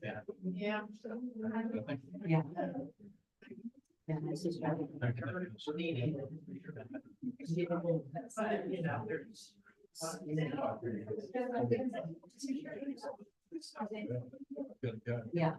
Yeah. Yeah. Yeah, this is right. Yeah.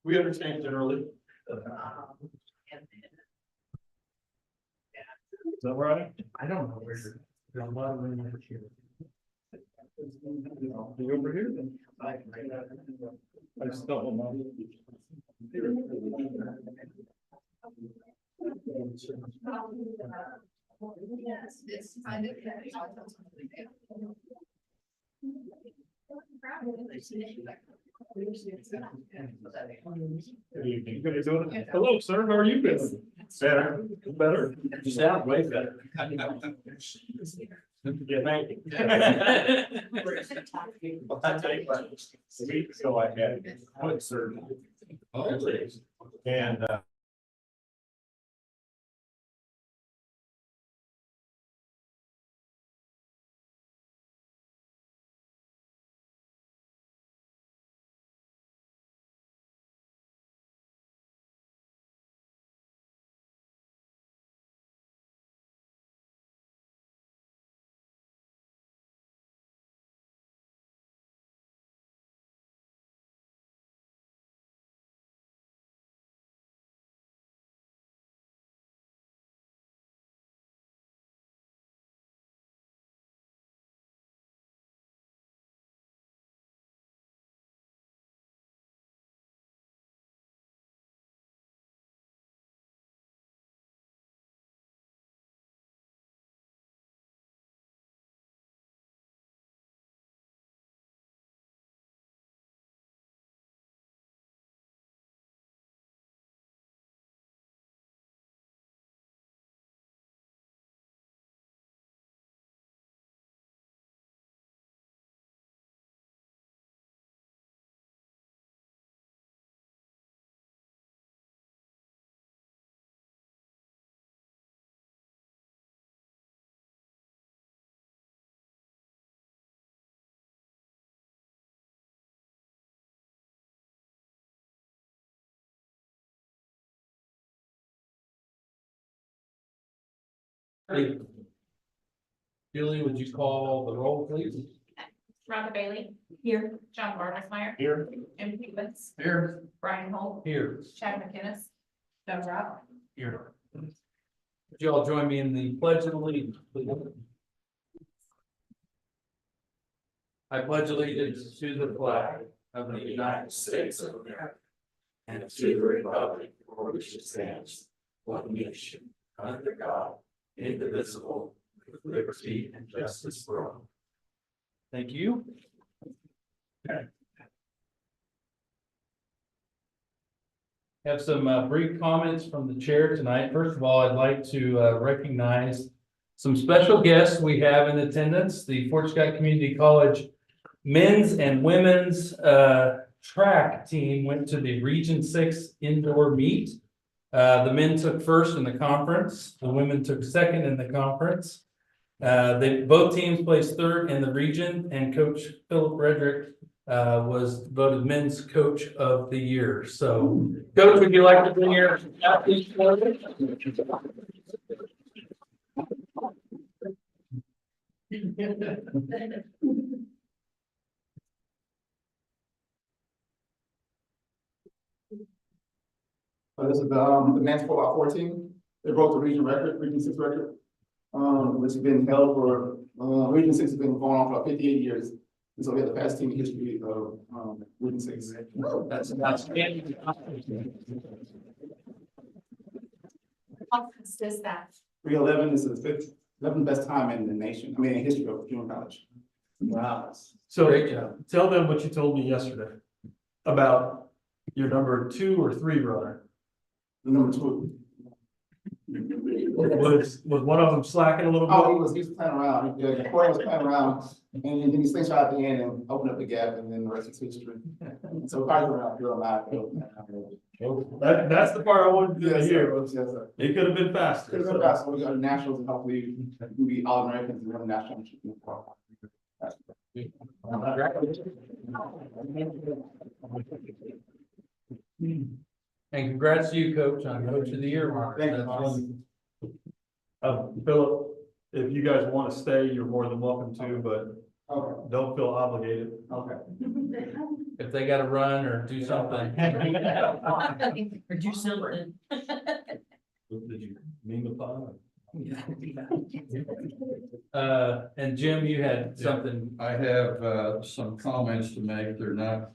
We understand it early. Is that right? I don't know where you're. There's a lot of room over here. You over here? I just don't know. It's kind of. You guys doing it? Hello, sir. How are you doing? Better. Better. You sound way better. Yeah, thank you. Well, I tell you what, a week ago I had foot surgery. And Julie, would you call the roll, please? Rhonda Bailey, Here. John Barnesmeyer, here, M. Peters, Here. Brian Holt, Here. Chad McInnes, Doug Rock. Here. Would you all join me in the pledge of allegiance, please? I pledge allegiance to the flag of the United States of America and to the republic for which it stands, one nation, under God, indivisible, with liberty and justice for all. Thank you. Have some brief comments from the chair tonight. First of all, I'd like to recognize some special guests we have in attendance. The Fort Scott Community College men's and women's track team went to the Region 6 indoor meet. The men took first in the conference. The women took second in the conference. Both teams placed third in the region, and Coach Philip Redrick was voted men's coach of the year. So, Coach, would you like to bring your athletes forward? This is the men's 4x14. They broke the region record, Region 6 record. Which has been held for, Region 6 has been going on for 58 years. And so we have the past team history of, Region 6. That's outstanding. How fast is that? 311 is the 11th best time in the nation, I mean, in history of junior college. Wow. Great So job. tell them what you told me yesterday about your number 2 or 3 runner. The number 2. Was one of them slacking a little Oh, bit? he was playing around. The Corey was playing around, and then he slingshot at the end and opened up the gap, and then the rest is history. So probably around here, That's the part I wanted you to Yes, hear. sir. Was Yes, sir. it could have been faster. Could have been fast. We got the nationals, and hopefully we can be all Americans and win the national championship. And congrats to you, Coach, on Coach of the Year. Mark. Thank you, That's Mark. wonderful. Philip, if you guys want to stay, you're more than welcome to, but Okay, don't feel obligated. okay. If they gotta run or do something. Or do something. Did you mean the pun? And Jim, you had something. I have some comments to make. They're not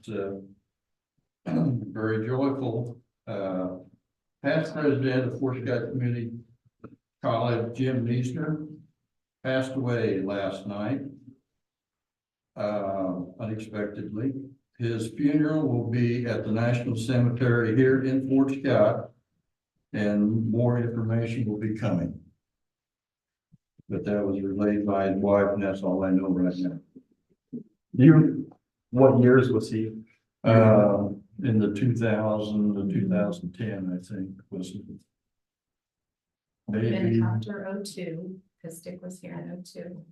very joyful. Past president of Fscc Community College, Jim Meisner, passed away last night. Unexpectedly. His funeral will be at the National Cemetery here in Fort Scott, and more information will be coming. But that was relayed by his wife, and that's all I know right now. What years was he? In the 2000 to 2010, I think, was Been maybe, after 02, because Dick was here in 02.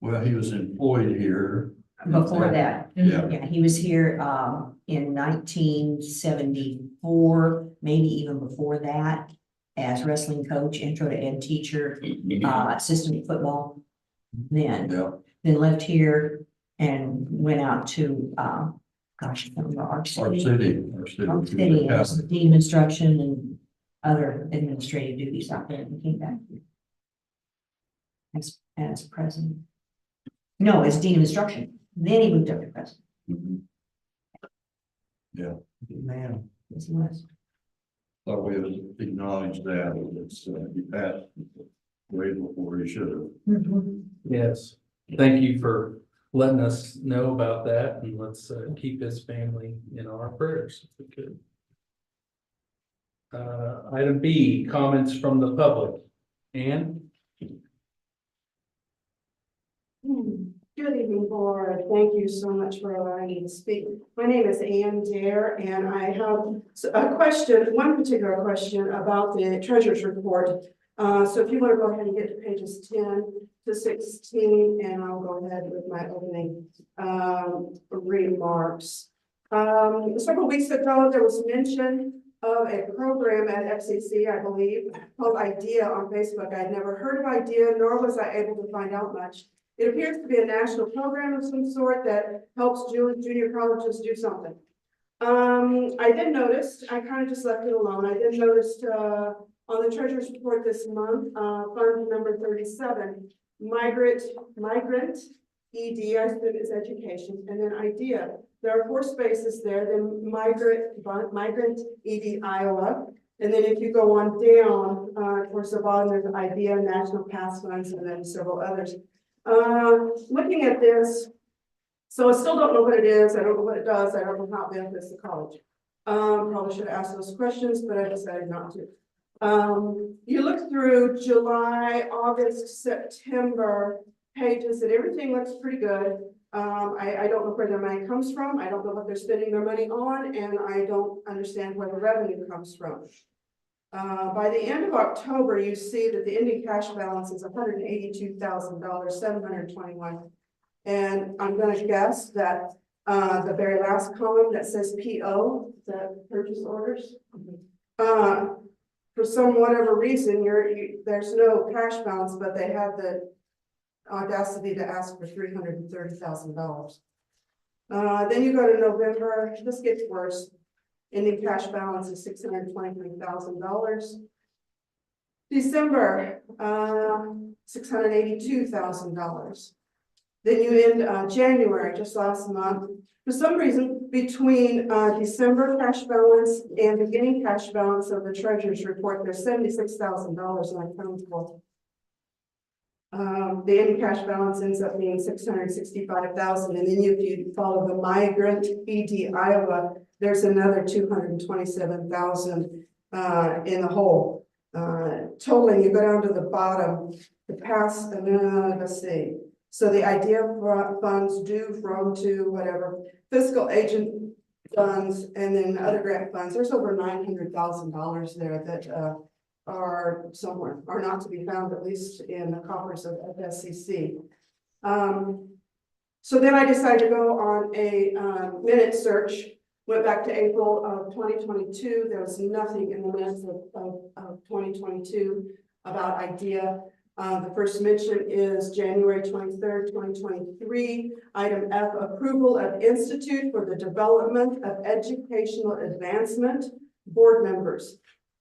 well, he was employed here. Before that, Yeah. yeah, he was here, in 1974, maybe even before that, as wrestling coach, intro to ed teacher, assistant football. Then left here and went out to, gosh, I don't remember, Arc Our City. city. Arc City, as dean of instruction and other administrative duties out there, and came back here. As president. No, as dean of instruction, then he moved up to president. Mhm. Man. Yes, he was. Thought we would acknowledge that. It's, he passed way before he should have. Yes, thank you for letting us know about that, and let's keep his family in our prayers if we could. Item B, comments from the public. Ann? Good evening, board. Thank you so much for allowing me to speak. My name is Ann Dare, and I have a question, one particular question about the treasurer's report. So if you want to go ahead and get to pages 10 to 16, and I'll go ahead with my opening remarks. Several weeks ago, there was mention of a program at Fscc, I believe, called IDEA on Facebook. I'd never heard of IDEA, nor was I able to find out much. It appears to be a national program of some sort that helps junior colleges do something. I did notice, I kind of just left it alone. I did notice on the treasurer's report this month, fund number 37, migrant ED, I assume is education, and then IDEA. There are 4 spaces there, then migrant ED Iowa. And then if you go on down, towards the bottom, there's IDEA, National Pass Funds, and then several others. Looking at this, so I still don't know what it is. I don't know what it does. I don't know how it benefits the college. Probably should have asked those questions, but I decided not to. You look through July, August, September pages, and everything looks pretty good. I don't know where their money comes from. I don't know what they're spending their money on, and I don't understand where the revenue comes from. By the end of October, you see that the ending cash balance is $182,721. And I'm going to guess that the very last column that says PO, the purchase orders, for some whatever reason, there's no cash balance, but they have the audacity to ask for $330,000. Then you go to November. This gets worse. Ending cash balance is $623,000. December, $682,000. Then you end January, just last month. For some reason, between December cash balance and beginning cash balance of the treasurer's report, there's $76,000 unaccountable. The ending cash balance ends up being $665,000, and then if you follow the migrant ED Iowa, there's another $227,000 in the hole. Totaling, you go down to the bottom, the past, let's see. So the idea funds due from to whatever fiscal agent funds and then other grant funds, there's over $900,000 there that are somewhere, are not to be found, at least in the coffers of Fscc. So then I decided to go on a minute search, went back to April of 2022. There was nothing in the minutes of 2022 about IDEA. The first mention is January 23rd, 2023. Item F, approval of Institute for the Development of Educational Advancement Board Members.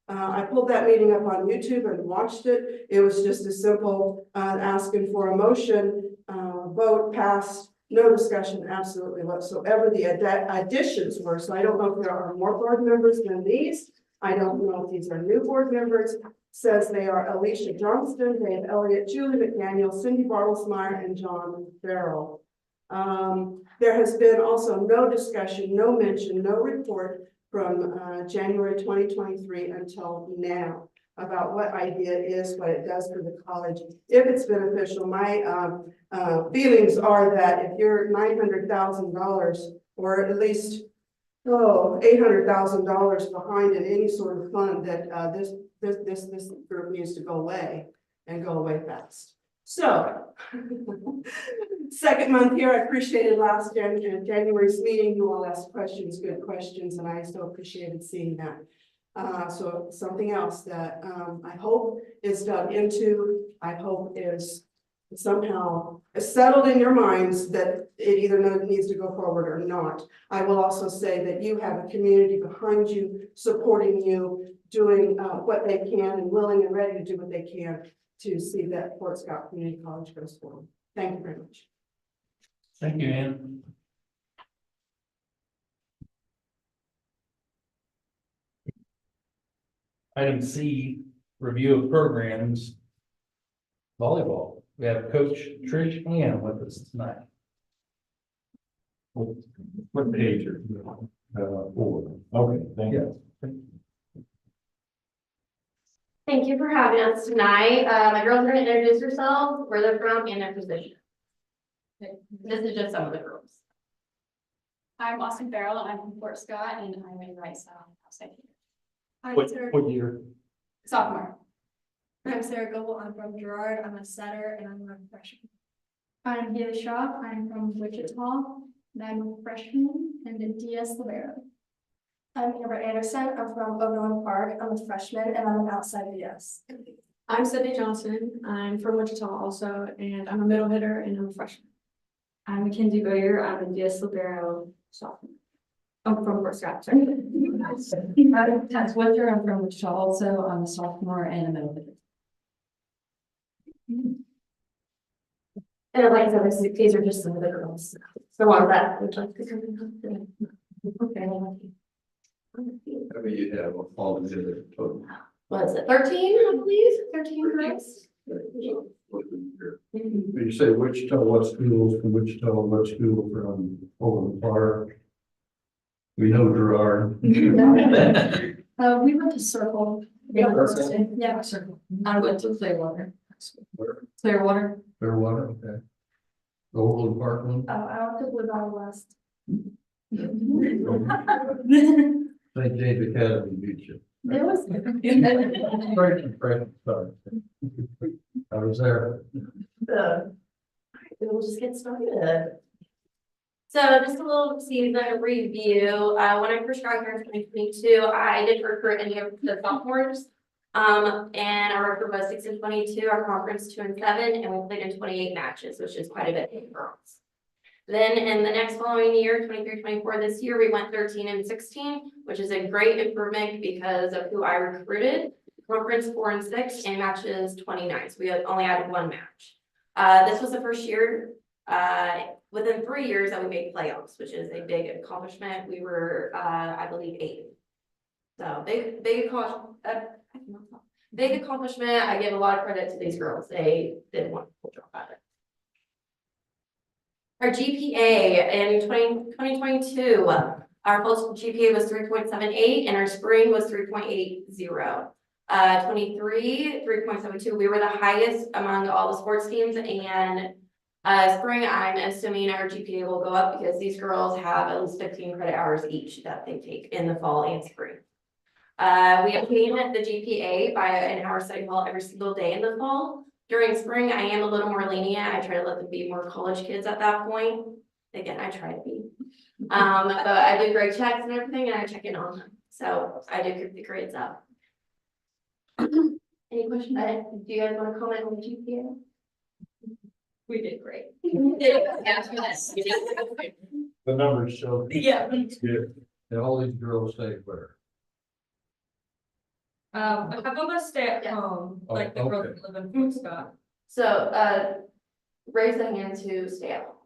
I pulled that meeting up on YouTube and watched it. It was just a simple asking for a motion, vote passed, no discussion absolutely whatsoever. The additions were, so I don't know if there are more board members than these. I don't know if these are new board members. Says they are Alicia Johnston, Dave Elliott, Julie McDaniel, Cindy Bartlesmeyer, and John Farrell. There has been also no discussion, no mention, no report from January 2023 until now about what IDEA is, what it does for the college, if it's beneficial. My feelings are that if you're $900,000 or at least $800,000 behind in any sort of fund, that this group needs to go away and go away fast. So, second month here, I appreciated last January's meeting. You all asked questions, good questions, and I so appreciated seeing that. So something else that I hope is dug into, I hope is somehow settled in your minds that it either needs to go forward or not. I will also say that you have a community behind you, supporting you, doing what they can and willing and ready to do what they can to see that Fort Scott Community College goes forward. Thank you very much. Thank you, Ann. Item C, review of programs. Volleyball. We have Coach Trish Ann with us tonight. What page are you on? 4. Okay, thank you. Thank you for having us tonight. My girls are going to introduce themselves, where they're from, and their position. This is just some of the girls. I'm Austin Farrell, I'm from Fort Scott, and I'm in Rice, outside here. I'm What Sarah, year? Sophomore. I'm Sarah Goble, I'm from Girard, I'm a setter, and I'm a freshman. I'm Haley Shaw, I'm from Wichita, and I'm a freshman, and in DS Libero. I'm Amber Anderson, I'm from Overland Park, I'm a freshman, and I'm an outside BS. I'm Sydney Johnson. I'm from Wichita also, and I'm a middle hitter and I'm a freshman. I'm Mackenzie Boyer. I'm a DS Libero sophomore. I'm from Fort Scott. Sorry. I'm Tess Winter. I'm from Wichita also. I'm a sophomore and a middle hitter. And like I said, these are just some of the girls. So one of that would like to come in. Okay. Maybe you have a fall together total. What is it, 13, I believe, 13 girls? When you say Wichita, what schools from Wichita, what school from Overland Park? We know Girard. We went to Circle. Yeah, Circle. I went to Clearwater. Where? Clearwater. Fairwater, okay. The Overland Park one? I went to Blue Valley West. St. James Academy beat you. There was. Sorry. I was there. We'll just get started. So just a little season review. When I first got here in 2022, I did recruit any of the sophomores. And our record was 6 and 22, our conference 2 and 7, and we played in 28 matches, which is quite a bit for girls. Then in the next following year, 23-24, this year, we went 13 and 16, which is a great improvement because of who I recruited. Conference 4 and 6 and matches 29. So we only added 1 match. This was the first year within 3 years that we made playoffs, which is a big accomplishment. We were, I believe, 8th. So big accomplishment. I give a lot of credit to these girls. They did a wonderful job at it. Our GPA in 2022, our full GPA was 3.78 and our spring was 3.80. 23, 3.72. We were the highest among all the sports teams, and spring, I'm assuming our GPA will go up because these girls have at least 15 credit hours each that they take in the fall and spring. We obtain the GPA by an hour study hall every single day in the fall. During spring, I am a little more lenient. I try to let them be more college kids at that point. Again, I try to be. But I do grade checks and everything, and I check in on them. So I do keep the grades up. Any questions? Do you guys want to comment on the GPA? We did great. The numbers show. Yeah. Good. And all these girls stay where? A couple of us stay at home, Oh, like the girls okay. that live in Fort Scott. So, raise a hand to stay at home.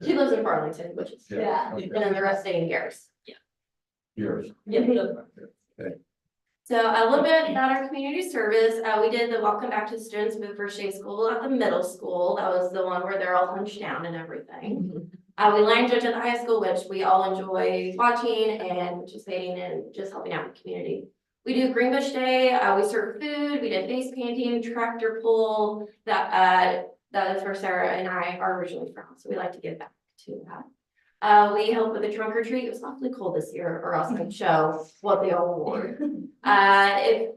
She lives in Burlington, which is, Yeah. Okay. and then the rest stay in Garris. Yours. So a little bit about our community service. We did the welcome back to students for the first day of school at the middle school. That was the one where they're all hunched down and everything. We line judge at the high school, which we all enjoy watching and participating and just helping out the community. We do Green Bush Day. We serve food. We did face painting, tractor pull. That is where Sarah and I are originally from. So we like to give back to that. We helped with the trunk or treat. It was awfully cold this year, or else I'd show what they all wore. We plan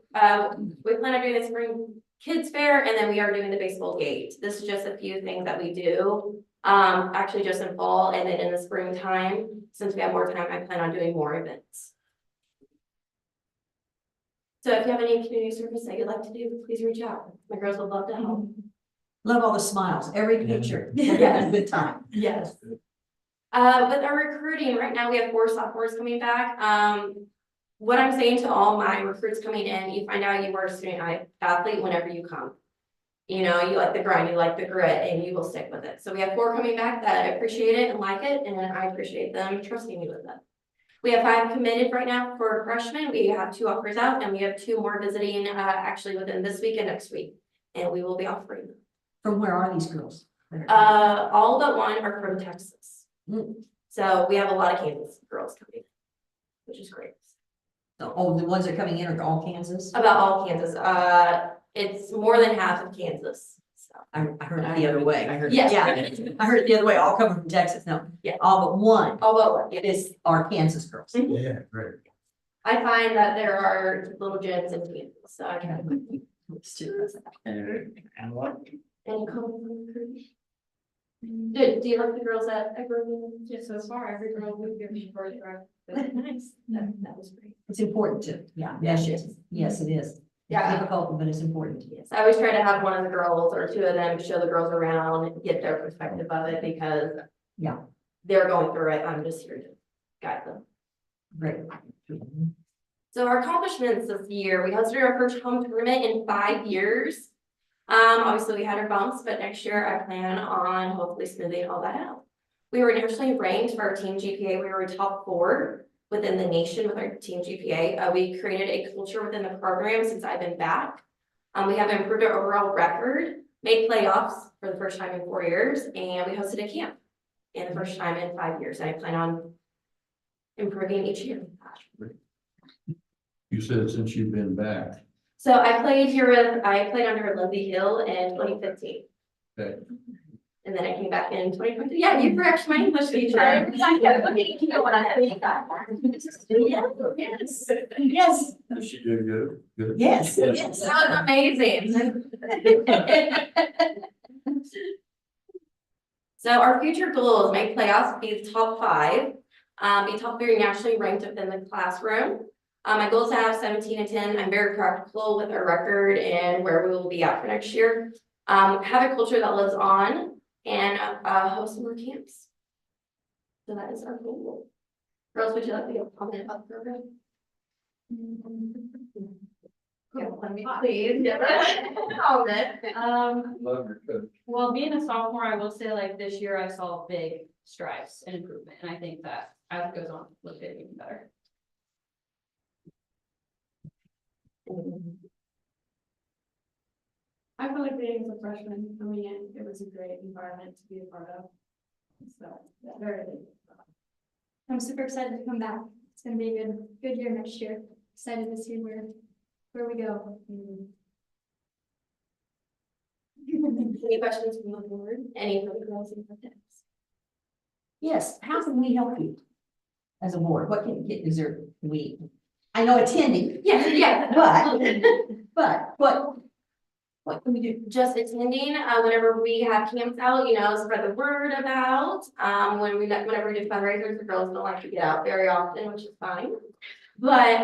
on doing the spring kids fair, and then we are doing the baseball gate. This is just a few things that we do. Actually just in fall, and then in the springtime, since we have more time, I plan on doing more events. So if you have any community service that you'd like to do, please reach out. My girls would love to help. Love all the smiles, every picture. Yes. Good time. Yes. With our recruiting, right now we have 4 sophomores coming back. What I'm saying to all my recruits coming in, you find out you are a student athlete whenever you come. You know, you like the grind, you like the grit, and you will stick with it. So we have 4 coming back that appreciate it and like it, and I appreciate them trusting me with it. We have 5 committed right now for freshmen. We have 2 offers out, and we have 2 more visiting actually within this week and next week, and we will be offering them. From where are these girls? All but 1 are from Texas. Mm. So we have a lot of Kansas girls coming, which is great. Oh, the ones that are coming in are all Kansas? About all Kansas. It's more than half of Kansas. So I heard it the other way. I heard, Yes. yeah, I heard it the other way, all coming from Texas. No, Yeah. all but 1 all but 1. Yes. is our Kansas girls. Mhm. Yeah, great. I find that there are little gems in Kansas, so I try to. And what? Any comments on the crew? Do you like the girls at Evergreen? Just so far, every girl we've given you first drive. Nice. That was great. It's important to, yeah, yes, yes, it is. Yeah. Difficult, but it's important. Yes, I always try to have 1 of the girls or 2 of them show the girls around, get their perspective of it because. Yeah. They're going through it. I'm just here to guide them. Great. So our accomplishments this year, we hosted our first home tournament in 5 years. Obviously we had our bumps, but next year I plan on hopefully smoothing all that out. We were nationally ranked for our team GPA. We were top 4 within the nation with our team GPA. We created a culture within the program since I've been back. We have improved our overall record, made playoffs for the first time in 4 years, and we hosted a camp in the first time in 5 years. And I plan on improving each year. You said since you've been back. So I played under Lindsay Hill in 2015. Okay. And then I came back in 2022. Yeah, you were actually my English teacher. Yes. Yes. She did good. Good. Yes. Yes, that was amazing. So our future goals, make playoffs, be the top 5, be top 3 nationally ranked within the classroom. My goal is to have 17 and 10. I'm very practical with our record and where we will be at for next year. Have a culture that lives on and host more camps. So that is our goal. Girls, would you like to give a comment about the program? Yeah, let me please give a comment. Love your coach. Well, being a sophomore, I will say like this year I saw big strides and improvement, and I think that as it goes on, we'll get even better. I feel like being as a freshman coming in, it was a great environment to be a part of. So, yeah, very good. I'm super excited to come back. It's gonna be a good year next year. Excited to see where we go. Any questions from the board? Any from the girls and the tips? Yes, how can we help you? As a board, what can, is there, I know attending, Yeah, but what can we do? just attending, whenever we have camps out, spread the word about, whenever we do fundraisers, the girls don't like to get out very often, which is fine. But,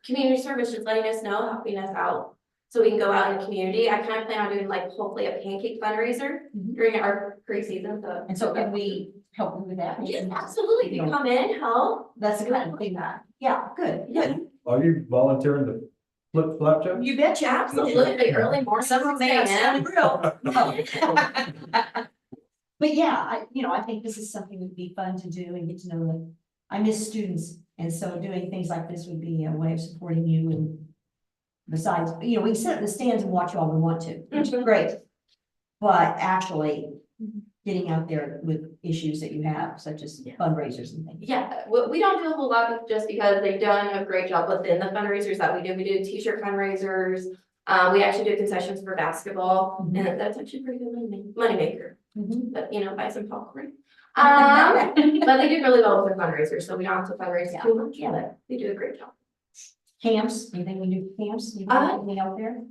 community service, just letting us know, helping us out, so we can go out in the community. I kind of plan on doing like hopefully a pancake fundraiser during our pre-season, so. And so can we help you with that? Yes, absolutely, you can come in, help. That's the kind of thing that, yeah, good. Are you volunteering to flip flapjack? You betcha. Absolutely, early morning. Some of them may have real. But yeah, I think this is something that would be fun to do and get to know them. I miss students, and so doing things like this would be a way of supporting you. And besides, we can sit in the stands and watch all we want to, which is great. But actually getting out there with issues that you have, such as fundraisers and things. Yeah, we don't do a whole lot just because they've done a great job within the fundraisers that we do. We do t-shirt fundraisers. We actually do concessions for basketball, and that's actually a pretty good money maker. But buy some popcorn. But they do really well with their fundraisers, so we don't have to fundraise too much, but they do a great job. Camps, anything we do for camps? Anything out there?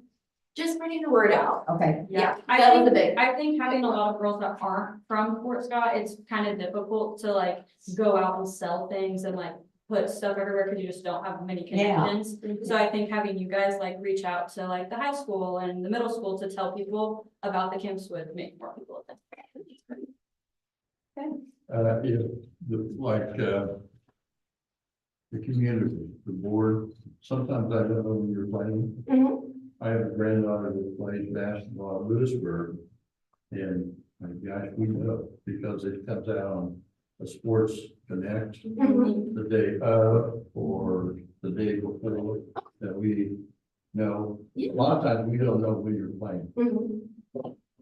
Just spreading the word out. Okay. Yeah, I that was think, the big. I think having a lot of girls that aren't from Fort Scott, it's kind of difficult to like go out and sell things and like put stuff everywhere because you just don't have many connections. So I think having you guys like reach out to like the high school and the middle school to tell people about the camps would make more people attend. The community, the board, sometimes I don't know when you're playing. I have a granddaughter that plays basketball at Lewisburg, and gosh, we know because it comes out on a Sports Connect the day of or the day before that we know. A lot of times we don't know when you're playing.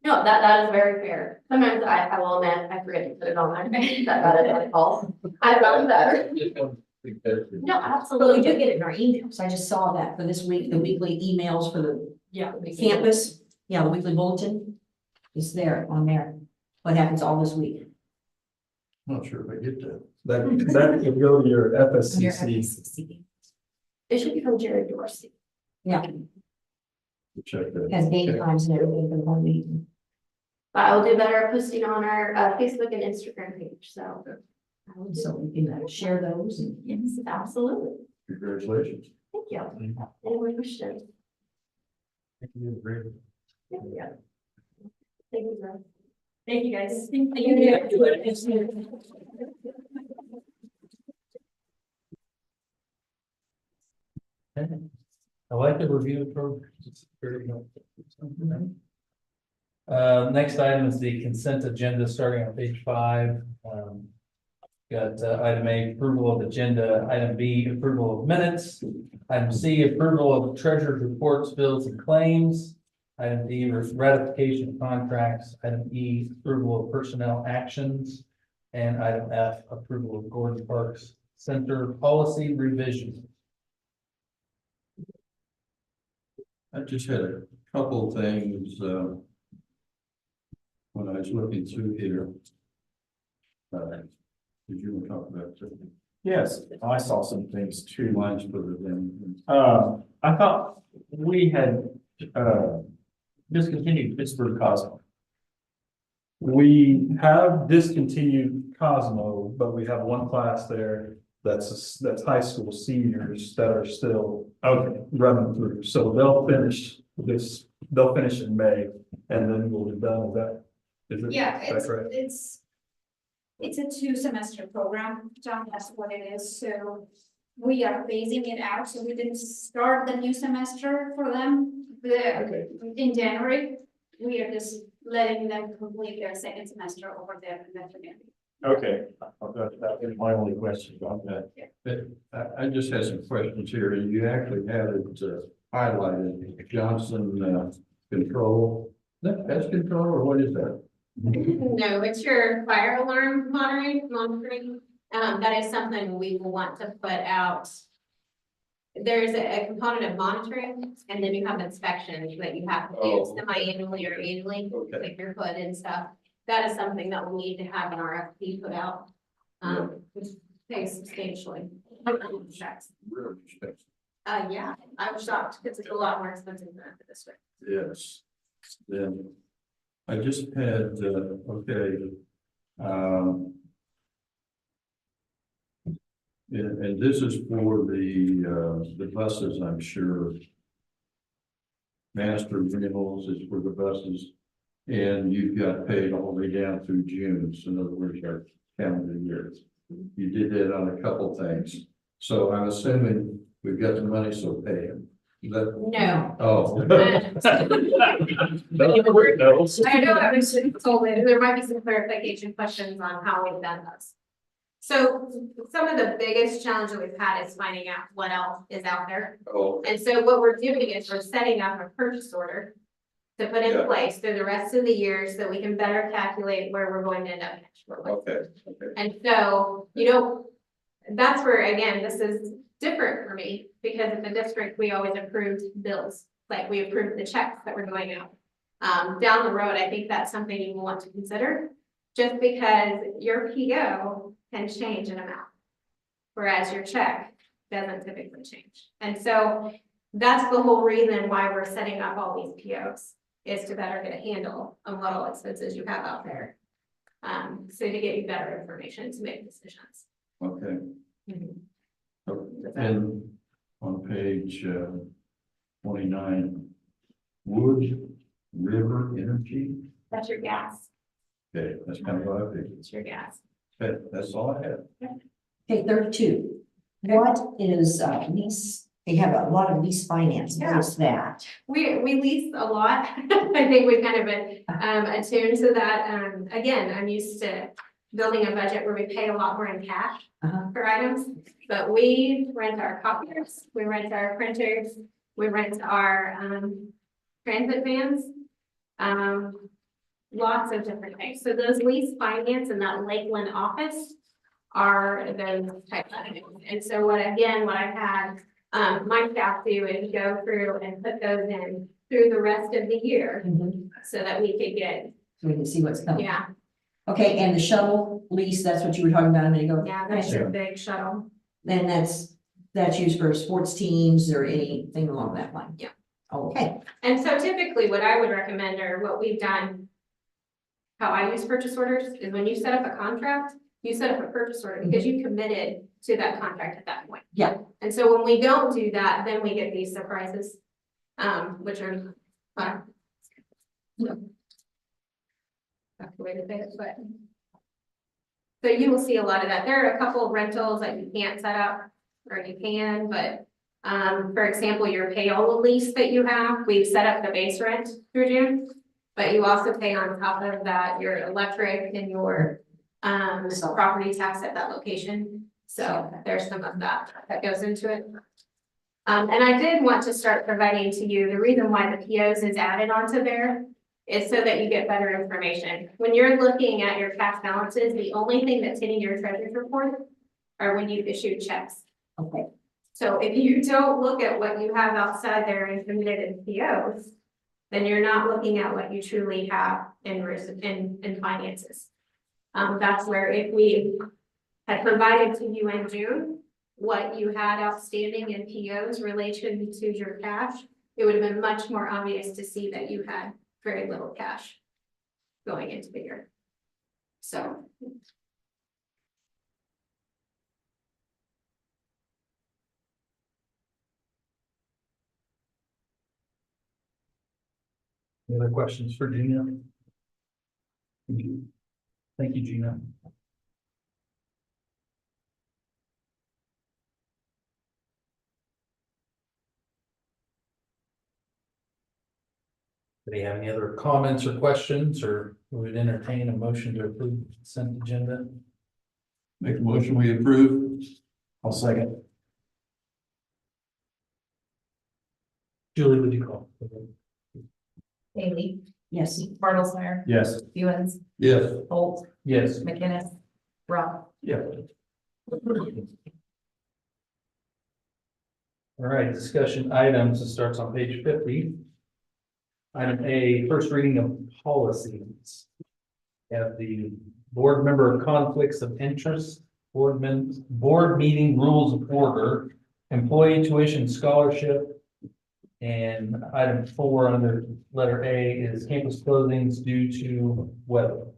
No, that is very fair. Sometimes I will admit, I forget to put it on my face, that is my fault. I found better. No, But we absolutely. do get it in our emails. I just saw that for this week, the weekly emails for the The campus. Yeah, the weekly bulletin is there on there. What happens all this week? I'm not sure if I get that. That could go to your Your FSCC. FSCC. It should be from Jared Dorsey. Yeah, Check that. has game times and everything for the whole week. But I will do better at posting on our Facebook and Instagram page, so. So we can share those and. Yes, absolutely. Congratulations. Thank you. Any more questions? Thank you, great. Thank you. Thank you, Brad. Thank you guys. Thank you. I like the review of programs. It's very helpful. Next item is the consent agenda, starting on page 5. Got item A, approval of agenda, item B, approval of minutes, item C, approval of treasurer's reports, bills and claims, item D, ratification of contracts, item E, approval of personnel actions, and item F, approval of Gordon Parks Center policy revision. I just had a couple of things, when I was looking through here. Did you want to talk about something? Yes, I saw some things Two too. lines further down. I thought we had, discontinued Pittsburgh Cosmo. We have discontinued Cosmo, but we have one class there that's high school seniors that are still running through. So they'll finish in May, and then we'll be done with that. Is it? Yeah, Is that correct? it's a 2-semester program, John, that's what it is, so we are phasing it out, so we didn't start the new semester for them, in January. We are just letting them complete their second semester over there in the community. Okay, that was my only question about that. I just had some questions here. You actually had it highlighted, Johnson Control. Is that pest control or what is that? No, it's your fire alarm monitoring. That is something we will want to put out. There's a component of monitoring, and then you have inspections that you have to do semi-annually or annually, like your hood and stuff. That is something that we'll need to have an RFP put out, which pays substantially. Really expensive. Yeah, I was shocked because it's a lot more expensive than the district. Yes. Then I just had, and this is for the buses, I'm sure. Master renewals is for the buses, and you've got paid all the way down through June, so in other words, our calendar year. You did that on a couple things, so I'm assuming we've got the money, so pay them. No. Oh. I know I was told that there might be some clarification questions on how we've done those. So some of the biggest challenges we've had is finding out what else is out there. Oh. And so what we're doing is we're setting up a purchase order to put in place through the rest of the year so we can better calculate where we're going to end up next year. Okay. And so, that's where, again, this is different for me, because at the district, we always approved bills, like we approved the checks that were going out. Down the road, I think that's something you want to consider, just because your PO can change in amount, whereas your check doesn't typically change. And so that's the whole reason why we're setting up all these POs, is to better get a handle on what all expenses you have out there. So to get you better information to make decisions. Okay. And on page 29, Wood River Energy. That's your gas. Okay, that's kind of what I figured. It's your gas. Okay, that's all I have. Okay, 32. What is lease? They have a lot of lease finance. What is that? We lease a lot. I think we've kind of been attuned to that. Again, I'm used to building a budget where we pay a lot more in cash for items, but we rent our copiers, we rent our printers, we rent our transit vans, lots of different things. So those lease finance in that Lakeland office are those type of items. And so what I've had my staff do is go through and put those in through the rest of the year so that we could get. So we can see what's coming. Yeah. Okay, and the shuttle lease, that's what you were talking about a minute ago? Yeah, that's your big shuttle. Then that's used for sports teams or anything along that line? Yeah. Okay. And so typically what I would recommend, or what we've done, how I use purchase orders, is when you set up a contract, you set up a purchase order because you committed to that contract at that point. Yeah. And so when we don't do that, then we get these surprises, which are fun. That's the way to say it, but. So you will see a lot of that. There are a couple of rentals that you can't set up, or you can, but, for example, your payola lease that you have, we've set up the base rent through June. But you also pay on top of that your electric and your, property tax at that location. So there's some of that goes into it. And I did want to start providing to you, the reason why the POs is added onto there is so that you get better information. When you're looking at your cash balances, the only thing that's hitting your treasurer's report are when you issue checks. Okay. So if you don't look at what you have outside there and committed in POs, then you're not looking at what you truly have in finances. That's where if we had provided to you in June what you had outstanding in POs relation to your cash, it would have been much more obvious to see that you had very little cash going into the year. So. Any other questions for Gina? Thank you, Gina. Do you have any other comments or questions, or we would entertain a motion to approve the consent agenda? Make a motion, we approve. I'll second. Julie, would you call? Haley, Yes. Bartlesmeyer, Yes. Hewens, Yes. Holt, Yes. McInnes, Rob. Yeah. All right, discussion items, it starts on page 50. Item A, first reading of policies. We have the board member conflicts of interest, board meeting rules of order, employee tuition scholarship. And item 4 under letter A is campus closings due to weather.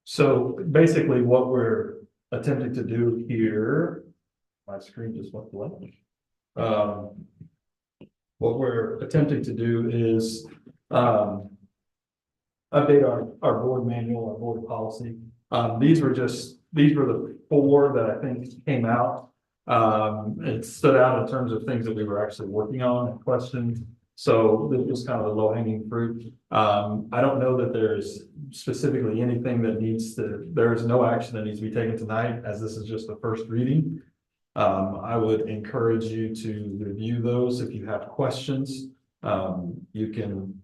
So basically what we're attempting to do here, my screen just went blank. What we're attempting to do is, update our board manual, our board policy. These were the 4 that I think came out. It stood out in terms of things that we were actually working on and questions. So this was kind of the low hanging fruit. I don't know that there's specifically anything that there is no action that needs to be taken tonight, as this is just the first reading. I would encourage you to review those. If you have questions, you can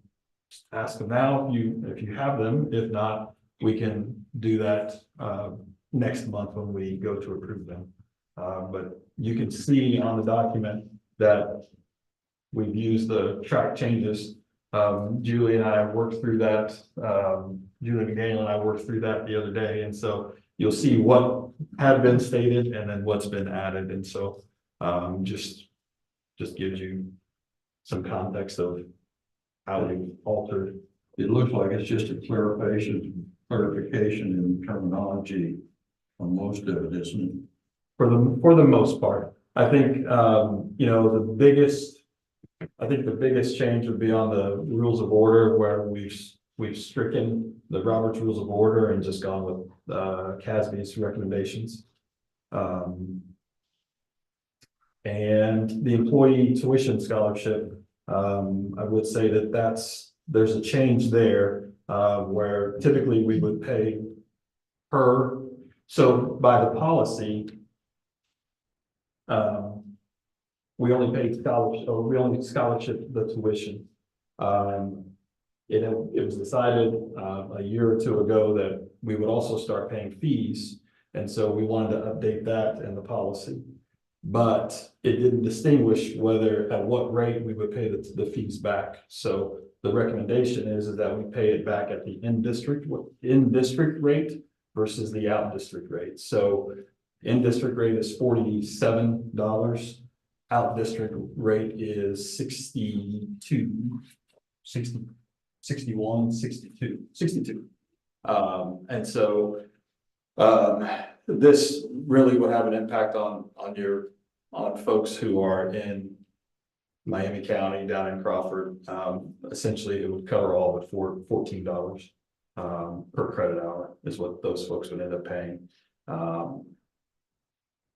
ask them now if you have them. If not, we can do that next month when we go to approve them. But you can see on the document that we've used the track changes. Julie and I worked through that. Julie McDaniel and I worked through that the other day, and so you'll see what had been stated and then what's been added. And so just gives you some context of how we altered. It looks like it's just a clarification in terminology on most of it, isn't it? For the most part. I think the biggest change would be on the rules of order, where we've stricken the Robert's Rules of Order and just gone with CASB's recommendations. And the employee tuition scholarship, I would say there's a change there, where typically we would pay per. So by the policy, we only paid scholarship the tuition. It was decided a year or 2 ago that we would also start paying fees, and so we wanted to update that in the policy. But it didn't distinguish at what rate we would pay the fees back. So the recommendation is that we pay it back at the in-district rate versus the out-district rate. So in-district rate is $47. Out-district rate is 62. And so this really would have an impact on folks who are in Miami County, down in Crawford. Essentially, it would cover all but $14 per credit hour is what those folks would end up paying.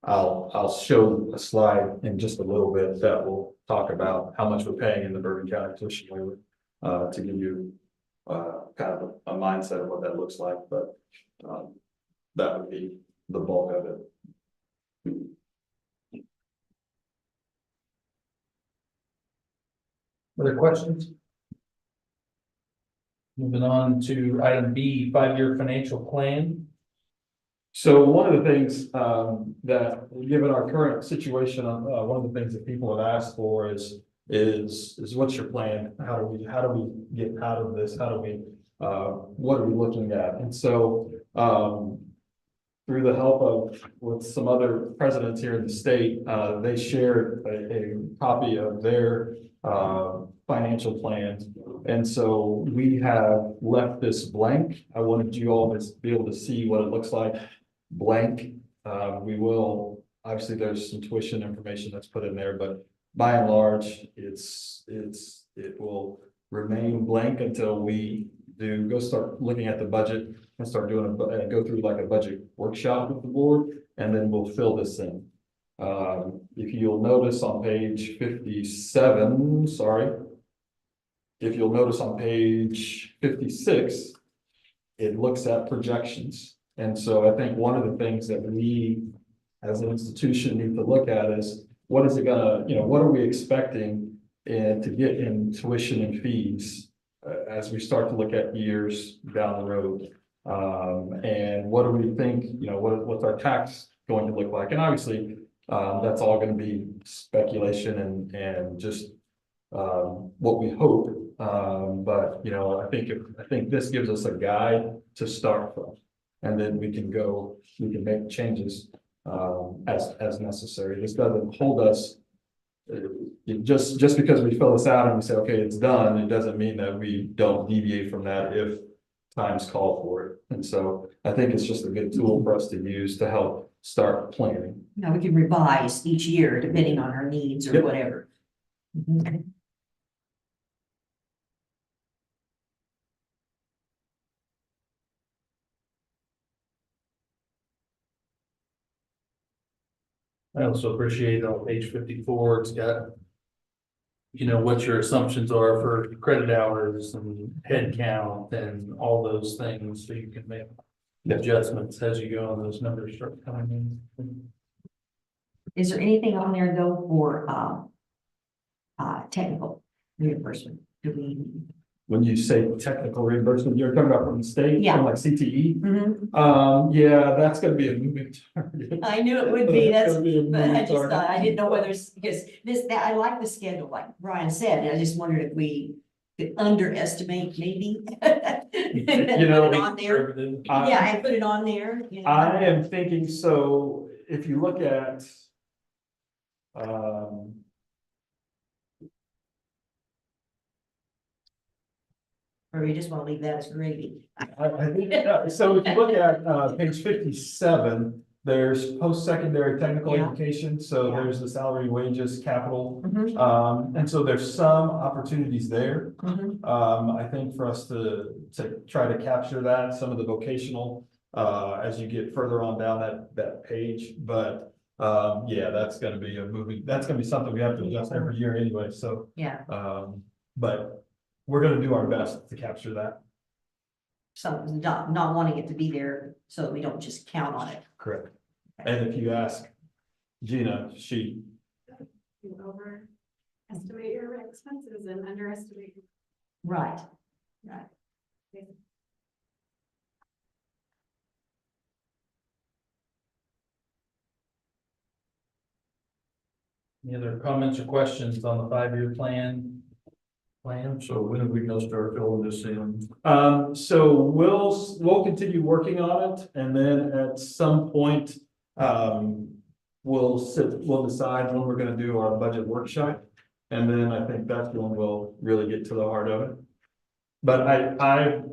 I'll show a slide in just a little bit that will talk about how much we're paying in the Bourbon County tuition waiver, to give you kind of a mindset of what that looks like, but that would be the bulk of it. Other questions? Moving on to item B, 5-year financial plan. So one of the things that, given our current situation, one of the things that people have asked for is what's your plan? How do we get out of this? What are we looking at? And so through the help with some other presidents here in the state, they shared a copy of their financial plans. And so we have left this blank. I wanted you all to be able to see what it looks like blank. We will, obviously there's some tuition information that's put in there, but by and large, it will remain blank until we do, go start looking at the budget and start doing go through like a budget workshop with the board, and then we'll fill this in. If you'll notice on page 57, sorry. If you'll notice on page 56, it looks at projections. And so I think one of the things that we as an institution need to look at is what is it gonna, what are we expecting to get in tuition and fees as we start to look at years down the road? And what do we think, what's our tax going to look like? And obviously, that's all going to be speculation and just what we hope. But I think this gives us a guide to start from, and then we can make changes as necessary. This doesn't hold us. Just because we fill this out and we say, okay, it's done, it doesn't mean that we don't deviate from that if times call for it. And so I think it's just a good tool for us to use to help start planning. Now we can revise each year depending on our needs or Yep. whatever. I also appreciate on page 54, it's got, what your assumptions are for credit hours and head count and all those things, so you can make adjustments as you go and those numbers start coming in. Is there anything on there though for technical reimbursement? Do we? When you say technical reimbursement, you're talking about from the state, Yeah. from like CTE? Mhm. Yeah, that's gonna be a moving target. I knew it would be, That's gonna be a but I moving just target. thought, I didn't know whether, because I like the schedule, like Brian said, and I just wondered if we could underestimate maybe. You Put know, it on there, yeah, and put it on there, I am thinking, so if you look at, or we just want to leave that as gravy. I think, so if you look at, page 57, there's post-secondary technical Yeah. education, so Yeah. there's the salary, wages, capital. Mhm. And so there's some opportunities there. Mhm. I think for us to try to capture that, some of the vocational, as you get further on down that page, but, yeah, that's gonna be something we have to adjust every year anyway, so. Yeah, But we're gonna do our best to capture that. so not wanting it to be there so that we don't just count on it. Correct. And if you ask Gina, You overestimate your expenses and underestimate. Right, right. Any other comments or questions on the 5-year plan? So when are we gonna start filling this in? so we'll continue working on it, and then at some point, we'll decide when we're gonna do our budget workshop. And then I think that's when we'll really get to the heart of it. But I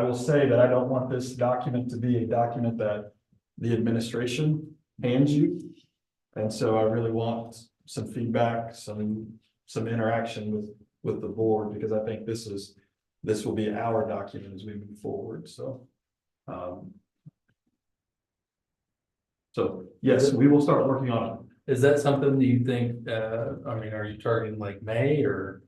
will say that I don't want this document to be a document that the administration hands you. And so I really want some feedback, some interaction with the board, because I think this will be our document as we move forward, so. So, yes, we will start working on it. Is that something that you think, are you targeting like May or?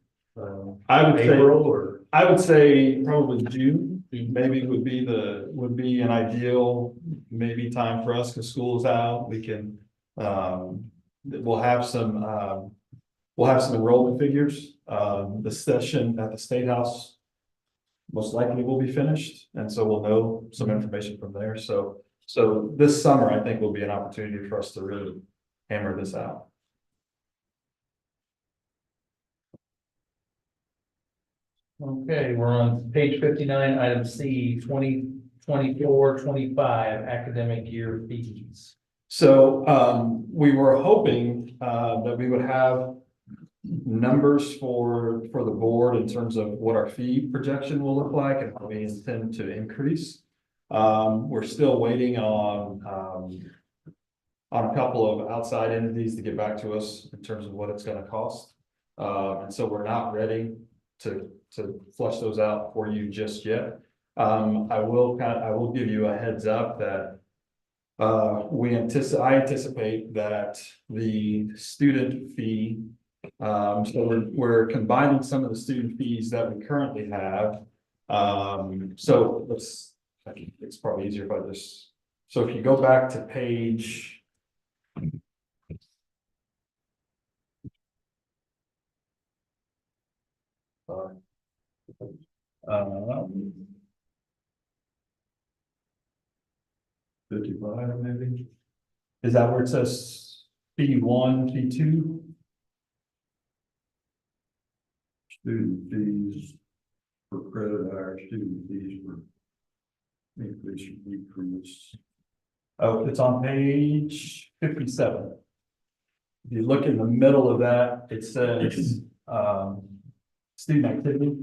I would say probably June, maybe would be an ideal maybe time for us, because school is out, we can, we'll have some enrollment figures. The session at the State House most likely will be finished, and so we'll know some information from there. So this summer, I think, will be an opportunity for us to really hammer this out. Okay, we're on page 59, item C, 2024-25 academic year fees. So we were hoping that we would have numbers for the board in terms of what our fee projection will look like and how we intend to increase. We're still waiting on a couple of outside entities to get back to us in terms of what it's going to cost. And so we're not ready to flush those out for you just yet. I will give you a heads up that I anticipate that the student fee, so we're combining some of the student fees that we currently have. So it's probably easier if I just, so if you go back to page. Um, 55 maybe. Is that where it says P1, P2? Student fees for credit hour, student fees for increase or decrease. Oh, it's on page 57. If you look in the middle of that, it says student activity.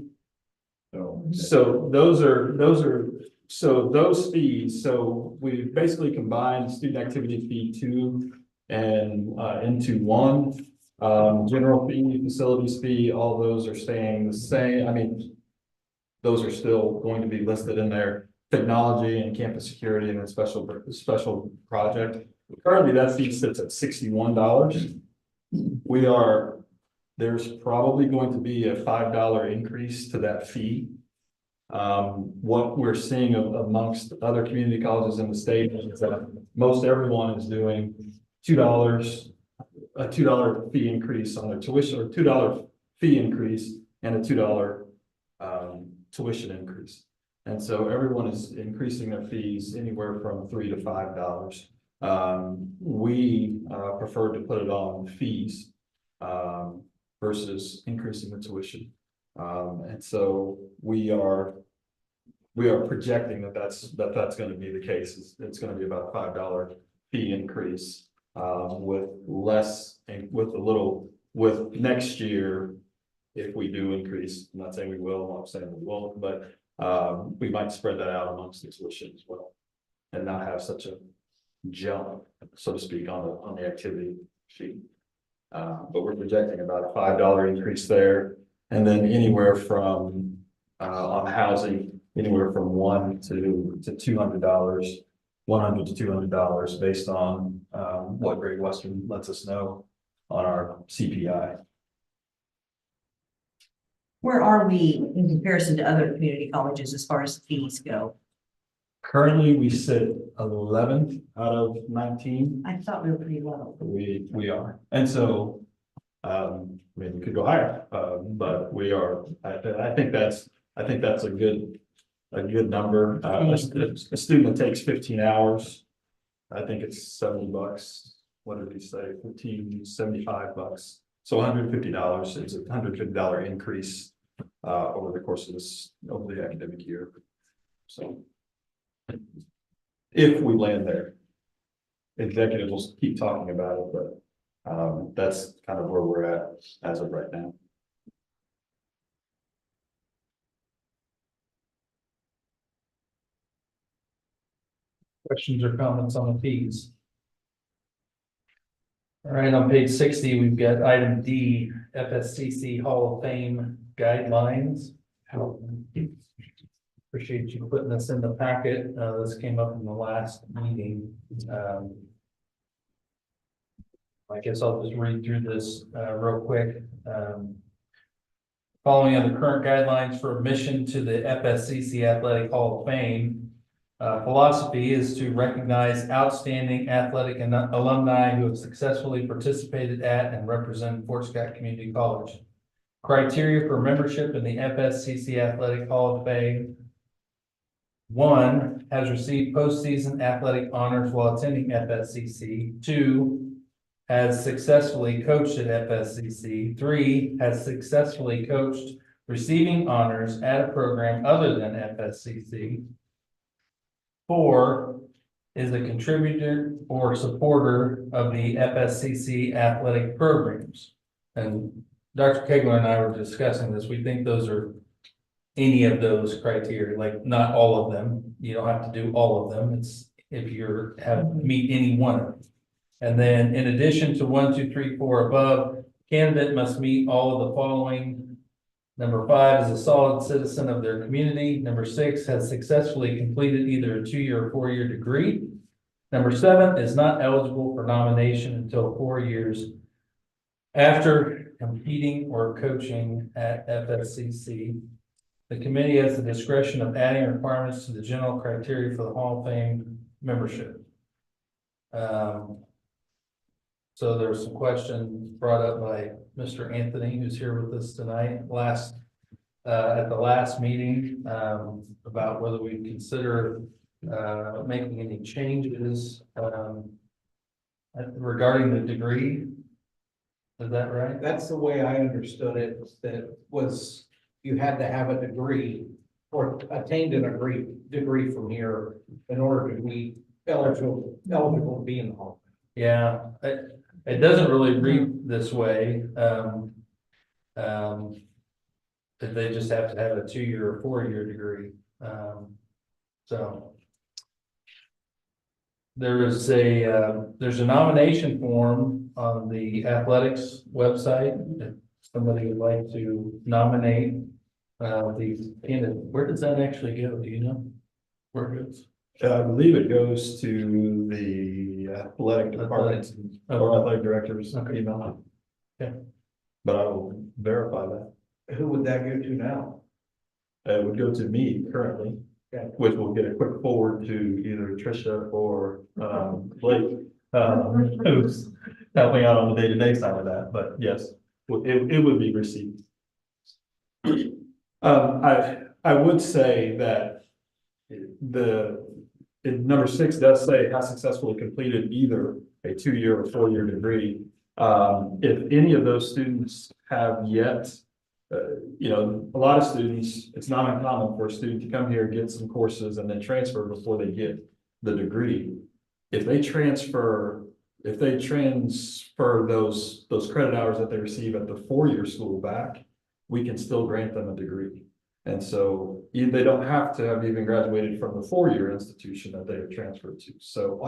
So those fees, so we basically combined student activity fee 2 and into one. General fee, facilities fee, all those are staying the same. I mean, those are still going to be listed in there. Technology and campus security and a special project. Currently, that fee sits at $61. There's probably going to be a $5 increase to that fee. What we're seeing amongst other community colleges in the state is that most everyone is doing a $2 fee increase on their tuition, or $2 fee increase and a $2 tuition increase. And so everyone is increasing their fees anywhere from $3 to $5. We prefer to put it on fees versus increasing the tuition. And so we are projecting that's going to be the case. It's going to be about a $5 fee increase with next year. If we do increase, I'm not saying we will, I'm saying we won't, but we might spread that out amongst the tuition as well, and not have such a jump, so to speak, on the activity sheet. But we're projecting about a $5 increase there, and then anywhere from on housing, anywhere from $100 to $200, $100 to $200 based on what Great Western lets us know on our CPI. Where are we in comparison to other community colleges as far as fees go? Currently, we sit 11th out of 19. I thought we were pretty low. We are, and so maybe we could go higher, but we are. I think that's a good number. A student that takes 15 hours, I think it's $70. What did he say? $75. So $150. It's a $150 increase over the course of over the academic year. So if we land there, executives will keep talking about it, but that's kind of where we're at as of right now. Questions or comments on the fees? All right, on page 60, we've got item D, Fscc Hall of Fame guidelines. Appreciate you putting this in the packet. This came up in the last meeting. I guess I'll just read through this real quick. Following on the current guidelines for admission to the Fscc Athletic Hall of Fame, philosophy is to recognize outstanding athletic and alumni who have successfully participated at and represent Fort Scott Community College. Criteria for membership in the Fscc Athletic Hall of Fame: 1, has received postseason athletic honors while attending FSCC. 2, has successfully coached at FSCC. 3, has successfully coached receiving honors at a program other than FSCC. 4, is a contributor or supporter of the FSCC athletic programs. And Dr. Kegler and I were discussing this. We think those are any of those criteria, like not all of them. You don't have to do all of them. It's if you meet any one of them. And then in addition to 1, 2, 3, 4 above, candidate must meet all of the following Number 5 is a solid citizen of their community. Number 6 has successfully completed either a 2-year or 4-year degree. Number 7 is not eligible for nomination until 4 years after competing or coaching at FSCC. The committee has the discretion of adding requirements to the general criteria for the Hall of Fame membership. So there was some questions brought up by Mr. Anthony, who's here with us tonight, at the last meeting, about whether we consider making any changes regarding the degree. Is that right? That's the way I understood it, that was, you had to have a degree or attained a degree from here in order to be eligible to be in the Hall. Yeah, it doesn't really read this way. That they just have to have a 2-year or 4-year degree. So there's a nomination form on the athletics website. If somebody would like to nominate the candidate, where does that actually go? Do you know where it goes? I believe it goes to the athletic department or athletic directors email. Okay. But I will verify that. Who would that go to now? It would go to me currently, which will get a quick forward to either Tricia or Blake, who's helping out on the day-to-day side of that. But yes, it would be received. I would say that number 6 does say has successfully completed either a 2-year or 4-year degree. If any of those students have yet, a lot of students, it's not uncommon for a student to come here, get some courses, and then transfer before they get the degree. If they transfer those credit hours that they receive at the 4-year school back, we can still grant them a degree. And so they don't have to have even graduated from the 4-year institution that they are transferred to. So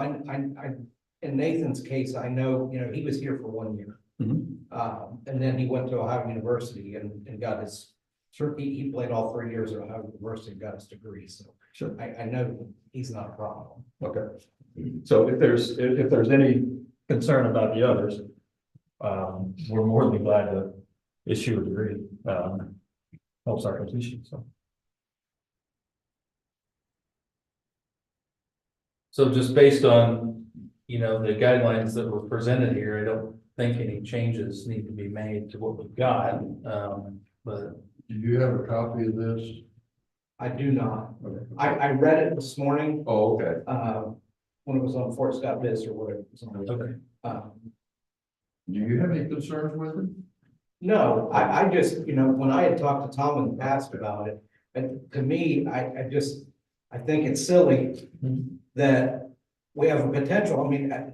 In Nathan's case, I know, he was here for 1 year. And then he went to Ohio University and got his, he played all 3 years at Ohio University and got his degree. So sure. I know he's not a problem. Okay. So if there's any concern about the others, we're more than glad to issue a degree. Helps our completion. So just based on, the guidelines that were presented here, I don't think any changes need to be made to what we've got. But Do you have a copy of this? I do not. Okay. I read it this morning. Oh, okay. When it was on Fort Scott Biz or whatever. It was on. okay. Do you have any concerns with it? No, I just, when I had talked to Tom in the past about it, and to me, I think it's silly that we have a potential. I mean, I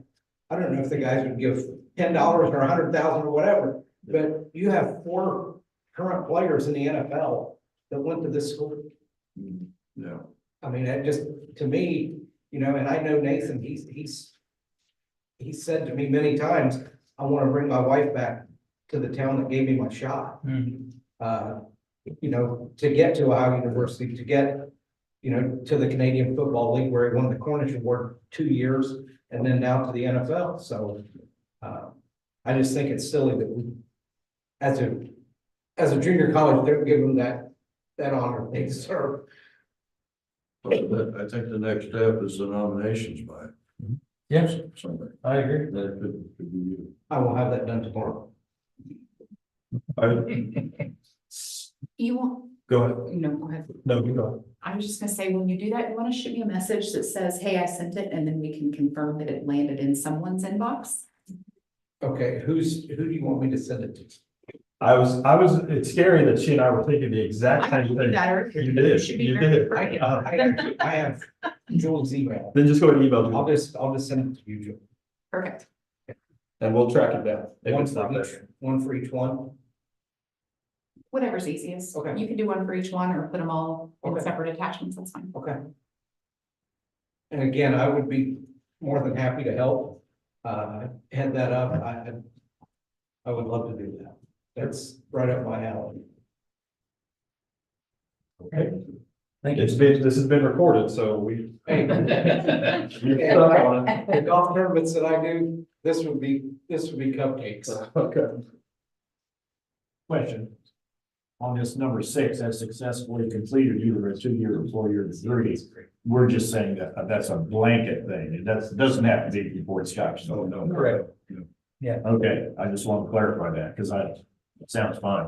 don't know if the guys would give $10 or $100,000 or whatever, but you have 4 current players in the NFL that went to this school. Yeah. I mean, it just, to me, and I know Nathan, he said to me many times, I want to bring my wife back to the town that gave me my shot. To get to Ohio University, to get, to the Canadian Football League where he won the Cornish Award 2 years, and then now to the NFL. So I just think it's silly that we, as a junior college, they're giving that honor they deserve. I think the next step is the nominations by. Yes, Somebody. I agree. That could be you. I will have that done tomorrow. You want, Go ahead. no, go ahead. No, you go. I was just gonna say, when you do that, you wanna shoot me a message that says, hey, I sent it, and then we can confirm that it landed in someone's inbox. Okay, who do you want me to send it to? It's scary that she and I were thinking the exact I same told thing. you that earlier. You did, should be you very did. brave. I have Julie's email. Then just go ahead and email I'll me just send it to you, Julie. Perfect. and we'll track it down. If One it's not for each, there. one for each one. Whatever's easiest. Okay. You can do one for each one or put them all in Okay. separate attachments, that's fine. Okay. And again, I would be more than happy to help, head that up. I would love to do that. That's right up my alley. Okay. Thank you. This has been recorded, so we. Hey. You're stuck on it. The golf tournaments that I do, this would be cupcakes. Okay. Question. On this number 6, has successfully completed either a 2-year or 4-year degree. We're just saying that that's a blanket thing. It doesn't have to be before Scotch. Oh, no. Correct. Yeah. Okay, I just want to clarify that because it sounds fine.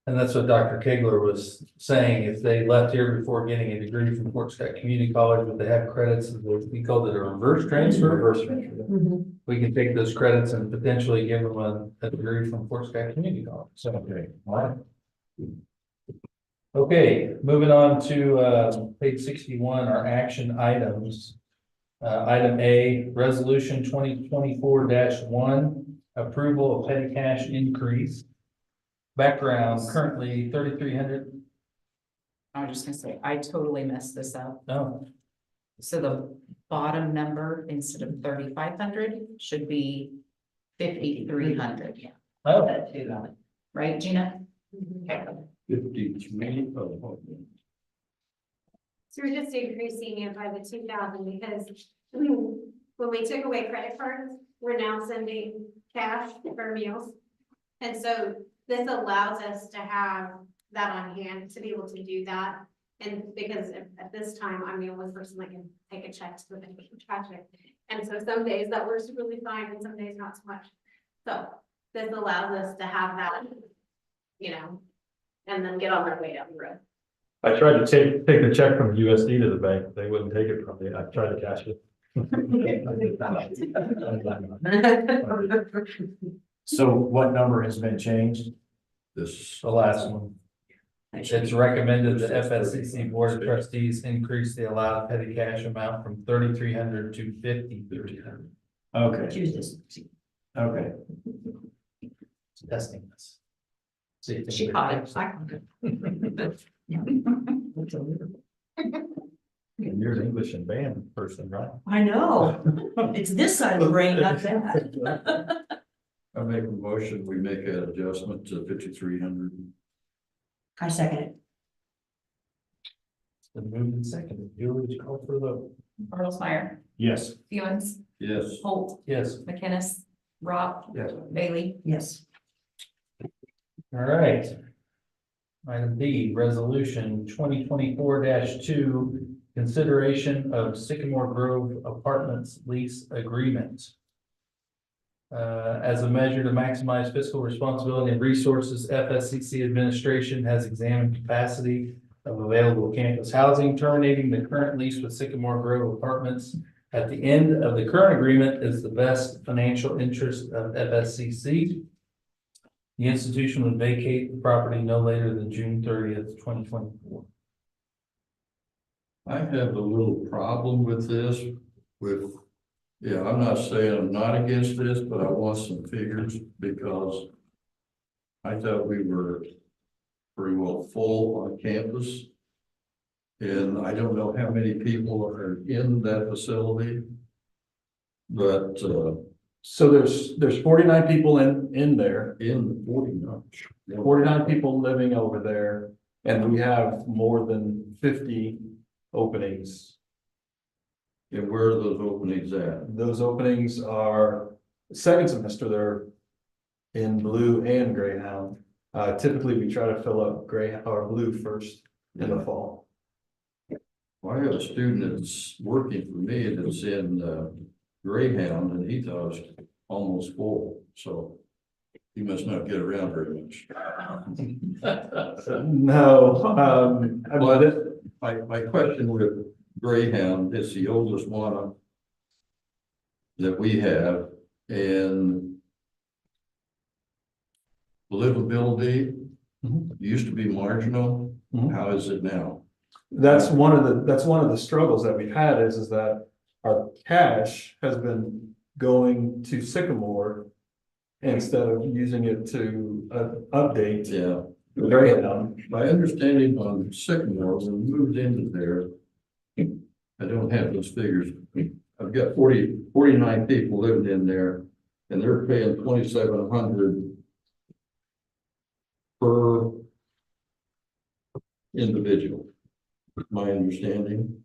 And that's what Dr. Kegler was saying, if they left here before getting a degree from Fort Scott Community College, would they have credits, we called it a reverse transfer. Reverse transfer. We can take those credits and potentially give them a degree from Fort Scott Community College, so. Okay, all right. Okay, moving on to page 61, our action items. Item A, resolution 2024-1, approval of petty cash increase. Background, currently 3,300. I was just gonna say, I totally messed this up. Oh, So the bottom number, instead of 3,500, should be 5,300, oh, right, Gina? Okay. 53. So we're just increasing it by the 2,000 because when we took away credit cards, we're now sending cash for meals. And so this allows us to have that on hand to be able to do that. And because at this time, I'm the only person that can take a check to the bank and cash it. And so some days that works really fine and some days not so much. So this allows us to have that, you know, and then get on our way down the road. I tried to take the check from USD to the bank, but they wouldn't take it from me. I tried to cash it. So what number has been changed? This. the last one. It's recommended the FSCC Board of Trustees increase the allowed petty cash amount from 3,300 to 5,300. Okay, Choose this. okay. It's testing this. See if She anybody caught it. takes And you're an English and band person, right? I know. It's this side of the brain, not that. I make a motion, we make an adjustment to 5,300. I second it. It's been moved and seconded. Julie, would you call for the vote? Bartlesmeyer, Yes. Fewens, Yes. Holt, Yes. McInnes, Rob. Yes. Bailey. Yes. All right. Item B, resolution 2024-2, consideration of Sycamore Grove Apartments lease agreement. As a measure to maximize fiscal responsibility and resources, FSCC administration has examined capacity of available campus housing, terminating the current lease with Sycamore Grove Apartments at the end of the current agreement is the best financial interest of FSCC. The institution would vacate the property no later than June 30th, 2024. I have a little problem with this, yeah, I'm not saying I'm not against this, but I want some figures because I thought we were pretty well full on campus. And I don't know how many people are in that facility. But So there's 49 people in there, in 49. 49 people living over there, and we have more than 50 openings. And where are those openings at? Those openings are second semester, they're in blue and Greyhound. Typically, we try to fill up gray or blue first in the fall. Well, I have a student that's working for me that's in Greyhound, and he thought it was almost full, so he must not get around very much. No, My question with Greyhound, it's the oldest one that we have, and livability used to be marginal. How is it now? that's one of the struggles that we've had is that our cash has been going to Sycamore instead of using it to update. Yeah. Greyhound. My understanding on Sycamore, when we moved into there, I don't have those figures. I've got 49 people living in there, and they're paying 2,700 per individual, my understanding.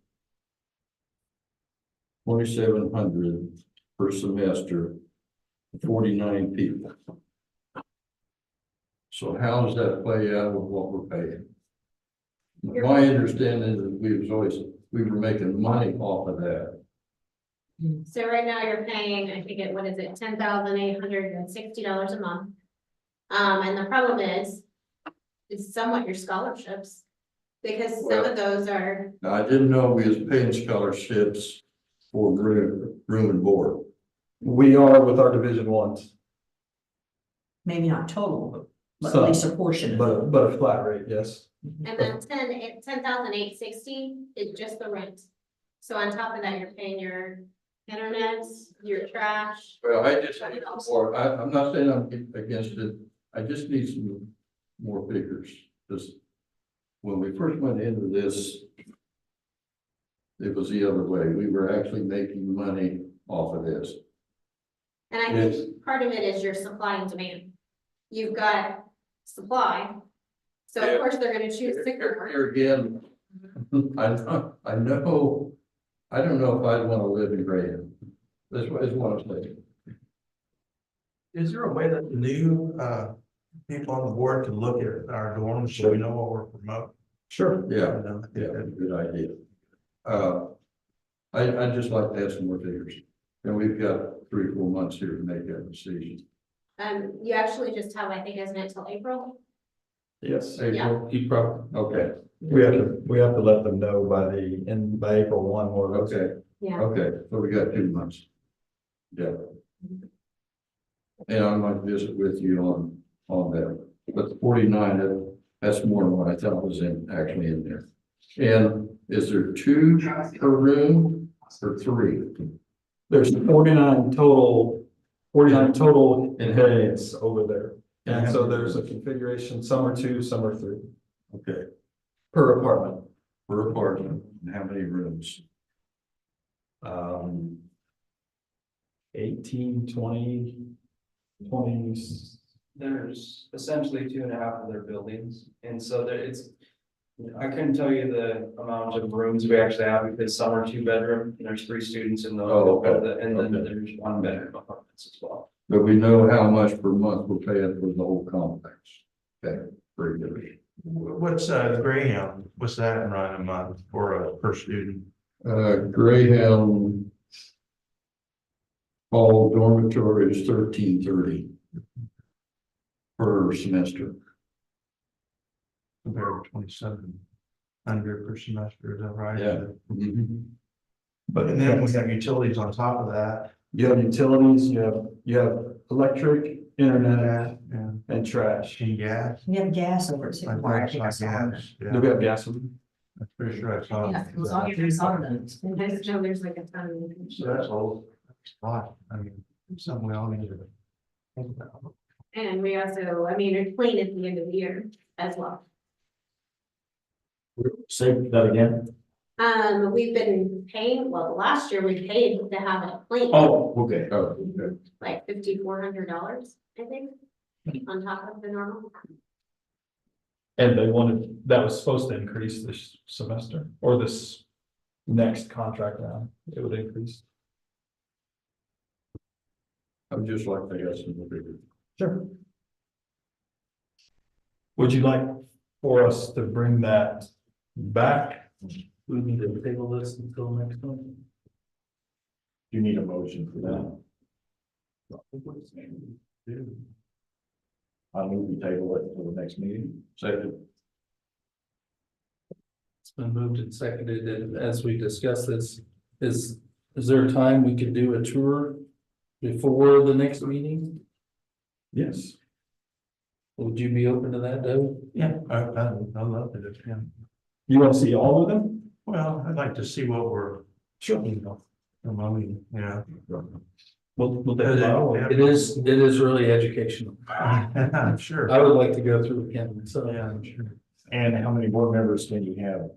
2,700 per semester, 49 people. So how does that play out with what we're paying? My understanding is we were making money off of that. So right now you're paying, I think what is it, $10,860 a month. And the problem is somewhat your scholarships. Because some of those are, Now, I didn't know we was paying scholarships for room and board. We are with our Division Ones, Maybe not total, but Some, at least a portion. but a flat rate, yes. and then 10,860 is just the rent. So on top of that, you're paying your internet, your trash. Well, I just need more, I'm not saying I'm against it, I just need some more figures. Because when we first went into this, it was the other way, we were actually making money off of this. And I think part of it is your supply and demand. You've got supply. So of course they're gonna choose sicker. Here again, I don't know if I'd want to live in Graham. This is what I'm saying. Is there a way that the new people on the board can look at our dorms so we know what we're promoting? Sure. Yeah, good idea. I'd just like to have some more figures. And we've got 3 or 4 months here to make that decision. You actually just have, I think, isn't it till April? Yes. April? You probably, Okay, we have to let them know by April 1 or. okay, Yeah. okay, so we got 2 months. Yeah. And I might visit with you on that, but the 49, that's more than what I thought was actually in there. And is there 2 per room or 3? There's 49 total in heads over there. And so there's a configuration, some are 2, some are 3. Okay. Per apartment. Per apartment, and how many rooms? 18, 20, 20s. There's essentially 2.5 of their buildings, and so I couldn't tell you the amount of rooms we actually have, because some are 2-bedroom, and there's 3 students in those. Oh, okay. And then there's 1-bedroom apartments as well. But we know how much per month we're paying for the whole complex. Okay, very good. What's Greyhound? What's that run a month for per student? Greyhound Hall dormitory is $13.30 per semester. Compared to 2,700 per semester, is that right? Yeah. But and then we have utilities on top of that. You have utilities, you have electric, internet, and trash. And gas. We have gas over at City Park. Like gas. Yeah. Do we have gas? I'm pretty sure I saw. Yeah, it was on your songs. There's like a ton. So that's all. I mean, something we all need to think about. And we also, I mean, it's clean at the end of the year as well. Say that again. We've been paying, well, last year we paid to have it clean. Oh, okay. Oh, okay. Like $5,400, I think, on top of the normal. And that was supposed to increase this semester or this next contract round. It would increase. I'm just like to have some more figures. Sure. Would you like for us to bring that back? We need to table this until next month. You need a motion for that. I move we table it until the next meeting. Second. It's been moved and seconded, and as we discuss this, is there a time we could do a tour before the next meeting? Yes. Would you be open to that, Doug? Yeah, I love it. Yeah. You want to see all of them? Well, I'd like to see what we're. Sure. Promoting, yeah. We'll It is really educational. I'm sure. I would like to go through again, so. Yeah, I'm sure. And how many board members can you have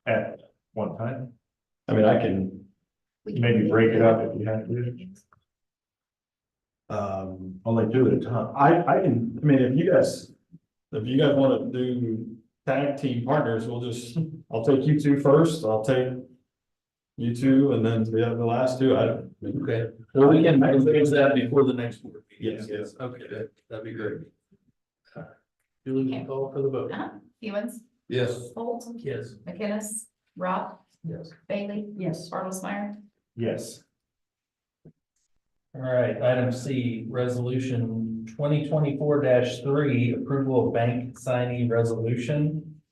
at one time? I mean, I can maybe break it up if you have to. Only 2 at a time. I mean, if you guys if you guys wanna do tag team partners, I'll take you two first, I'll take you two, and then we have the last two, Okay, well, we can fix that before the next board meeting. Yes. Okay, that'd be great. Julie, can call for the vote. Stevens, Yes. Holt, Yes. McInnes, Rob, Yes. Bailey, Yes. Bartlesmeyer. Yes. All right, item C, resolution 2024-3, approval of bank signee resolution.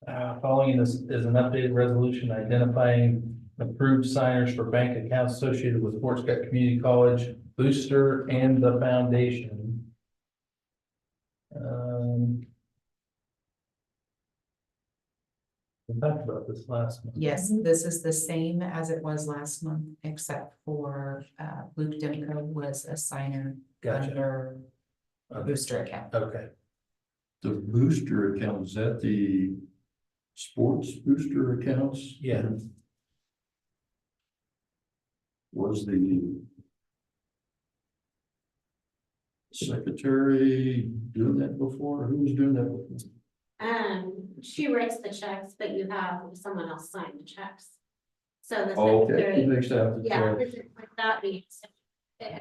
Following this is an updated resolution identifying approved signers for bank accounts associated with Fort Scott Community College, Booster, and the foundation. We talked about this last month. Yes, this is the same as it was last month, except for Luke Demko was a signer Gotcha. under a booster account. Okay. The booster account, is that the sports booster accounts? Yeah. Was the secretary doing that before? Who was doing that before? She writes the checks, but you have someone else sign the checks. So the Oh, okay, secretary, it makes sense. yeah, this is like that means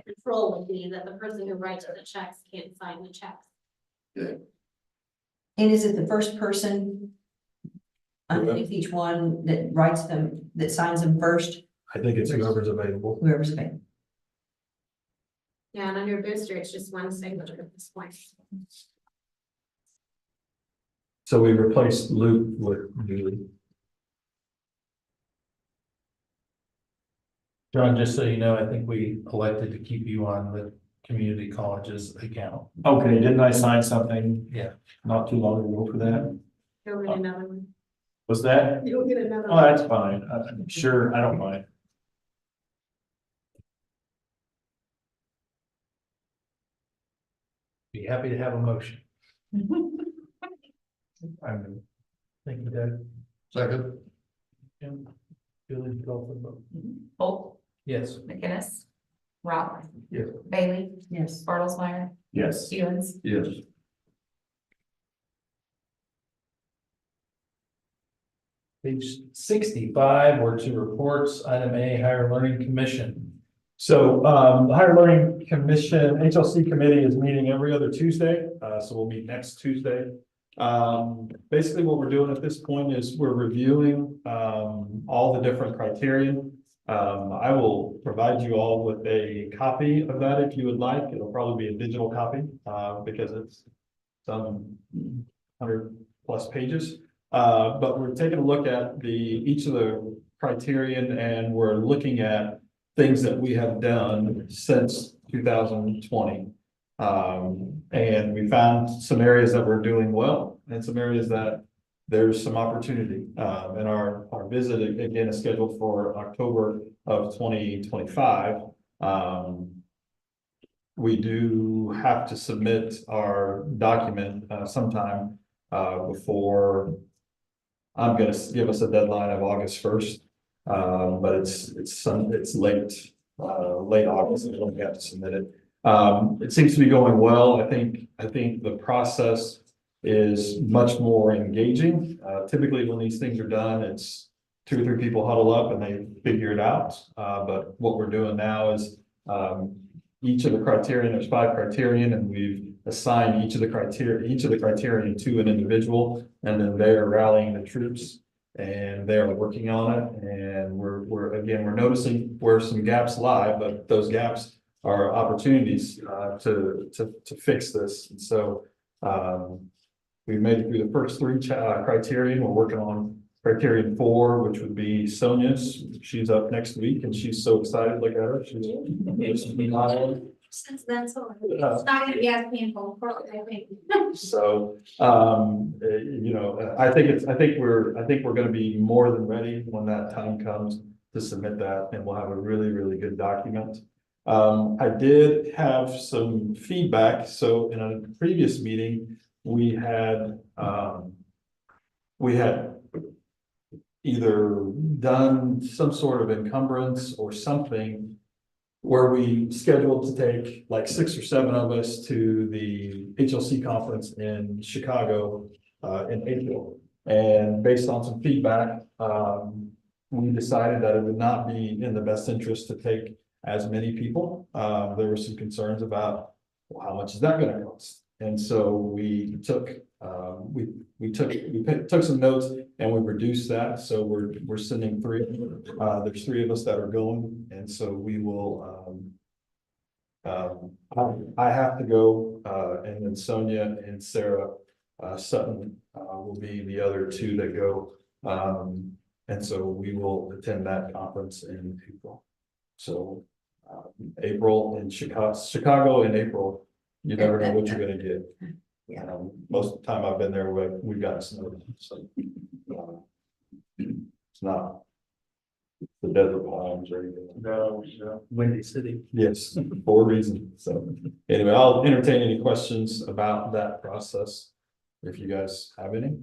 control would be that the person who writes the checks can't sign the checks. Okay. And is it the first person underneath each one that writes them, that signs them first, I think it's whoever's available. whoever's available? Yeah, and under booster, it's just one signature at this point. So we replaced Luke with Julie. John, just so you know, I think we elected to keep you on the community college's account. Okay, didn't I sign something? Yeah. Not too long ago for that? You'll get another one. Was that? You'll get another Oh, that's fine. I'm sure, I don't mind. Be happy to have a motion. Thank you, Doug. Second. Jim, Julie, call for the vote. Holt, Yes. McInnes, Rob. Yes. Bailey, Yes. Bartlesmeyer, Yes. Stevens. Yes. Page 65, we're to reports, item A, Higher Learning Commission. So, the Higher Learning Commission, HLC committee is meeting every other Tuesday, so we'll meet next Tuesday. Basically what we're doing at this point is we're reviewing, all the different criterion. I will provide you all with a copy of that if you would like. It'll probably be a digital copy, because it's some 100+ pages. But we're taking a look at each of the criterion, and we're looking at things that we have done since 2020. And we found some areas that we're doing well and some areas that there's some opportunity. And our visit again is scheduled for October of 2025. We do have to submit our document sometime before. I'm gonna give us a deadline of August 1st. But it's late August, and we don't have to submit it. It seems to be going well. I think the process is much more engaging. Typically when these things are done, it's 2 or 3 people huddle up and they figure it out. But what we're doing now is, each of the criterion, there's 5 criterion, and we've assigned each of the criterion to an individual, and then they're rallying the troops and they're working on it. And we're noticing where some gaps lie, but those gaps are opportunities to fix this. And so we made it through the first 3 criterion. We're working on criterion 4, which would be Sonia's. She's up next week and she's so excited. Look at her. She's smiling. Since then, so it's not gonna be as painful, I think. So, you know, I think we're gonna be more than ready when that time comes to submit that, and we'll have a really, really good document. I did have some feedback. So in a previous meeting, we had either done some sort of encumbrance or something where we scheduled to take like 6 or 7 of us to the HLC conference in Chicago in April. And based on some feedback, we decided that it would not be in the best interest to take as many people. There were some concerns about, well, how much is that gonna cost? And so we took some notes and we reduced that. So we're sending 3. There's 3 of us that are going, and so we will. I have to go, and then Sonia and Sarah Sutton will be the other 2 that go. And so we will attend that conference in April. So April in Chicago in April, you never know what you're gonna get. Yeah. Most of the time I've been there, we've got snow, so it's not the desert palms or anything. No, Windy City. Yes, for a reason. So anyway, I'll entertain any questions about that process if you guys have any.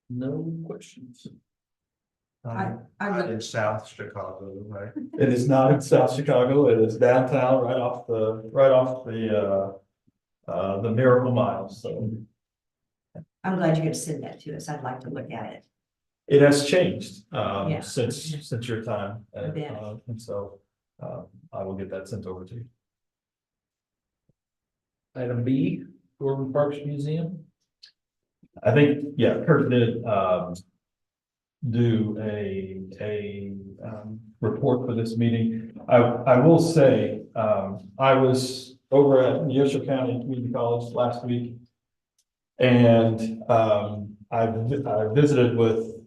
No questions. In South Chicago, right? It is not in South Chicago. It is downtown, right off the Miracle Mile. So I'm glad you're gonna send that to us. I'd like to look at it. it has changed Yeah. since your time, Yeah. and so I will get that sent over to you. Item B, Gordon Parks Museum. I think, yeah, Kurt did do a report for this meeting. I will say, I was over at Neosho County Community College last week. And I visited with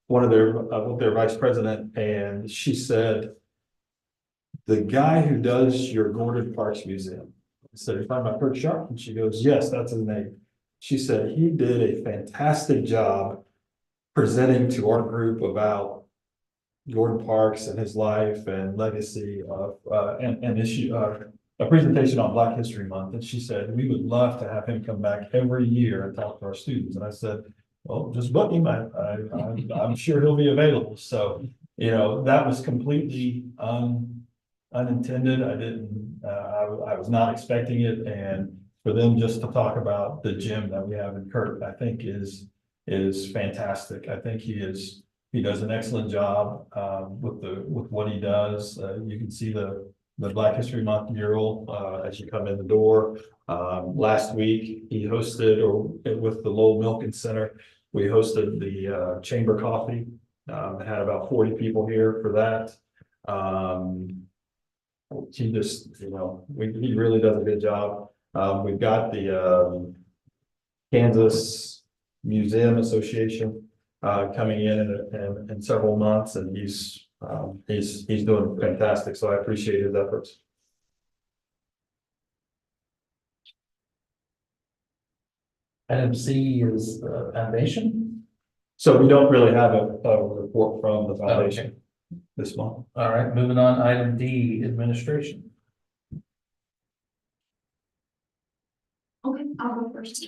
one of their vice president, and she said, the guy who does your Gordon Parks Museum. I said, you find my Kurt Sharp? And she goes, yes, that's his name. She said he did a fantastic job presenting to our group about Gordon Parks and his life and legacy of and issue a presentation on Black History Month. And she said, we would love to have him come back every year and talk to our students. And I said, well, just book him. I'm sure he'll be available. So, you know, that was completely unintended. I was not expecting it. And for them just to talk about the gym that we have in Kurt, I think is fantastic. I think he does an excellent job with what he does. You can see the Black History Month mural as you come in the door. Last week he hosted, or with the Lowell Milken Center, we hosted the chamber coffee. Had about 40 people here for that. He just, you know, he really does a good job. We've got the Kansas Museum Association coming in several months, and he's doing fantastic. So I appreciate his efforts. Item C is the foundation. So we don't really have a report from the foundation this month. All right, moving on. Item D, administration. Okay, I'll go first.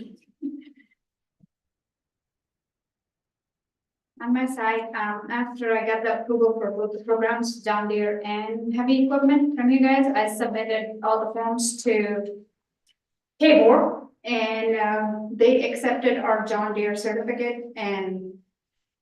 On my side, after I got the approval for both the programs, John Deere and heavy equipment from you guys, I submitted all the forms to K-Board, and they accepted our John Deere certificate and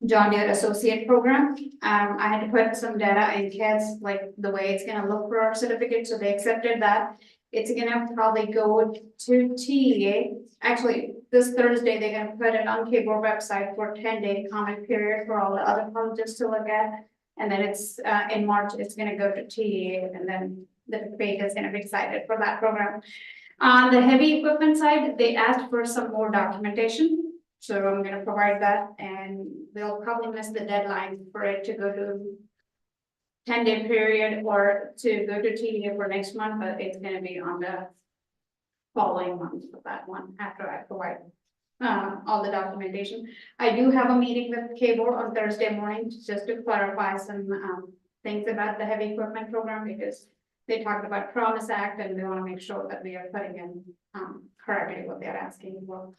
John Deere associate program. I had to put some data in CADs, like the way it's gonna look for our certificate, so they accepted that. It's gonna probably go to TEA. Actually, this Thursday, they're gonna put it on K-Board website for 10-day comment period for all the other colleges to look at. And then it's in March, it's gonna go to TEA, and then the FATE is gonna be decided for that program. On the heavy equipment side, they asked for some more documentation. So I'm gonna provide that, and they'll probably miss the deadline for it to go to 10-day period or to go to TDA for next month, but it's gonna be on the following month for that one after I provide all the documentation. I do have a meeting with K-Board on Thursday morning just to clarify some things about the heavy equipment program, because they talked about Promise Act and they want to make sure that we are putting in correctly what they're asking for.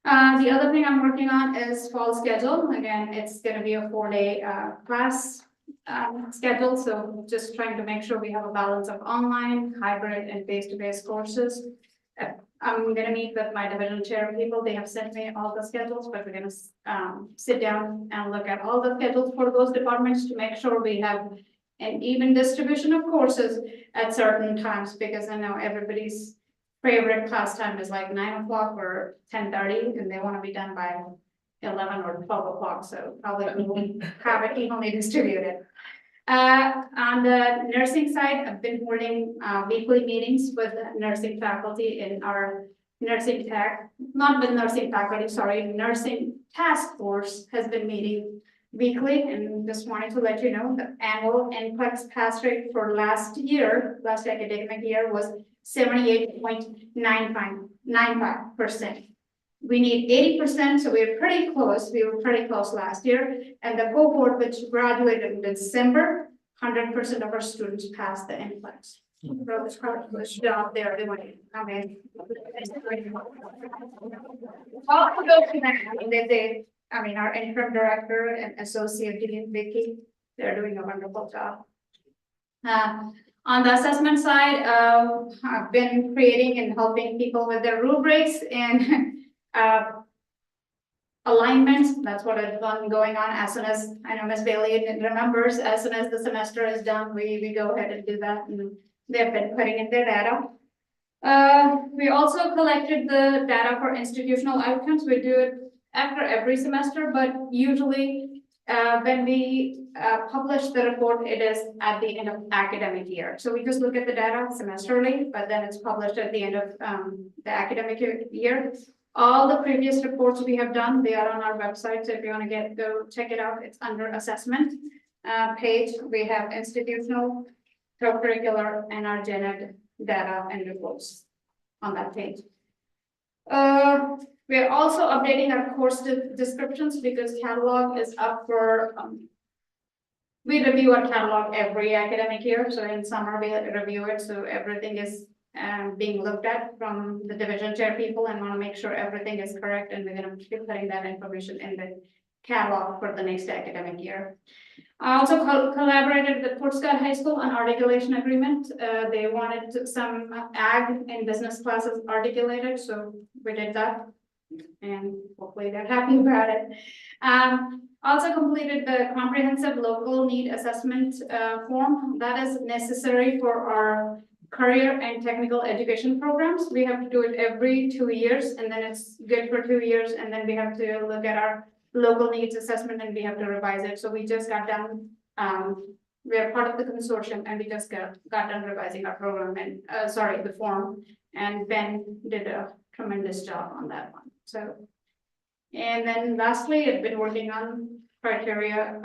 The other thing I'm working on is fall schedule. Again, it's gonna be a 4-day class schedule, so just trying to make sure we have a balance of online, hybrid, and face-to-face courses. I'm gonna meet with my division chair people. They have sent me all the schedules, but we're gonna sit down and look at all the schedules for those departments to make sure we have an even distribution of courses at certain times, because I know everybody's favorite class time is like 9 o'clock or 10:30, and they want to be done by 11 or 12 o'clock, so probably we won't have it evenly distributed. On the nursing side, I've been holding weekly meetings with nursing faculty in our nursing tech, not with nursing faculty, sorry, nursing task force has been meeting weekly, and just wanted to let you know the annual NCLEX pass rate for last academic year was 78.95%. We need 80%, so we're pretty close. We were pretty close last year. And the cohort which graduated in December, 100% of our students passed the NCLEX. Really job they're doing. I mean, all of those, I mean, our interim director and associate dean Vicky, they're doing a wonderful job. On the assessment side, I've been creating and helping people with their rubrics and alignments. That's what has been going on. As soon as I know Ms. Bailey remembers, as soon as the semester is done, we go ahead and do that, and they've been putting in their data. We also collected the data for institutional outcomes. We do it after every semester, but usually when we publish the report, it is at the end of academic year. So we just look at the data semesterly, but then it's published at the end of the academic year. All the previous reports we have done, they are on our website. So if you want to go check it out, it's under assessment page. We have institutional, co-curricular, and our gen ed data and reports on that page. We're also updating our course descriptions because catalog is up for, we review our catalog every academic year. So in summer, we review it. So everything is being looked at from the division chair people, and want to make sure everything is correct. And we're going to keep putting that information in the catalog for the next academic year. I also collaborated with Fort Scott High School on articulation agreement. They wanted some ag and business classes articulated, so we did that. And hopefully they're happy about it. Also completed the comprehensive local need assessment form that is necessary for our career and technical education programs. We have to do it every 2 years, and then it's good for 2 years, and then we have to look at our local needs assessment and we have to revise it. So we just got done. We are part of the consortium, and we just got done revising our program and the form. And Ben did a tremendous job on that one. So, and then lastly, I've been working on criteria,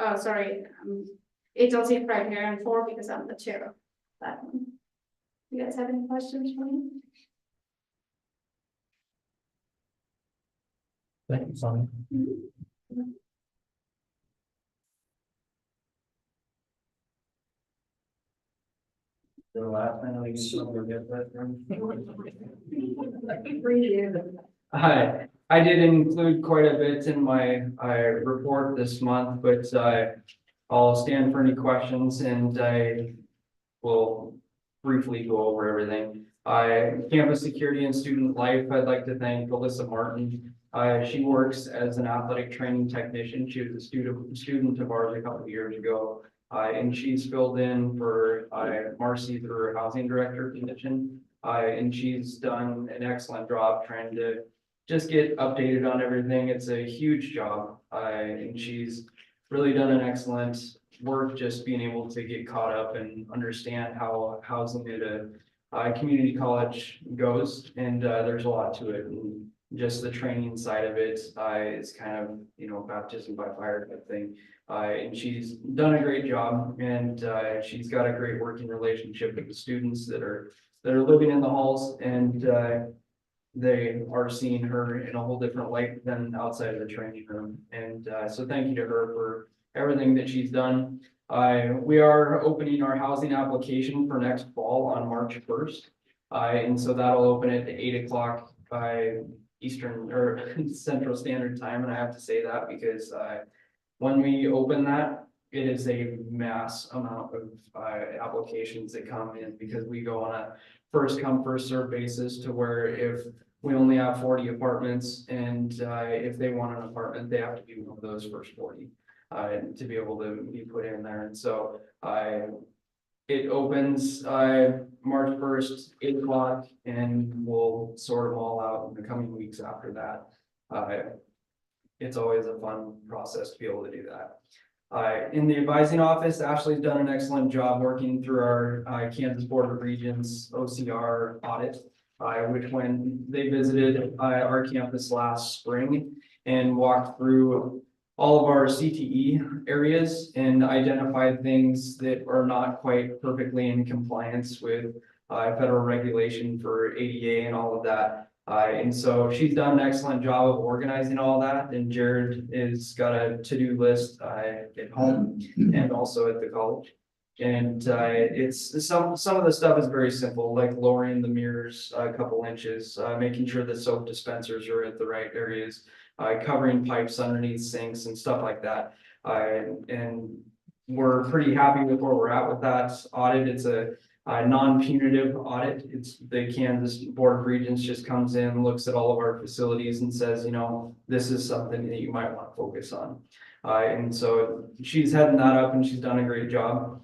HLC criteria 4 because I'm the chair of that one. You guys have any questions for me? Thank you, Sonia. The last time we get that from. Hi, I did include quite a bit in my report this month, but I'll stand for any questions and I will briefly go over everything. Campus security and student life, I'd like to thank Alyssa Martin. She works as an athletic training technician. She was a student of ours a couple of years ago. And she's filled in for Marcy through her housing director position. And she's done an excellent job trying to just get updated on everything. It's a huge job. And she's really done an excellent work just being able to get caught up and understand how housing at a community college goes. And there's a lot to it. And just the training side of it is kind of, baptism by fire type thing. And she's done a great job, and she's got a great working relationship with the students that are living in the halls, and they are seeing her in a whole different light than outside of the training room. And so thank you to her for everything that she's done. We are opening our housing application for next fall on March 1st. And so that'll open at 8 o'clock Eastern or Central Standard Time, and I have to say that because when we open that, it is a mass amount of applications that come in because we go on a first come, first served basis to where if we only have 40 apartments and if they want an apartment, they have to be one of those first 40 to be able to be put in there. And so it opens March 1st, 8 o'clock, and we'll sort them all out in the coming weeks after that. It's always a fun process to be able to do that. In the advising office, Ashley's done an excellent job working through our Kansas Board of Regents OCR audit, which when they visited our campus last spring and walked through all of our CTE areas and identified things that are not quite perfectly in compliance with federal regulation for ADA and all of that. And so she's done an excellent job of organizing all that, and Jared has got a to-do list at home and also at the college. And it's some of the stuff is very simple, like lowering the mirrors a couple inches, making sure that soap dispensers are at the right areas, covering pipes underneath sinks and stuff like that. And we're pretty happy with where we're at with that audit. It's a non-punitive audit. It's the Kansas Board of Regents just comes in, looks at all of our facilities and says, you know, this is something that you might want to focus on. And so she's heading that up and she's done a great job.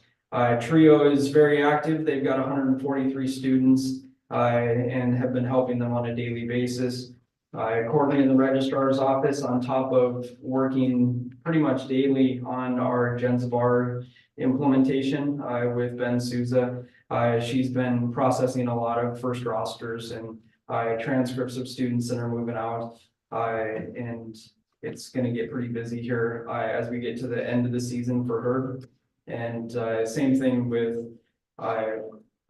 Trio is very active. They've got 143 students and have been helping them on a daily basis. Courtney in the registrar's office, on top of working pretty much daily on our Genzabar implementation with Ben Souza. She's been processing a lot of first rosters and transcripts of students that are moving out. And it's going to get pretty busy here as we get to the end of the season for her. And same thing with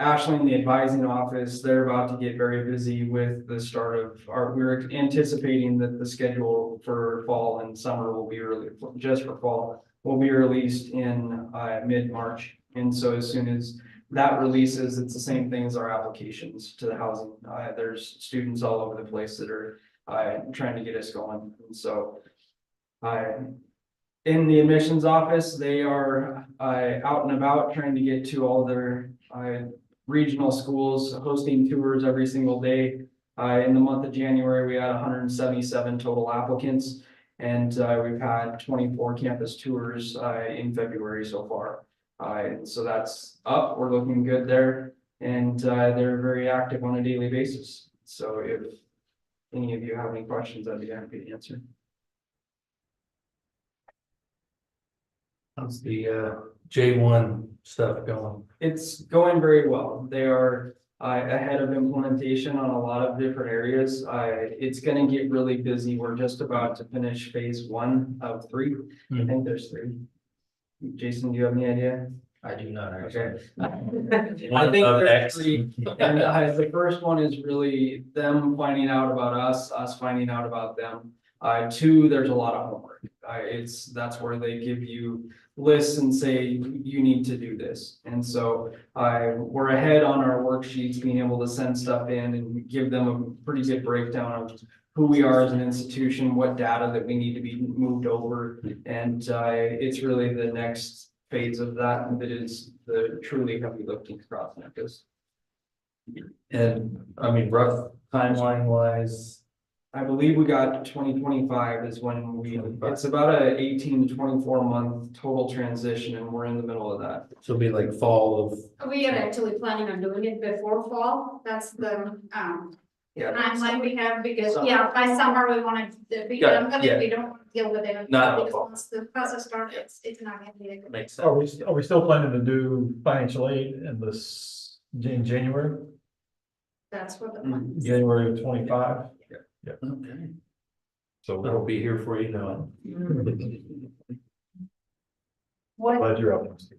Ashley in the advising office. They're about to get very busy with the start of we're anticipating that the schedule for fall and summer will be just for fall, will be released in mid-March. And so as soon as that releases, it's the same thing as our applications to the housing. There's students all over the place that are trying to get us going. And so in the admissions office, they are out and about trying to get to all their regional schools, hosting tours every single day. In the month of January, we had 177 total applicants, and we've had 24 campus tours in February so far. So that's up. We're looking good there, and they're very active on a daily basis. So if any of you have any questions, I'd be happy to answer. How's the J1 stuff going? It's going very well. They are ahead of implementation on a lot of different areas. It's going to get really busy. We're just about to finish phase 1 of 3. I think there's 3. Jason, do you have any idea? I do not. Okay. One I think of there's X. 3. And the first one is really them finding out about us finding out about them. 2, there's a lot of homework. That's where they give you lists and say, you need to do this. And so we're ahead on our worksheets, being able to send stuff in and give them a pretty good breakdown of who we are as an institution, what data that we need to be moved over. And it's really the next phase of that is the truly heavy lifting across campus. And I mean, rough timeline wise, I believe we got 2025 is when it's about a 18 to 24 month total transition, and we're in the middle of that. So it'll be like fall of. We are actually planning on doing it before fall. That's the timeline we have because by summer we want to be done with it. We don't want to deal with it. Because once the process starts, it's not going to be a good. Makes sense. Are we still planning to do financial aid in January? That's what the plan is. January of 25? Yeah. Okay. So That'll be here for you now. Glad you're optimistic.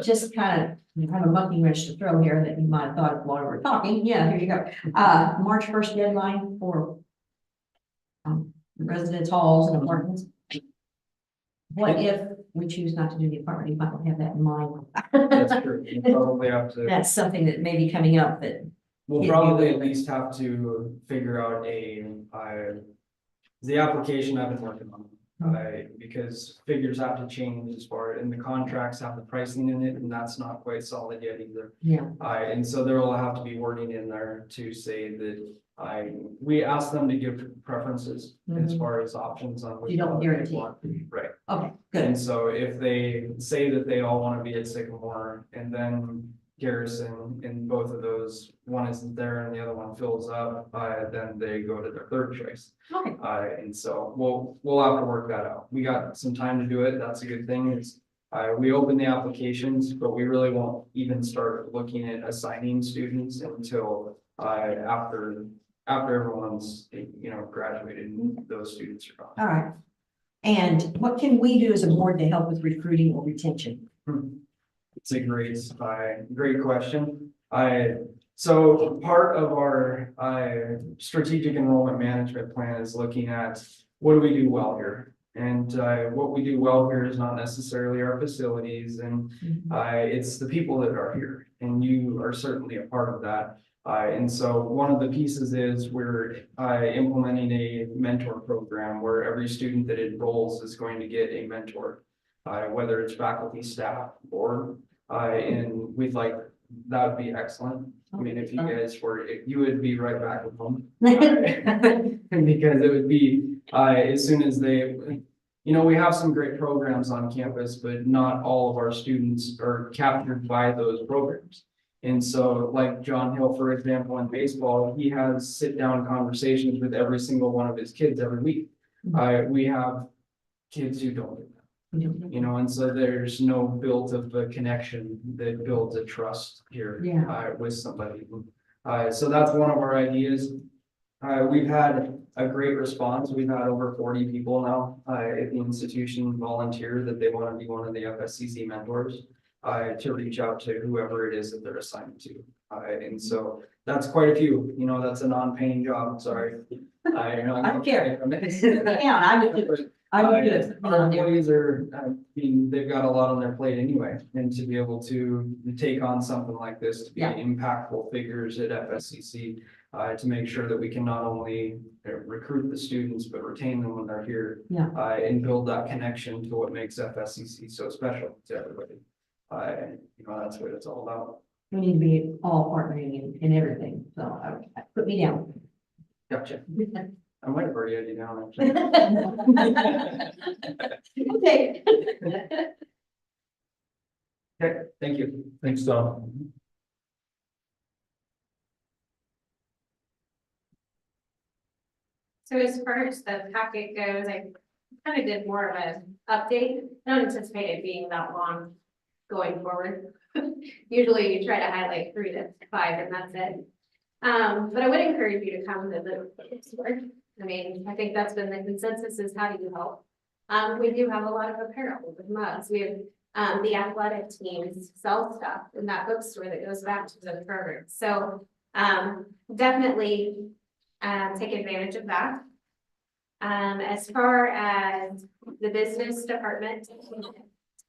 Just kind of have a monkey wrench to throw here that you might have thought of while we were talking. Yeah, here you go. March 1st deadline for residence halls and apartments. What if we choose not to do the apartment? You might have that in mind. That's true. You probably have to. That's something that may be coming up that we'll Yeah, probably you- at least have to figure out the application I've been working on. Because figures have to change as far, and the contracts have the pricing in it, and that's not quite solid yet either. Yeah. And so there will have to be wording in there to say that we ask them to give preferences as Mhm. far as options on. which You don't one they guarantee. want. Right. Okay, good. And so if they say that they all want to be at Sycamore and then Garrison, and both of those, one isn't there and the other one fills up, then they go to their third choice. Okay. And so we'll have to work that out. We got some time to do it. That's a good thing. We open the applications, but we really won't even start looking at assigning students until after everyone's, graduated and those students are gone. All right. And what can we do as a board to help with recruiting or retention? It's a great question. So part of our strategic enrollment management plan is looking at what do we do well here? And what we do well here is not necessarily our facilities, and it's the people that are here, and you are certainly a part of that. And so one of the pieces is we're implementing a mentor program where every student that enrolls is going to get a mentor, whether it's faculty, staff, or and we'd like, that would be excellent. I mean, if you guys were, you would be right back with them. Because it would be, as soon as they, we have some great programs on campus, but not all of our students are captured by those programs. And so like John Hill, for example, in baseball, he has sit-down conversations with every single one of his kids every week. We have kids who don't do that. And so there's no build of a connection that builds a trust here with somebody. So that's one of our ideas. We've had a great response. We've had over 40 people now at the institution volunteer that they want to be one of the FSCC mentors to reach out to whoever it is that they're assigned to. And so that's quite a few. That's a non-paying job. Sorry. I don't care. Yeah, I would do it. I would do it. Our employees are, they've got a lot on their plate anyway, and to be able to take on something like this, to be impactful figures at FSCC, to make sure that we can not only recruit the students, but retain them when they're here. And build that connection to what makes FSCC so special to everybody. That's what it's all about. We need to be all partnering in everything, so put me down. Gotcha. I might have already had you down, actually. Okay. Okay, thank you. Thanks, Tom. So as far as the packet goes, I kind of did more of an update. I don't anticipate it being that long going forward. Usually you try to highlight 3 to 5 and that's it. But I would encourage you to come visit this work. I mean, I think that's been the consensus is how do you help? We do have a lot of apparel with mugs. We have the athletic teams sell stuff in that bookstore that goes back to the program. So definitely take advantage of that. As far as the business department,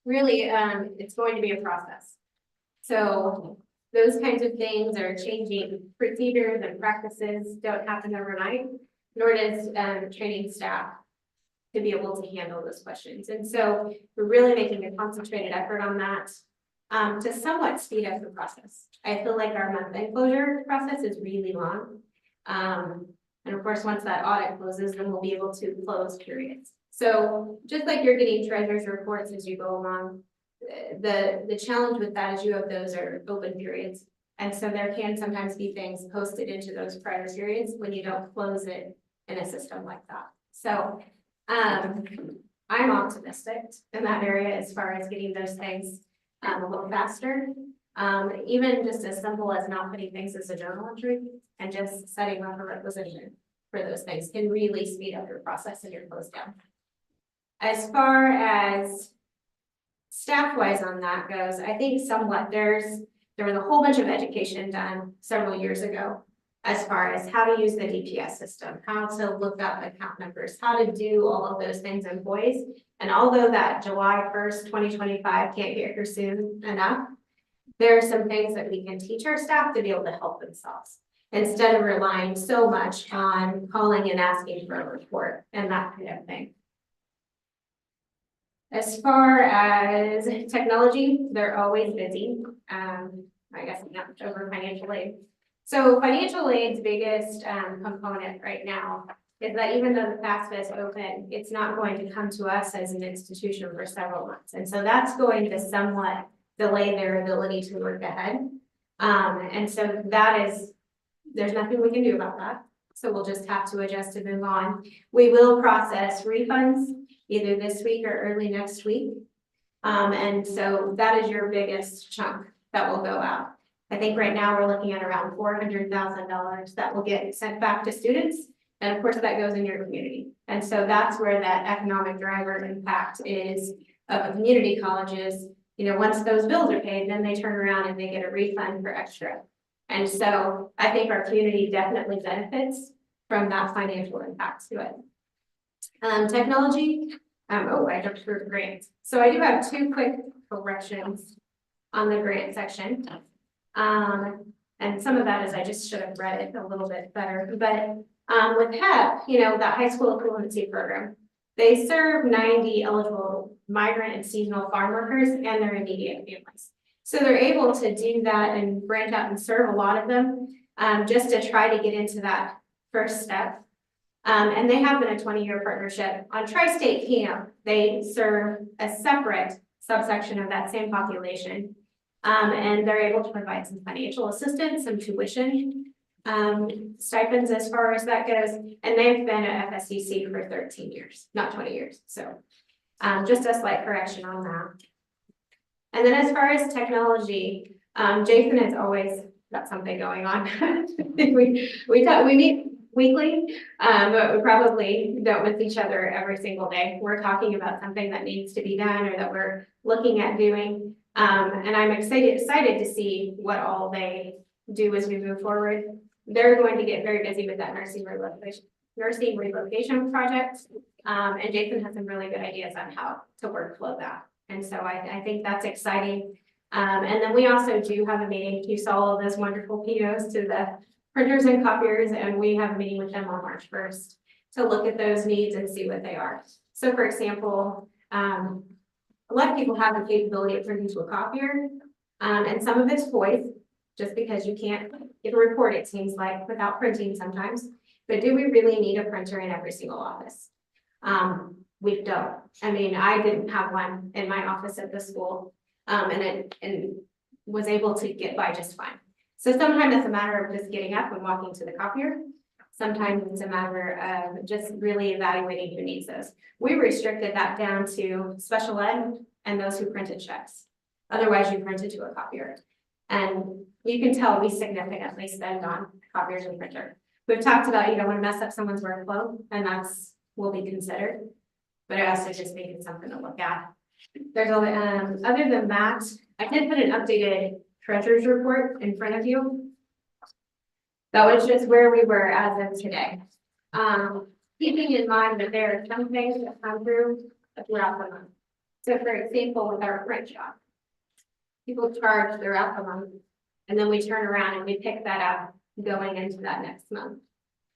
really, it's going to be a process. So those kinds of things are changing procedures and practices don't happen overnight, nor does training staff to be able to handle those questions. And so we're really making a concentrated effort on that to somewhat speed up the process. I feel like our month-end closure process is really long. And of course, once that audit closes, then we'll be able to close periods. So just like you're getting treasurer's reports as you go along, the challenge with that is you have those are open periods. And so there can sometimes be things posted into those prior periods when you don't close it in a system like that. So I'm optimistic in that area as far as getting those things a little faster. Even just as simple as not putting things as a journal entry and just setting up a requisition for those things can really speed up your process and your close down. As far as staff-wise on that goes, I think somewhat there was a whole bunch of education done several years ago as far as how to use the DPS system, how to look up account numbers, how to do all of those things in voice. And although that July 1st, 2025 can't get here soon enough, there are some things that we can teach our staff to be able to help themselves. instead of relying so much on calling and asking for a report and that kind of thing. As far as technology, they're always busy. I guess not over financial aid. So financial aid's biggest component right now is that even though the FAFSA is open, it's not going to come to us as an institution for several months. And so that's going to somewhat delay their ability to work ahead. And so there's nothing we can do about that. So we'll just have to adjust to move on. We will process refunds either this week or early next week. And so that is your biggest chunk that will go out. I think right now we're looking at around $400,000 that will get sent back to students. And of course that goes in your community. And so that's where that economic driver impact is of the community colleges. You know, once those bills are paid, then they turn around and they get a refund for extra. And so I think our community definitely benefits from that financial impact to it. Technology, I jumped through the grants. So I do have two quick corrections on the grant section. And some of that is I just should have read it a little bit better, but with HEP, you know, that high school equivalency program, they serve 90 eligible migrant and seasonal farm workers and their immediate families. So they're able to do that and branch out and serve a lot of them just to try to get into that first step. And they have been a 20-year partnership. On Tri-State Camp, they serve a separate subsection of that same population. And they're able to provide some financial assistance, some tuition stipends as far as that goes. And they've been at Fscc for 13 years, not 20 years. So just a slight correction on that. And then as far as technology, Jason has always got something going on. we meet weekly, but we probably don't with each other every single day. We're talking about something that needs to be done or that we're looking at doing. And I'm excited to see what all they do as we move forward. They're going to get very busy with that nursing relocation project. And Jason has some really good ideas on how to workflow that. And so I think that's exciting. And then we also do have a meeting. You saw all of those wonderful POs to the printers and copiers, and we have a meeting with them on March 1st to look at those needs and see what they are. So for example, a lot of people have the capability of printing to a copier, and some of it's voice, just because you can't get a report, it seems like, without printing sometimes. But do we really need a printer in every single office? We don't. I mean, I didn't have one in my office at the school, and was able to get by just fine. So sometimes it's a matter of just getting up and walking to the copier. Sometimes it's a matter of just really evaluating who needs those. We restricted that down to special ed and those who printed checks. Otherwise, you printed to a copier. And you can tell we significantly spend on copiers and printer. We've talked about you don't want to mess up someone's workflow, and that's will be considered. But I also just think it's something to look at. There's all other than that, I did put an updated treasurer's report in front of you. That was just where we were as of today. Keeping in mind that there are some things that come through throughout the month. So for example, with our print shop, people charge throughout the month, and then we turn around and we pick that up going into that next month.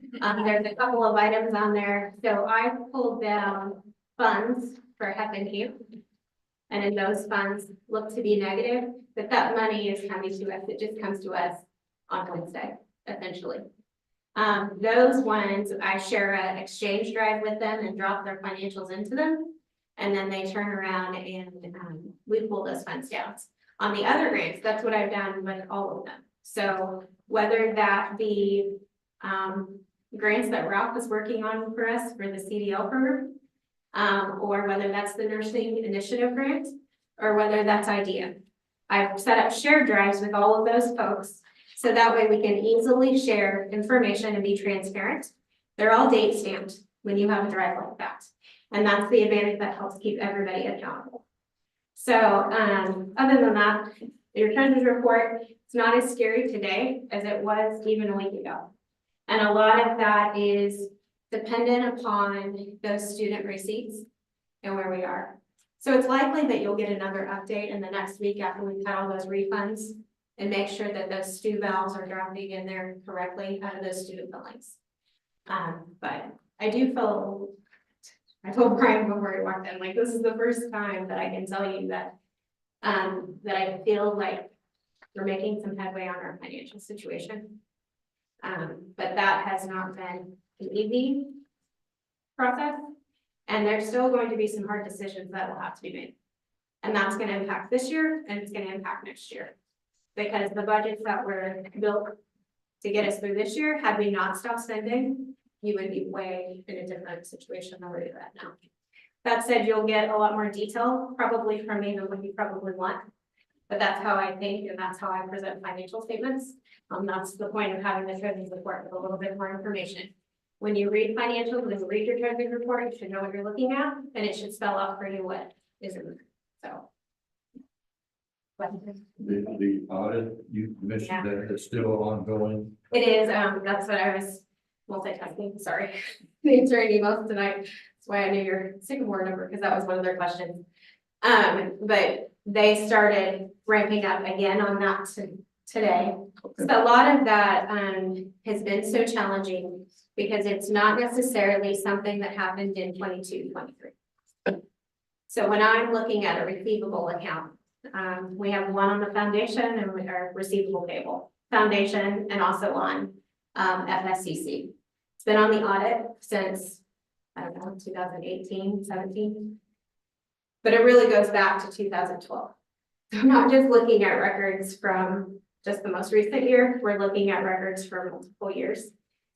There's a couple of items on there. So I pulled down funds for HEP and HEP. And in those funds look to be negative, but that money is coming to us. It just comes to us on Wednesday, essentially. Those ones, I share an exchange drive with them and drop their financials into them. And then they turn around and we pull those funds down. On the other grants, that's what I've done with all of them. So whether that be grants that Ralph is working on for us for the CDL program, or whether that's the nursing initiative grant, or whether that's IDEA. I've set up shared drives with all of those folks, so that way we can easily share information and be transparent. They're all date stamped when you have a drive like that. And that's the advantage that helps keep everybody accountable. So other than that, your treasurer's report, it's not as scary today as it was even a week ago. And a lot of that is dependent upon those student receipts and where we are. So it's likely that you'll get another update in the next week after we've had all those refunds and make sure that those stew valves are dropping in there correctly out of those student buildings. But I do feel, I told Brian before he walked in, like, this is the first time that I can tell you that, that I feel like we're making some headway on our financial situation. But that has not been an easy process. And there's still going to be some hard decisions that will have to be made. And that's gonna impact this year and it's gonna impact next year. Because the budgets that were built to get us through this year, had we not stopped spending, you would be way in a different situation than where you're at now. That said, you'll get a lot more detail probably from me than what you probably want. But that's how I think and that's how I present financial statements. That's the point of having the treasurer's report with a little bit more information. When you read financials, when you read your treasurer's report, you should know what you're looking at and it should spell out for you what is in there. So. The audit, you mentioned that it's still ongoing. It is, that's what I was multitasking, sorry. Answering emails tonight. That's why I knew your Sycamore number, because that was one of their questions. But they started ramping up again on that today. So a lot of that, has been so challenging because it's not necessarily something that happened in 22, 23. So when I'm looking at a receivable account, we have one on the foundation and we are receivable payable foundation and also on Fscc. It's been on the audit since, I don't know, 2018, 17. But it really goes back to 2012. So I'm not just looking at records from just the most recent year, we're looking at records for multiple years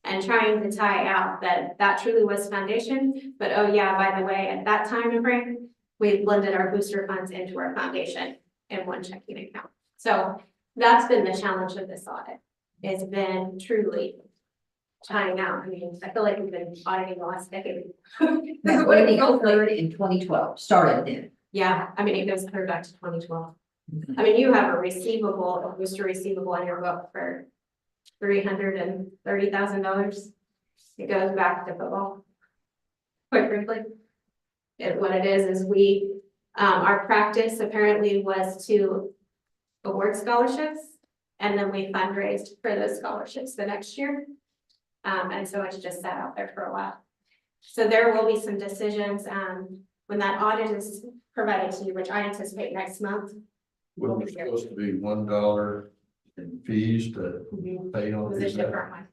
and trying to tie out that that truly was foundation. But oh yeah, by the way, at that time frame, we blended our booster funds into our foundation in one checking account. So that's been the challenge of this audit. It's been truly tying out. I mean, I feel like we've been auditing the last decade. That really occurred in 2012, started then. Yeah, I mean, it goes clear back to 2012. I mean, you have a receivable, a booster receivable on your book for $330,000. It goes back to football. Quite frankly. What it is we, our practice apparently was to award scholarships and then we fundraised for those scholarships the next year. And so it's just sat out there for a while. So there will be some decisions, when that audit is provided to you, which I anticipate next month. Well, it's supposed to be $1 in fees to pay on. It was a different one.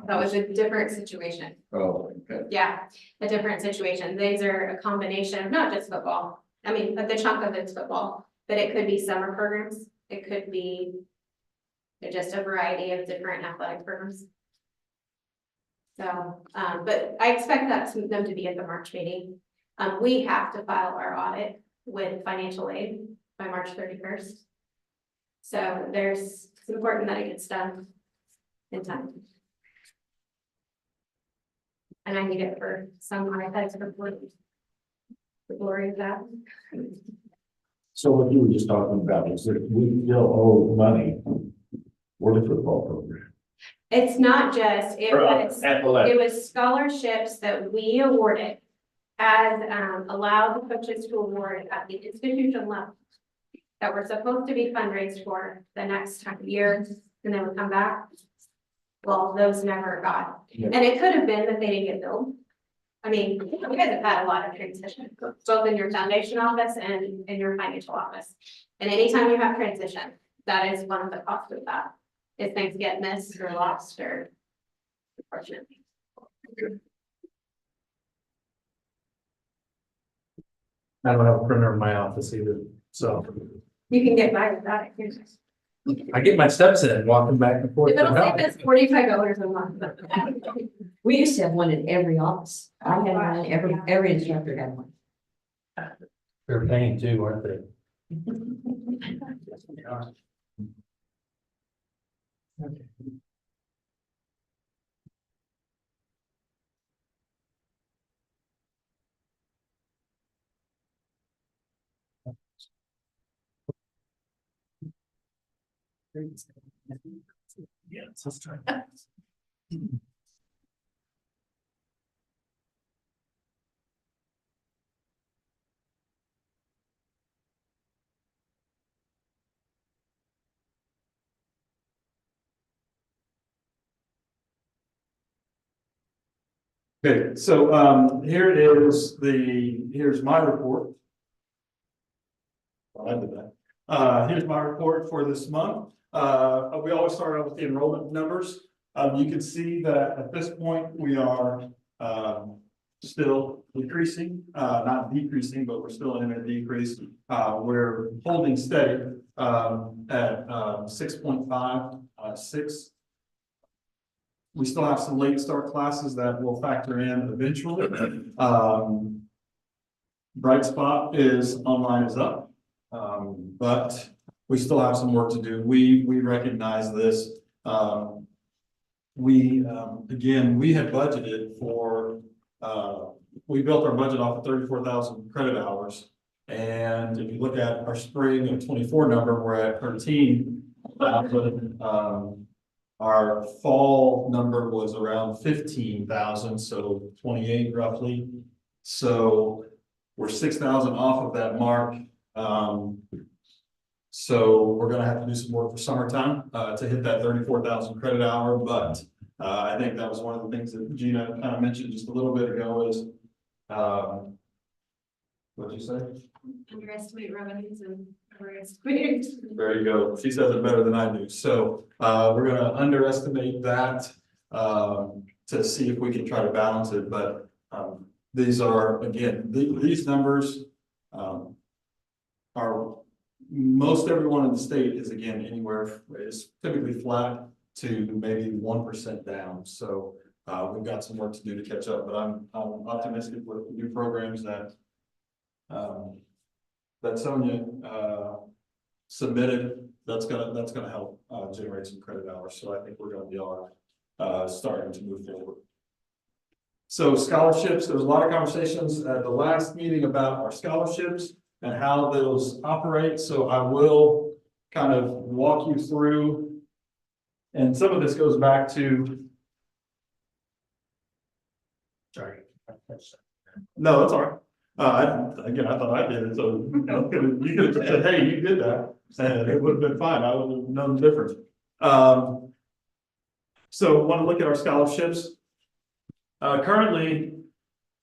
That was a different situation. Oh, okay. Yeah, a different situation. These are a combination of not just football. I mean, the chunk of it's football, but it could be summer programs. It could be just a variety of different athletic programs. So, but I expect them to be at the March meeting. We have to file our audit with financial aid by March 31st. So it's important that it gets done in time. And I need it for some iPads for the glory of that. So what you were just talking about is that we still owe money for the football program. It's not just, it was scholarships that we awarded as allowed the coaches to award at the institution level that were supposed to be fundraised for the next year and then would come back. Well, those never got. Yeah. And it could have been that they didn't get billed. I mean, you guys have had a lot of transition, both in your foundation office and in your financial office. And anytime you have transition, that is one of the costs of that. If things get missed or lost or unfortunately. I don't have a printer in my office either, so You can get by with that. I get my steps in walking back and forth. If it'll save us $45 a month. We used to have one in every office. I had one, every instructor had one. They're paying too, aren't they? Yes, let's try. Okay, so here's my report. Well, I did that. Here's my report for this month. We always start out with the enrollment numbers. You can see that at this point, we are still decreasing, not decreasing, but we're still in a decrease. We're holding steady at 6.56. We still have some late start classes that will factor in eventually. Bright spot is online is up, but we still have some work to do. We recognize this. Again, we had budgeted for, we built our budget off of 34,000 credit hours. And if you look at our spring of 24 number, we're at 13,000. Our fall number was around 15,000, so 28 roughly. So we're 6,000 off of that mark. So we're gonna have to do some work for summertime to hit that 34,000 credit hour. But I think that was one of the things that Gina kind of mentioned just a little bit ago is, what'd you say? Underestimate revenues and overestimate. There you go. She says it better than I do. So we're gonna underestimate that to see if we can try to balance it. But these are, again, these numbers are, most everyone in the state is again anywhere, is typically flat to maybe 1% down. So we've got some work to do to catch up, but I'm optimistic with the new programs that Sonia submitted. That's gonna help generate some credit hours. So I think we're gonna be all right, starting to move forward. So scholarships, there was a lot of conversations at the last meeting about our scholarships and how those operate. So I will kind of walk you through, and some of this goes back to. Sorry. No, that's all right. Again, I thought I did it, so you could have said, hey, you did that, and it would have been fine. I would have known the difference. So want to look at our scholarships. Currently,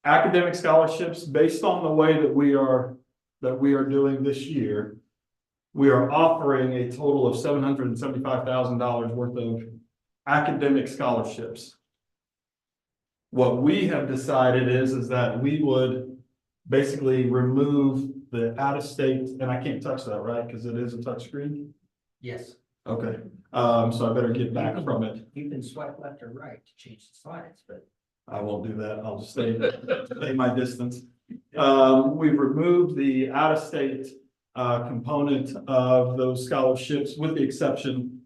academic scholarships, based on the way that we are doing this year, we are offering a total of $775,000 worth of academic scholarships. What we have decided is that we would basically remove the out-of-state, and I can't touch that, right? Because it is a touch screen. Yes. Okay, so I better get back from it. You can swipe left or right to change the slides, but. I won't do that. I'll just stay my distance. We've removed the out-of-state component of those scholarships with the exception.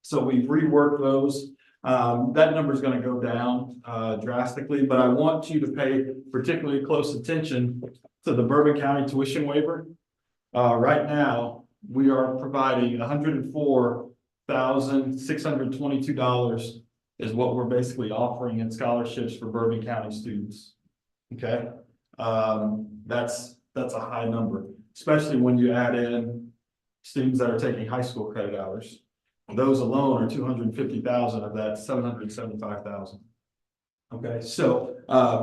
So we've reworked those. That number is going to go down drastically, but I want you to pay particularly close attention to the Bourbon County tuition waiver. Right now, we are providing $104,622 is what we're basically offering in scholarships for Bourbon County students. Okay, that's a high number, especially when you add in students that are taking high school credit hours. Those alone are 250,000 of that 775,000. Okay, so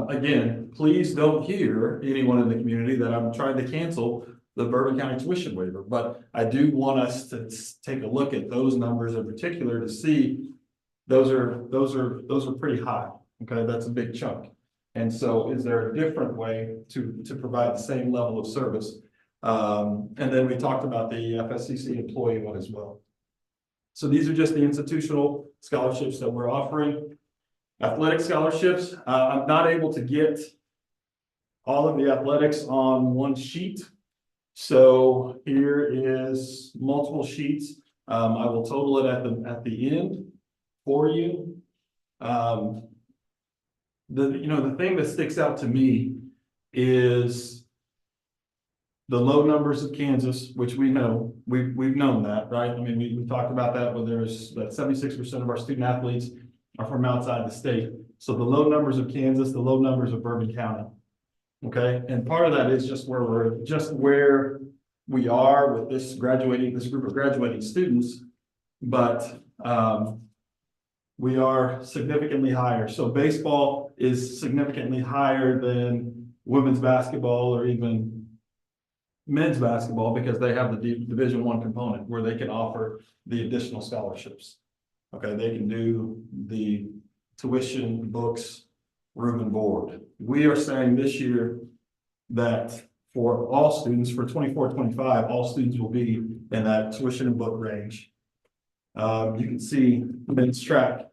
again, please don't hear anyone in the community that I'm trying to cancel the Bourbon County tuition waiver, but I do want us to take a look at those numbers in particular to see those are pretty high. Okay, that's a big chunk. And so is there a different way to provide the same level of service? And then we talked about the Fscc employee one as well. So these are just the institutional scholarships that we're offering. Athletic scholarships, I'm not able to get all of the athletics on one sheet. So here is multiple sheets. I will total it at the end for you. The thing that sticks out to me is the low numbers of Kansas, which we know, we've known that, right? I mean, we talked about that, where there's that 76% of our student athletes are from outside the state. So the low numbers of Kansas, the low numbers of Bourbon County. Okay, and part of that is just where we are with this group of graduating students. But we are significantly higher. So baseball is significantly higher than women's basketball or even men's basketball because they have the Division I component where they can offer the additional scholarships. Okay, they can do the tuition, books, room and board. We are saying this year that for all students, for 24-25, all students will be in that tuition and book range. You can see men's track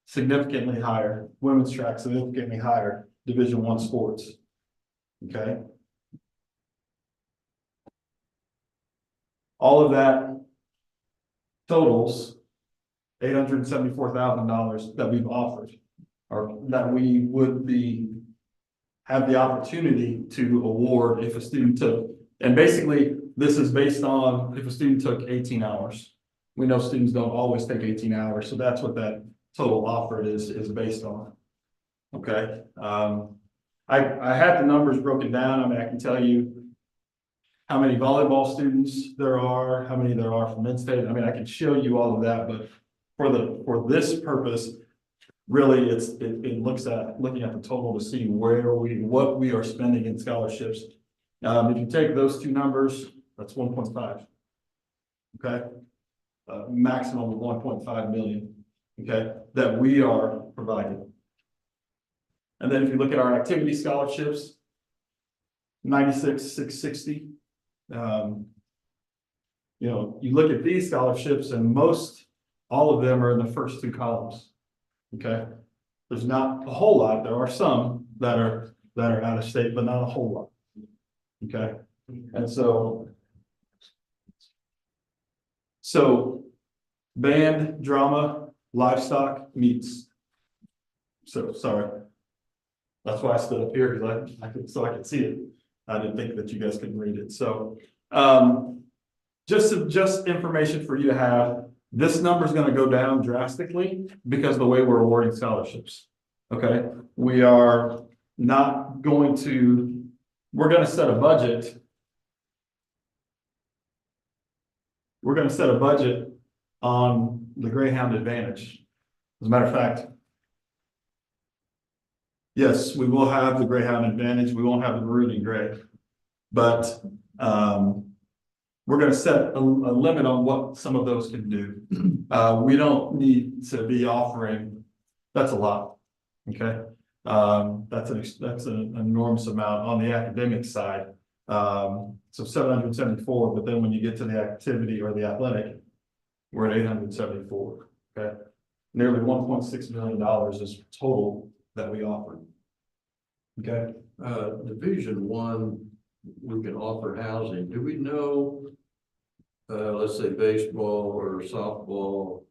significantly higher, women's track significantly higher, Division I sports. Okay. All of that totals $874,000 that we've offered, or that we would have the opportunity to award if a student took. And basically, this is based on if a student took 18 hours. We know students don't always take 18 hours, so that's what that total offer is based on. Okay. I had the numbers broken down. I mean, I can tell you how many volleyball students there are, how many there are from in-state. I mean, I can show you all of that, but for this purpose, really, it looks at looking at the total to see what we are spending in scholarships. If you take those two numbers, that's 1.5. Okay, maximum of 1.5 million. Okay, that we are providing. And then if you look at our activity scholarships, 96,660. You know, you look at these scholarships, and all of them are in the first two columns. Okay, there's not a whole lot. There are some that are out of state, but not a whole lot. Okay, and so band, drama, livestock, meets. So sorry, that's why I stood up here, because I could see it. I didn't think that you guys could read it. So just information for you to have. This number is going to go down drastically because of the way we're awarding scholarships. Okay, we are not going to, we're going to set a budget. We're going to set a budget on the Greyhound Advantage. As a matter of fact, yes, we will have the Greyhound Advantage. We won't have the Maroon and Gray, but we're going to set a limit on what some of those can do. We don't need to be offering, that's a lot. Okay. That's an enormous amount on the academic side. So 774, but then when you get to the activity or the athletic, we're at 874. Okay. Nearly $1.6 million is total that we offer. Okay. Division I, we can offer housing. Do we know, let's say baseball or softball,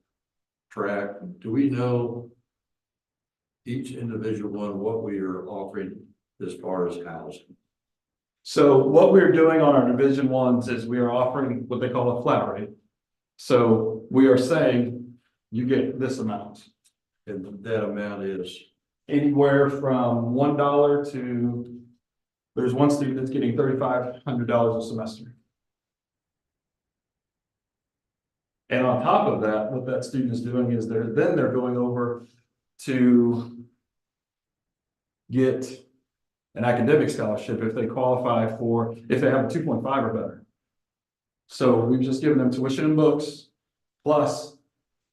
track, do we know each individual one what we are offering as far as housing? So what we're doing on our Division Is is we are offering what they call a flat rate. So we are saying you get this amount. And that amount is anywhere from $1 to, there's one student that's getting $3,500 a semester. And on top of that, what that student is doing is they're going over to get an academic scholarship if they qualify if they have a 2.5 or better. So we've just given them tuition and books plus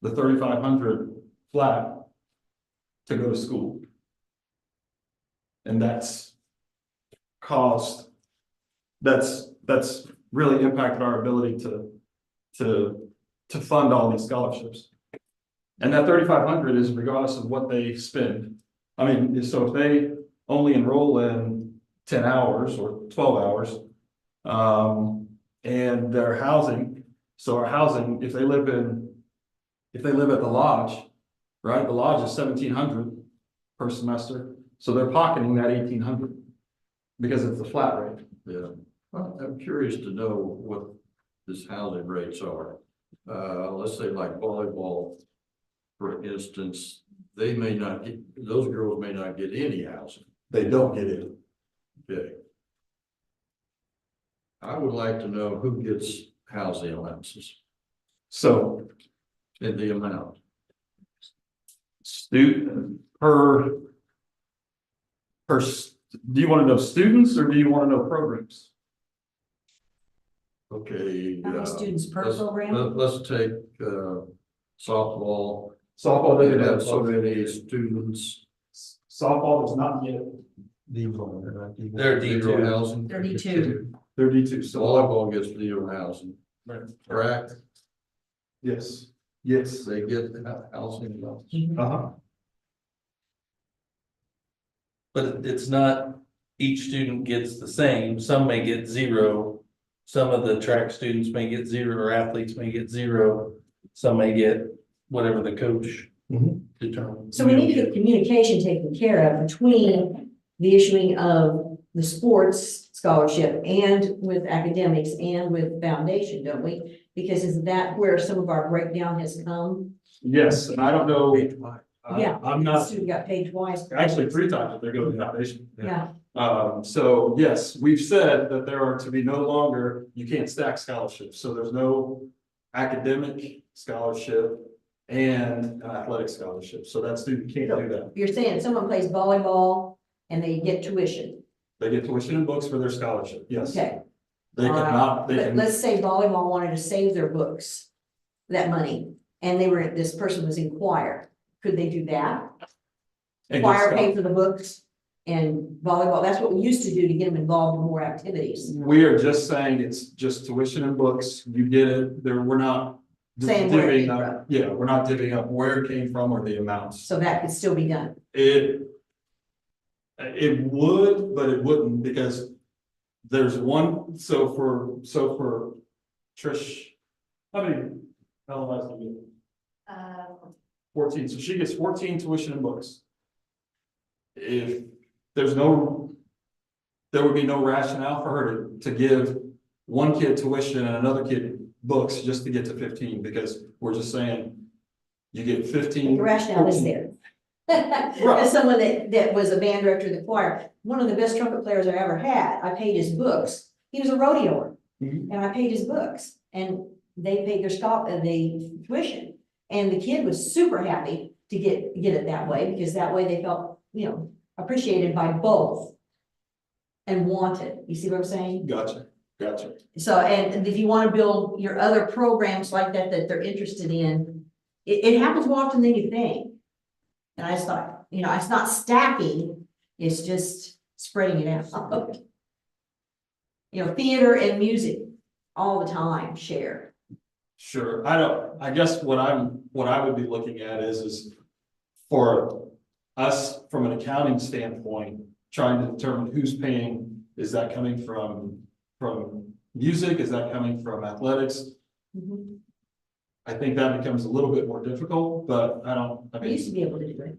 the $3,500 flat to go to school. And that's really impacted our ability to fund all these scholarships. And that $3,500 is regardless of what they spend. I mean, so if they only enroll in 10 hours or 12 hours, and their housing, so our housing, if they live at the lodge, right? The lodge is $1,700 per semester. So they're pocketing that $1,800 because it's a flat rate. Yeah. Well, I'm curious to know what this housing rates are. Let's say like volleyball, for instance, those girls may not get any housing. They don't get it. Okay. I would like to know who gets housing allowances. So, and the amount. Student do you want to know students or do you want to know programs? Okay. How many students per let's- program? Let's take, softball. Softball They doesn't have have so many students. Softball does not get They're Zero D2. housing. 32. 32, so Volleyball gets zero housing. Right. Track, Yes, yes. they get housing. Uh-huh. But it's not, each student gets the same, some may get zero. Some of the track students may get zero, or athletes may get zero, some may get whatever the coach determines. So we need to get communication taken care of between the issuing of the sports scholarship and with academics and with foundation, don't we? Because is that where some of our breakdown has come? Yes, and I don't know. Yeah. I'm not, Student got paid twice. actually 3 times if they're going to foundation. Yeah, So yes, we've said that there are to be no longer, you can't stack scholarships, so there's no academic scholarship and an athletic scholarship, so that student can't do that. you're saying someone plays volleyball and they get tuition, They get tuition and books for their scholarship, yes. okay? They All right. cannot, they But can, let's say volleyball wanted to save their books, that money, and this person was in choir, could they do that? and get Choir paid scholarship. for the books and volleyball, that's what we used to do to get them involved in more activities. We are just saying it's just tuition and books, you get it, there, we're not. Saying where it divvying came up- from. Yeah, we're not divvying up where it came from or the amounts. So that could still be done. It would, but it wouldn't, because there's one, so for Trish, how many LMIs do you get? 14, so she gets 14 tuition and books. If there's there would be no rationale for her to give one kid tuition and another kid books just to get to 15, because we're just saying you get 15. The rationale is there. As someone that was a band director of the choir, one of the best trumpet players I ever had, I paid his books. He was a rodeoer, and I paid his books, and they paid the tuition. And the kid was super happy to get it that way, because that way they felt, appreciated by both and wanted. You see what I'm saying? Gotcha. So, and if you want to build your other programs like that they're interested in, it happens more often than you think. And I just thought, it's not stacking, it's just spreading it out. Theater and music all the time share. Sure, I guess what I would be looking at is for us, from an accounting standpoint, trying to determine who's paying, is that coming from music, is that coming from athletics? I think that becomes a little bit more difficult, but I We used to be able to do it.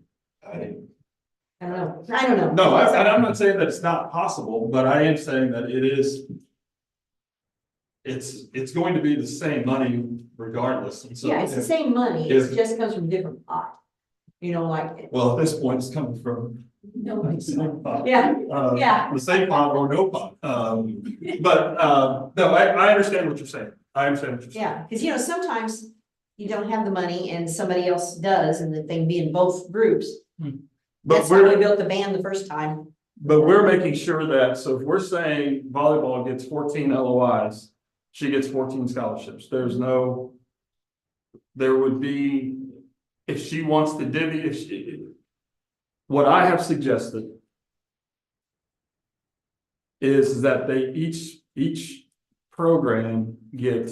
I don't know. No, I'm not saying that it's not possible, but I am saying that it is. It's going to be the same money regardless, and so. Yeah, it's the same money, it just comes from a different pot. Like. Well, at this point, it's coming from. No, the same pot. Yeah, yeah. The same pot or no pot, no, I understand what you're saying, Yeah, because sometimes you don't have the money and somebody else does, and the thing be in both groups. But That's how we built the band the first time. But we're making sure that, so if we're saying volleyball gets 14 LOIs, she gets 14 scholarships. There would be, if she wants to divvy, what I have suggested is that they each program get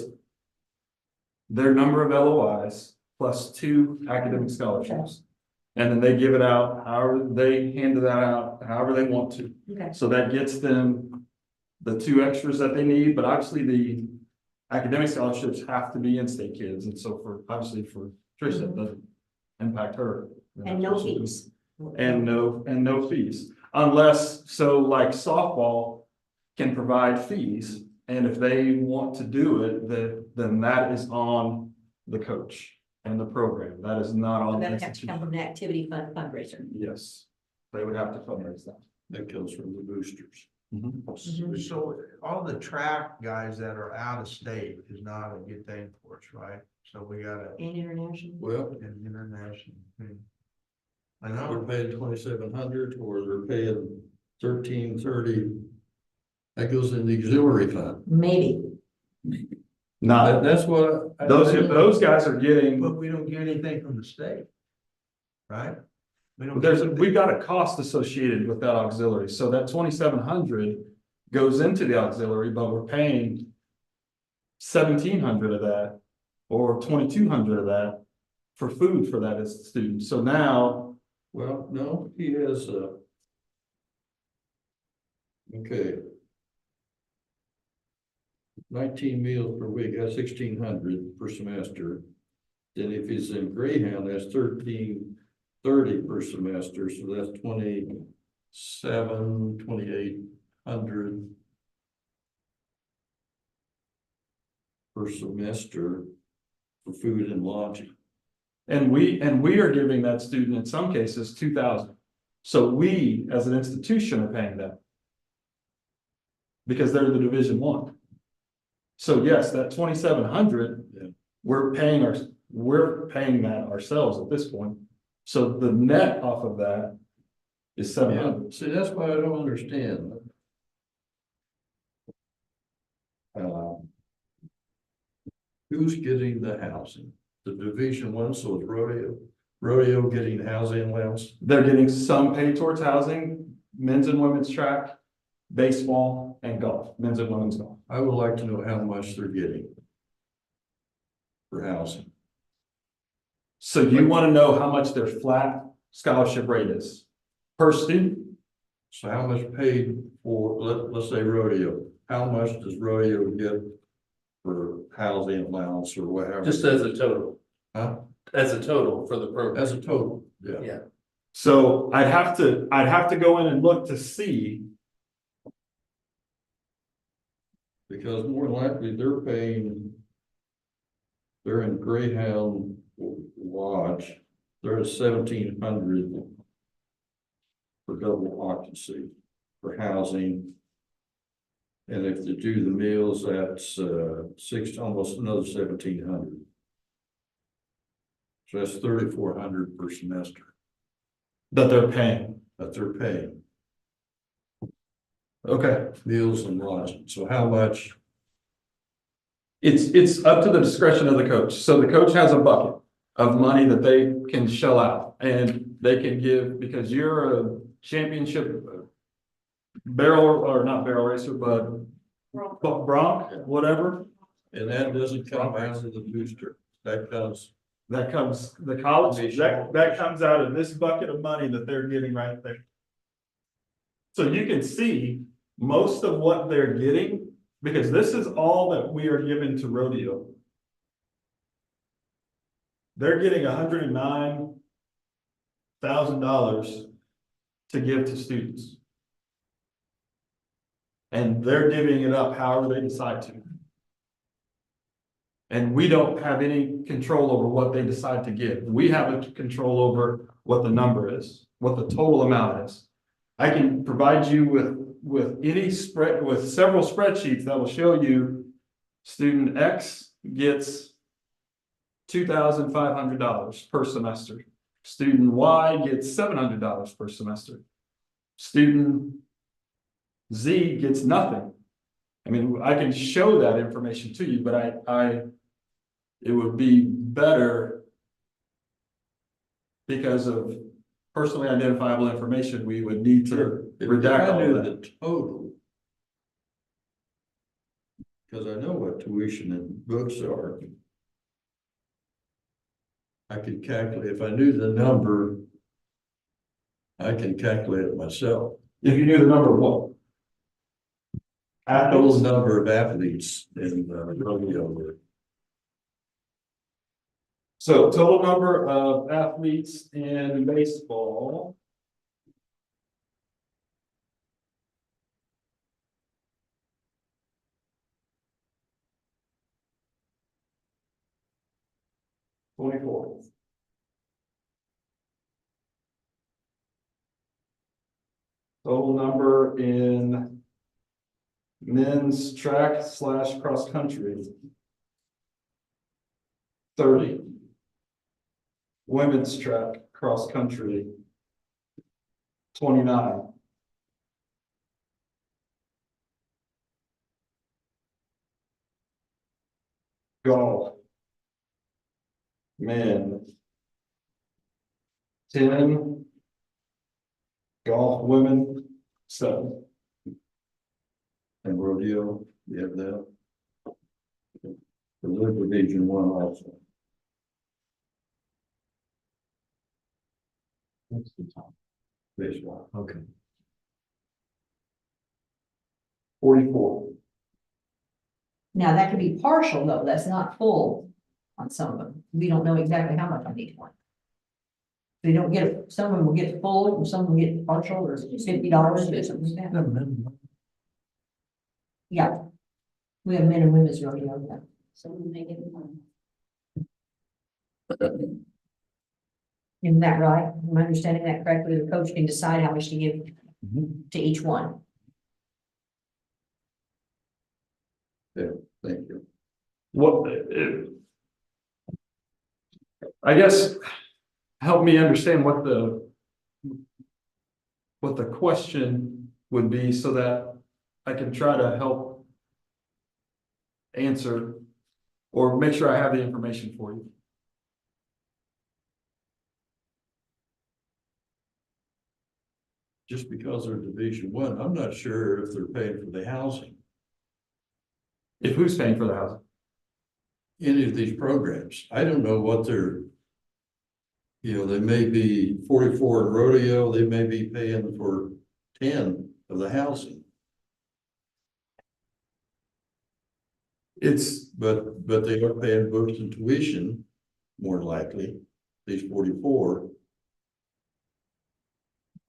their number of LOIs plus 2 academic scholarships. And then they give it out, they hand that out, however they want to. Okay. So that gets them the 2 extras that they need, but obviously the academic scholarships have to be in-state kids. And so for Trish, that doesn't impact her. And no fees. And no fees, unless, so like softball can provide fees. And if they want to do it, then that is on the coach and the program. That is not on. That would have to come from an activity fund fundraiser. Yes, they would have to fundraise that. That comes from the boosters. So all the track guys that are out of state is not a good thing for us, right? So we gotta. And international. Well, And international. I know. They're paying 2,700 or they're paying 1,330. That goes in the auxiliary fund. Maybe. Not, That's what. those guys are getting, But we don't get anything from the state. Right? We don't. we've got a cost associated with that auxiliary, so that 2,700 goes into the auxiliary, but we're paying 1,700 of that, or 2,200 of that for food for that as student, so now. Well, no, he has, okay. 19 meals per week, that's 1,600 per semester. Then if he's in Greyhound, that's 1,330 per semester, so that's 2,800 per semester for food and lodging. And we are giving that student in some cases 2,000. So we, as an institution, are paying them. Because they're the Division I. So yes, that 2,700, we're paying that ourselves at this point. So the net off of that is 700. See, that's why I don't understand. Who's getting the housing? The Division I, so it's rodeo getting housing allowance. They're getting some paid towards housing, men's and women's track, baseball, and golf, men's and women's golf. I would like to know how much they're getting for housing. So you want to know how much their flat scholarship rate is per student? So how much paid for, let's say rodeo, how much does rodeo get for housing allowance or whatever? Just as a total. Huh? As a total for the program. As a total, yeah. Yeah. So I'd have to go in and look to see. Because more than likely they're in Greyhound Lodge, they're at 1,700 for double occupancy for housing. And if they do the meals, that's almost another 1,700. So that's 3,400 per semester. That they're paying. Okay. Meals and lodging. So how much? It's up to the discretion of the coach. So the coach has a bucket of money that they can shell out, and they can give, because you're a championship barrel, or not barrel racer, but bronc, whatever. And that doesn't come out of the booster. That comes the college, that comes out of this bucket of money that they're getting right there. So you can see most of what they're getting, because this is all that we are given to rodeo. They're getting $109,000 to give to students. And they're divvying it up however they decide to. And we don't have any control over what they decide to give. We have control over what the number is, what the total amount is. I can provide you with any spread, with several spreadsheets that will show you student X gets $2,500 per semester. Student Y gets $700 per semester. Student Z gets nothing. I mean, I can show that information to you, but it would be better because of personally identifiable information, we would need to redact all of that. The total. Because I know what tuition and books are. I could calculate, if I knew the number, I can calculate it myself. If you knew the number of what? Total number of athletes in rodeo. So total number of athletes in baseball. $24. Total number in men's track / cross country. 30. Women's track cross country, 29. Golf. Men. 10. Golf women, 7. And rodeo, you have that. The Liquor Division 1 also. What's the top? Baseball. Okay. 44. Now, that could be partial though, that's not full on some of them. We don't know exactly how much on each one. They don't get it, some of them will get full, and some will get partial, or $50 or something like that. Yeah. We have men and women's rodeo now. So we make it one. Isn't that right? Am I understanding that correctly? The coach can decide how much to give to each one. Yeah, thank you. What, I guess, help me understand what the question would be so that I can try to help answer or make sure I have the information for you. Just because they're Division 1, I'm not sure if they're paying for the housing. If who's paying for the housing? Any of these programs, I don't know what they're. They may be 44 in rodeo, they may be paying for 10 of the housing. But they are paying books and tuition, more than likely, these 44.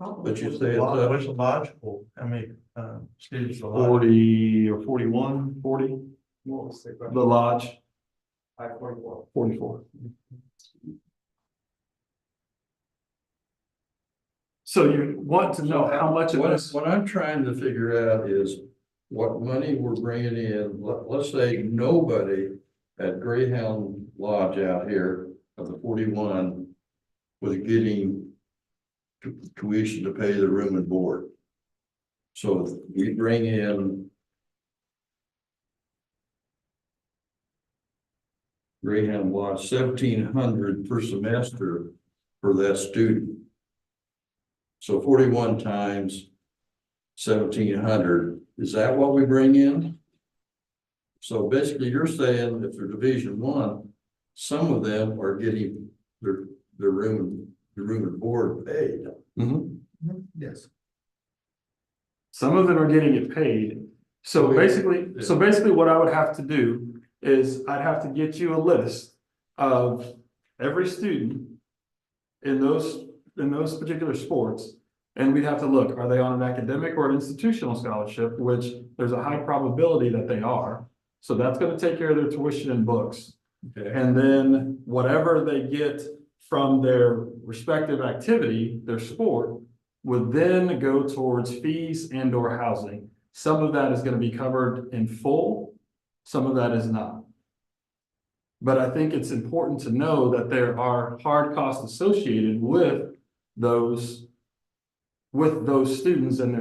But you say What's the logical, I mean, students. 40 or 41, 40, the lodge, 44. 44. So you want to know how much of this? What I'm trying to figure out is what money we're bringing in. Let's say nobody at Greyhound Lodge out here of the 41 was getting tuition to pay the room and board. So we bring in Greyhound Lodge $1,700 per semester for that student. So 41 times 1,700, is that what we bring in? So basically you're saying if they're Division 1, some of them are getting their room and board paid. Yes. Some of them are getting it paid. So basically what I would have to do is I'd have to get you a list of every student in those particular sports. And we'd have to look, are they on an academic or an institutional scholarship, which there's a high probability that they are. So that's going to take care of their tuition and books. Okay. And then whatever they get from their respective activity, their sport, would then go towards fees and or housing. Some of that is going to be covered in full, some of that is not. But I think it's important to know that there are hard costs associated with those students and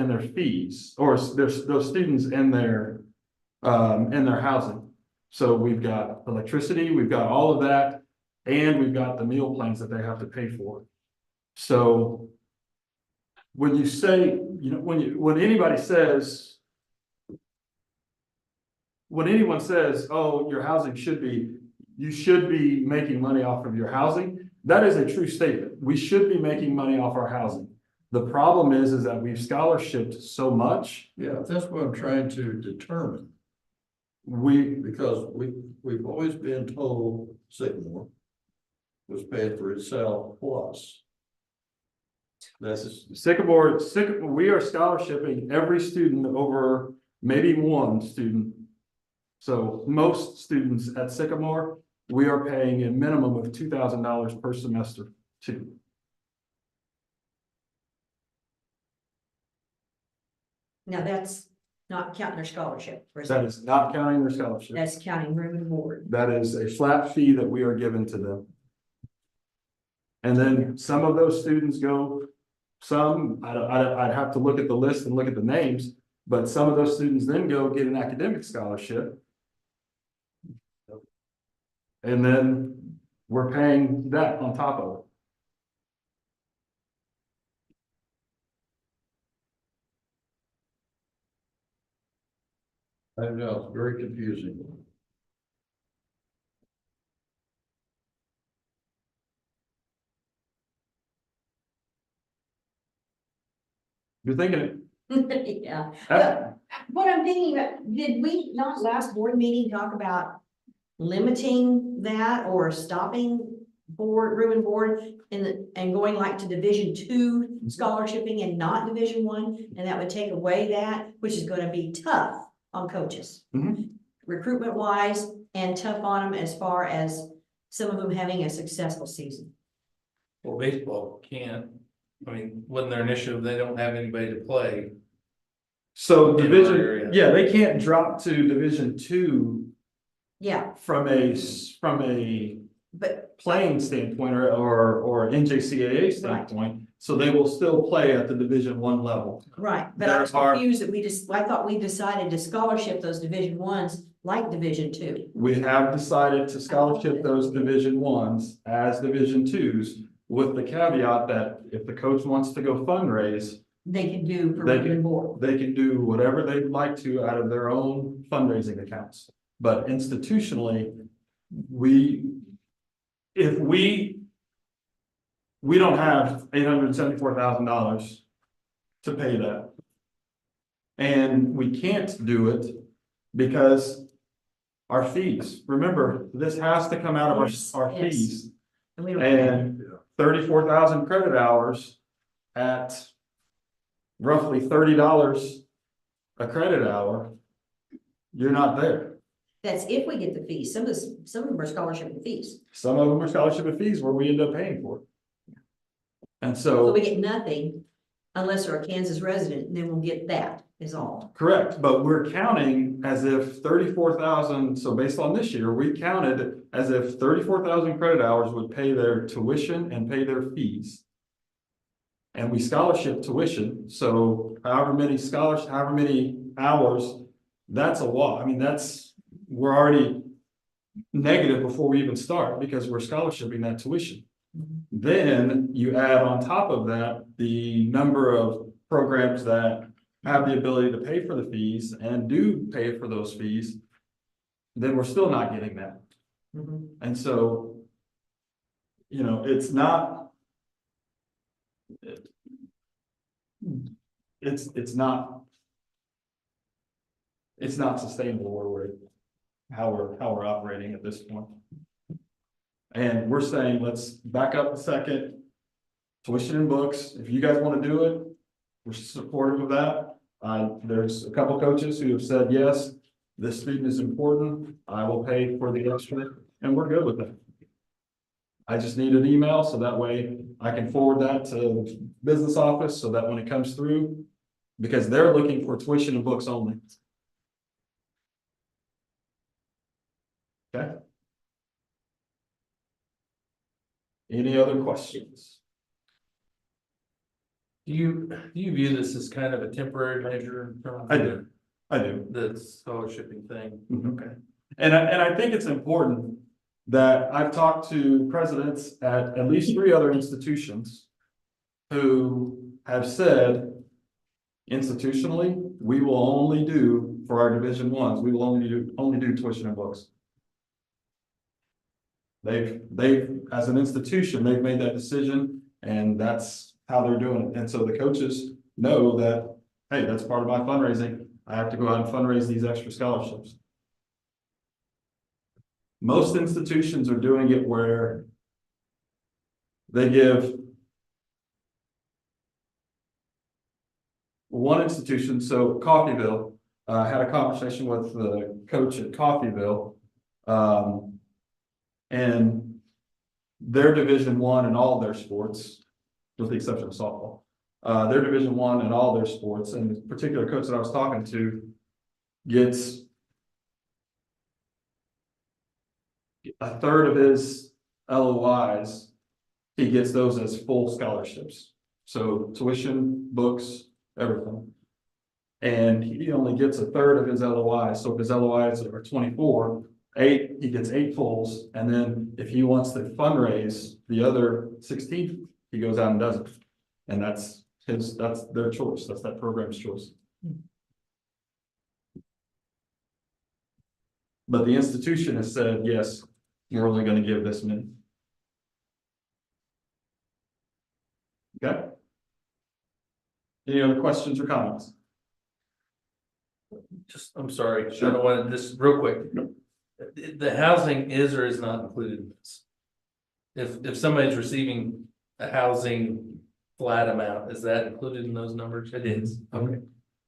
their fees, or those students and their housing. So we've got electricity, we've got all of that, and we've got the meal plans that they have to pay for. So when you say, when anyone says, oh, your housing you should be making money off of your housing, that is a true statement. We should be making money off our housing. The problem is that we've scholarshiped so much. Yeah, that's what I'm trying to determine. Because we've always been told Sycamore was paying for itself plus. That's Sycamore, we are scholarshiping every student over maybe one student. So most students at Sycamore, we are paying a minimum of $2,000 per semester to. Now, that's not counting their scholarship. That is not counting their scholarship. That's counting room and board. That is a flat fee that we are given to them. And then some of those students go some, I'd have to look at the list and look at the names, but some of those students then go get an academic scholarship. And then we're paying that on top of it. I know, it's very confusing. You're thinking, Yeah. that, What I'm thinking about, did we not last board meeting talk about limiting that or stopping room and board and going like to Division 2 scholarshiping and not Division 1? And that would take away that, which is gonna be tough on coaches. Mhm. Recruitment wise and tough on them as far as some of them having a successful season. Well, baseball can't, I mean, wasn't their initiative, they don't have anybody to play. so In our division, area. yeah, they can't drop to Division 2 Yeah, from a but playing standpoint or NJCAA standpoint. So they will still play at the Division 1 level. right, but I was There are- confused that I thought we decided to scholarship those Division 1s like Division 2. We have decided to scholarship those Division 1s as Division 2s with the caveat that if the coach wants to go fundraise, They can do for They room and board. they can do whatever they'd like to out of their own fundraising accounts. But institutionally, if we don't have $874,000 to pay that. And we can't do it because our fees, remember, this has to come out of our Yes. fees. And we don't. And 34,000 credit hours at roughly $30 a credit hour, you're not there. That's if we get the fees. Some of them are scholarship and fees. Some of them are scholarship and fees where we end up paying for it. And So so, we get nothing unless they're a Kansas resident, and then we'll get that is all. correct, but we're counting as if 34,000, so based on this year, we counted as if 34,000 credit hours would pay their tuition and pay their fees. And we scholarship tuition, so however many hours, that's a lot. I mean, we're already negative before we even start because we're scholarshiping that tuition. Then you add on top of that, the number of programs that have the ability to pay for the fees and do pay for those fees, then we're still not getting that. And so, it's not. It's not sustainable where how we're operating at this point. And we're saying, let's back up a second. Tuition and books, if you guys want to do it, we're supportive of that. There's a couple coaches who have said, yes, this student is important. I will pay for the extra, and we're good with it. I just need an email so that way I can forward that to the business office so that when it comes through, because they're looking for tuition and books only. Okay. Any other questions? Do you view this as kind of a temporary measure in terms of? I do. The scholarshiping thing? Mhm. Okay. And I think it's important that I've talked to presidents at least 3 other institutions who have said institutionally, we will only do for our Division 1s, we will only do tuition and books. They've as an institution, they've made that decision and that's how they're doing it. And so the coaches know that, hey, that's part of my fundraising. I have to go out and fundraise these extra scholarships. Most institutions are doing it where they give one institution, so Coffeyville, had a conversation with the coach at Coffeyville. And their Division 1 in all their sports, with the exception of softball, their Division 1 in all their sports, and the particular coach that I was talking to gets a third of his LOIs, he gets those as full scholarships. So tuition, books, everything. And he only gets a third of his LOI. So if his LOIs are 24, he gets 8 fulls. And then if he wants to fundraise the other 16, he goes out and does it. And that's their choice. That's that program's choice. But the institution has said, yes, you're only going to give this many. Okay. Any other questions or comments? I'm sorry, I don't want to, this real quick. The housing is or is not included in this? If somebody's receiving a housing flat amount, is that included in those numbers? It is, okay.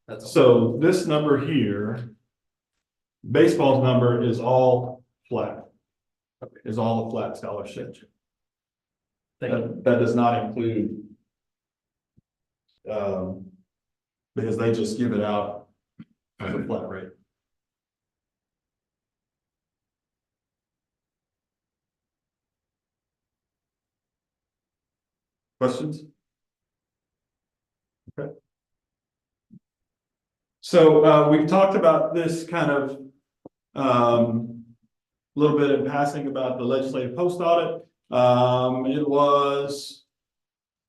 That's all. So this number here, baseball's number is all flat. Is all a flat scholarship. That does not include because they just give it out as a flat rate. Questions? Okay. So we've talked about this kind of little bit in passing about the legislative post audit. It was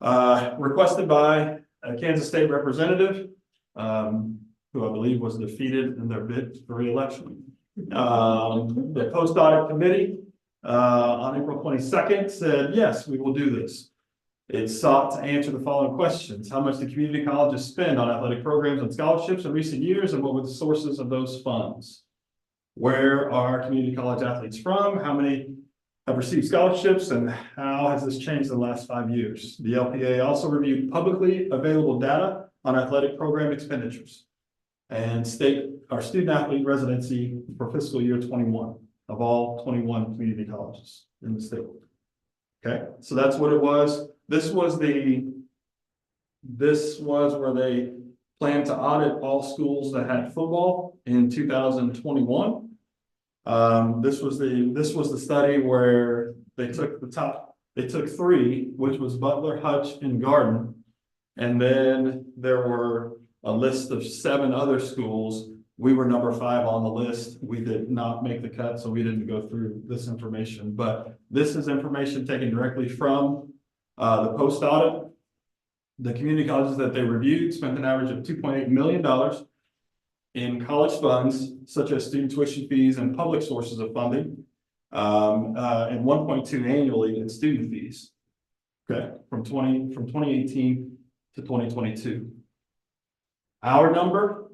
requested by a Kansas State representative, who I believe was defeated in their bid for re-election. The post audit committee on April 22nd said, yes, we will do this. It sought to answer the following questions. How much do community colleges spend on athletic programs and scholarships in recent years, and what were the sources of those funds? Where are community college athletes from? How many have received scholarships, and how has this changed in the last 5 years? The LPA also reviewed publicly available data on athletic program expenditures and our student athlete residency for fiscal year 21 of all 21 community colleges in the state. Okay, so that's what it was. This was where they planned to audit all schools that had football in 2021. This was the study where they took they took 3, which was Butler, Hutch, and Garden. And then there were a list of 7 other schools. We were number 5 on the list. We did not make the cut, so we didn't go through this information, but this is information taken directly from the post audit. The community colleges that they reviewed spent an average of $2.8 million in college funds, such as student tuition fees and public sources of funding, and 1.2 annually in student fees. Okay, from 2018 to 2022. Our number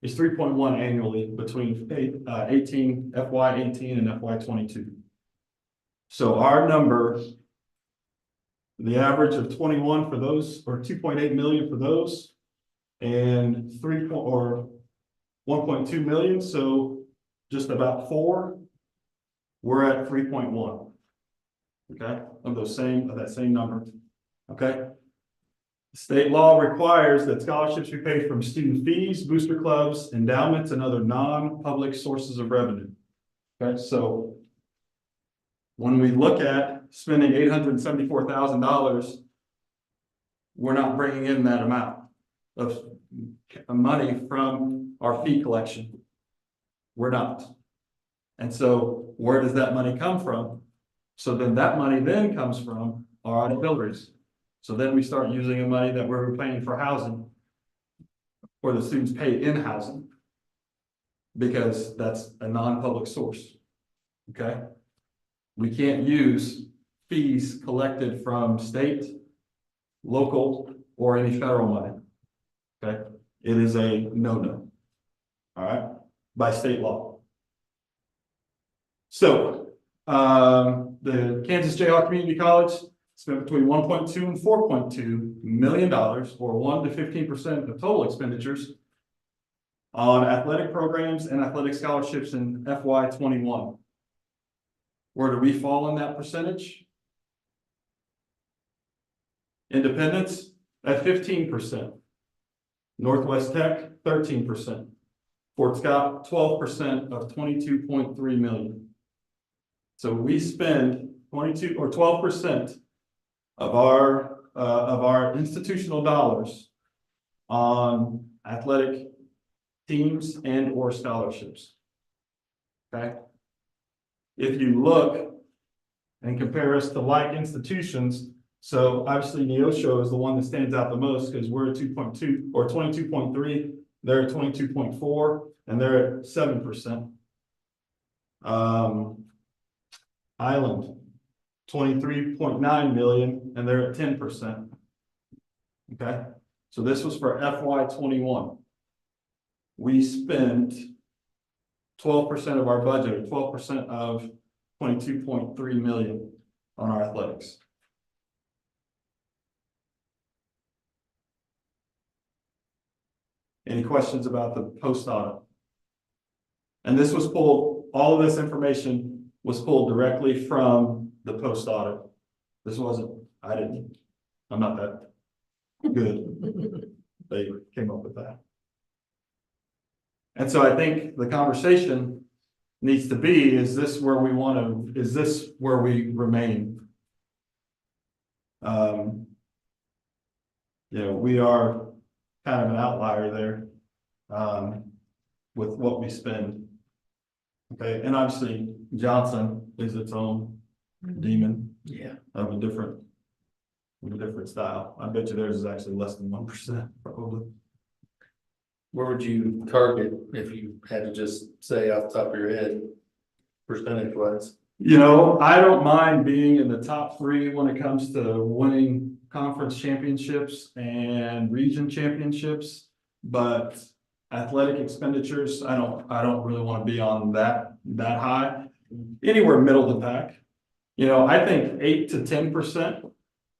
is 3.1 annually between FY 18 and FY 22. So our number, the average of 21 for those, or 2.8 million for those, and 1.2 million, so just about 4, we're at 3.1. Okay, of that same number. Okay. State law requires that scholarships be paid from student fees, booster clubs, endowments, and other non-public sources of revenue. Okay, so when we look at spending $874,000, we're not bringing in that amount of money from our fee collection. We're not. And so where does that money come from? So then that money then comes from our auxiliaries. So then we start using the money that we're paying for housing, or the students pay in housing, because that's a non-public source. Okay. We can't use fees collected from state, local, or any federal money. Okay. It is a no-no. All right. By state law. So the Kansas Jayhawk Community College spent between 1.2 and 4.2 million dollars, or 1 to 15% of total expenditures on athletic programs and athletic scholarships in FY 21. Where do we fall in that percentage? Independence at 15%. Northwest Tech, 13%. Fort Scott, 12% of 22.3 million. So we spend 22 or 12% of our of our institutional dollars on athletic teams and or scholarships. Okay? If you look and compare us to like institutions, so obviously Neosho is the one that stands out the most because we're at 2.2 or 22.3, they're at 22.4, and they're at 7%. Island, 23.9 million, and they're at 10%. Okay, so this was for FY21. We spent 12% of our budget, or 12% of 22.3 million on our athletics. Any questions about the post audit? And this was pulled, all of this information was pulled directly from the post audit. This wasn't, I'm not that good. They came up with that. And so I think the conversation needs to be, is this where we want to, is this where we remain? You know, we are kind of an outlier there with what we spend. Okay, and obviously Johnson is its own demon. Yeah. Of a different style. I bet you theirs is actually less than 1%, probably. Where would you target if you had to just say off the top of your head, percentage wise? You know, I don't mind being in the top 3 when it comes to winning conference championships and region championships, but athletic expenditures, I don't really want to be on that high. Anywhere middle of the pack. You know, I think 8 to 10%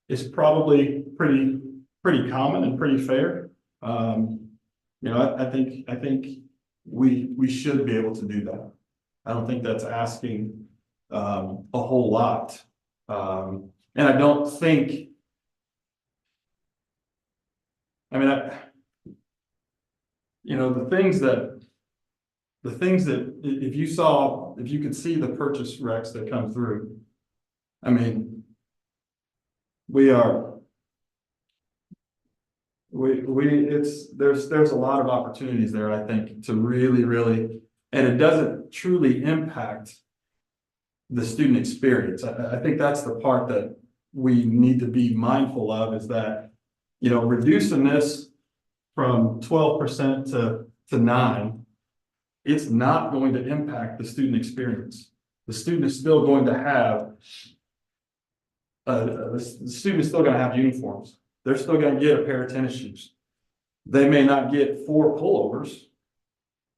is probably pretty common and pretty fair. You know, I think we should be able to do that. I don't think that's asking a whole lot. And I don't think, I mean, you know, the things that if you could see the purchase recs that come through, I mean, there's a lot of opportunities there, I think, to really, and it doesn't truly impact the student experience. I think that's the part that we need to be mindful of, is that, you know, reducing this from 12% to 9%, it's not going to impact the student experience. The student is still going to have uniforms. They're still going to get a pair of tennis shoes. They may not get 4 pullovers.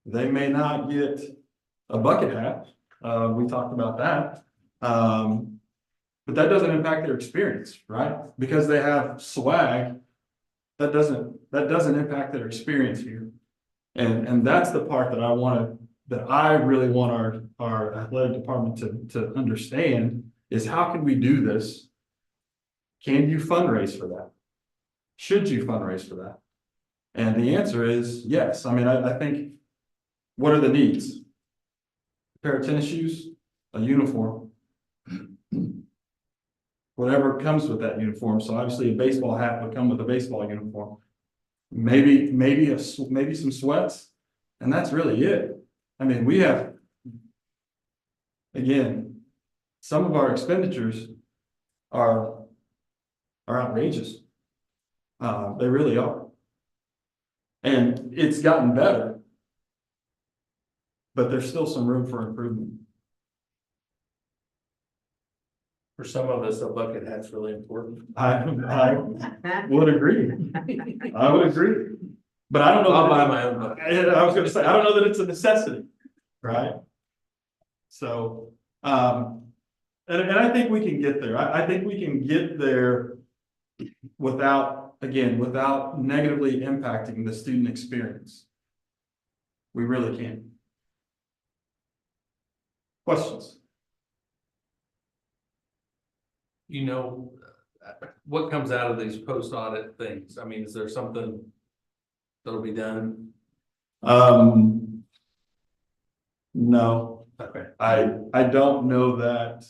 They may not get a bucket hat. We talked about that. But that doesn't impact their experience, right? Because they have swag, that doesn't impact their experience here. And that's the part that I really want our athletic department to understand, is how can we do this? Can you fundraise for that? Should you fundraise for that? And the answer is yes. I mean, I think, what are the needs? A pair of tennis shoes, a uniform, whatever comes with that uniform. So obviously a baseball hat would come with a baseball uniform. Maybe some sweats, and that's really it. I mean, we have, again, some of our expenditures are outrageous. They really are. And it's gotten better, but there's still some room for improvement. For some of us, a bucket hat's really important. I would agree. I would agree. But I don't know. I'll buy my own bucket. I was going to say, I don't know that it's a necessity, right? So, and I think we can get there. I think we can get there without negatively impacting the student experience. We really can. Questions? You know, what comes out of these post audit things? I mean, is there something that'll be done? No. Okay. I don't know that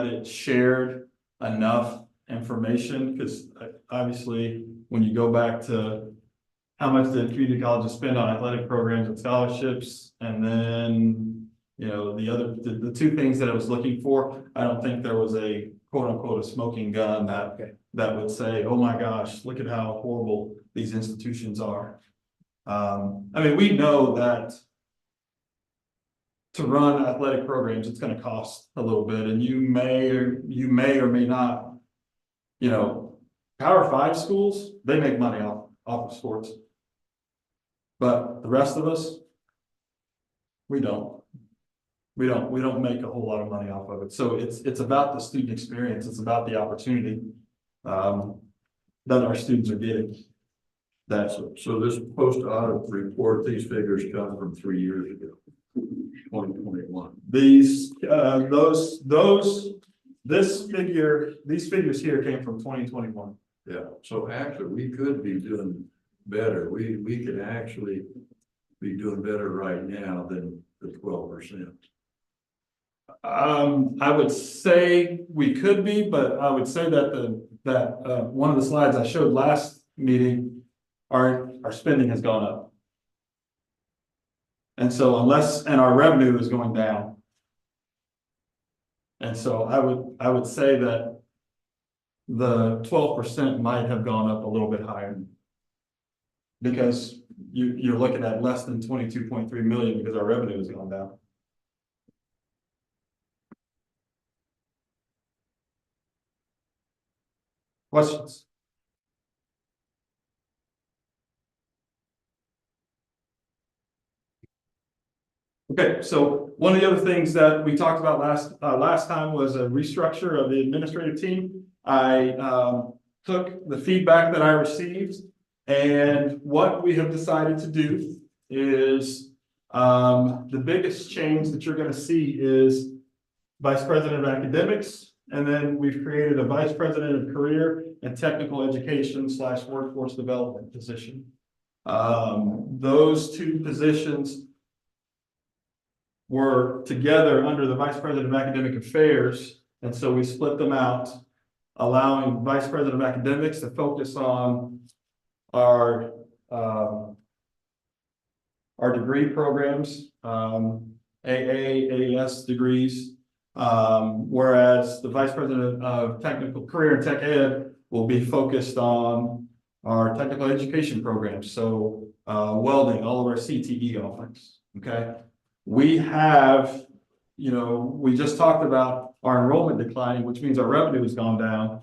it's shared enough information, because obviously, when you go back to how much did community colleges spend on athletic programs and scholarships, and then, you know, the two things that I was looking for, I don't think there was a quote unquote a smoking gun that would say, oh my gosh, look at how horrible these institutions are. I mean, we know that to run athletic programs, it's going to cost a little bit, and you may or may not, you know, Power 5 schools, they make money off of sports. But the rest of us, we don't make a whole lot of money off of it. So it's about the student experience. It's about the opportunity that our students are getting. So this post-audit report, these figures come from 3 years ago, 2021. These figures here came from 2021. Yeah, so actually we could be doing better. We could actually be doing better right now than the 12%. I would say we could be, but I would say that one of the slides I showed last meeting, our spending has gone up. And so and our revenue is going down. And so I would say that the 12% might have gone up a little bit higher. Because you're looking at less than 22.3 million because our revenue has gone down. Questions? Okay, so one of the other things that we talked about last time was a restructure of the administrative team. I took the feedback that I received, and what we have decided to do is the biggest change that you're going to see is Vice President of Academics, and then we've created a Vice President of Career and Technical Education / Workforce Development position. Those two positions were together under the Vice President of Academic Affairs, and so we split them out, allowing Vice President of Academics to focus on our degree programs, AA, AES degrees, whereas the Vice President of Technical Career and Tech Ed will be focused on our technical education programs, so welding, all of our CTE offerings, okay? We have, you know, we just talked about our enrollment declining, which means our revenue has gone down.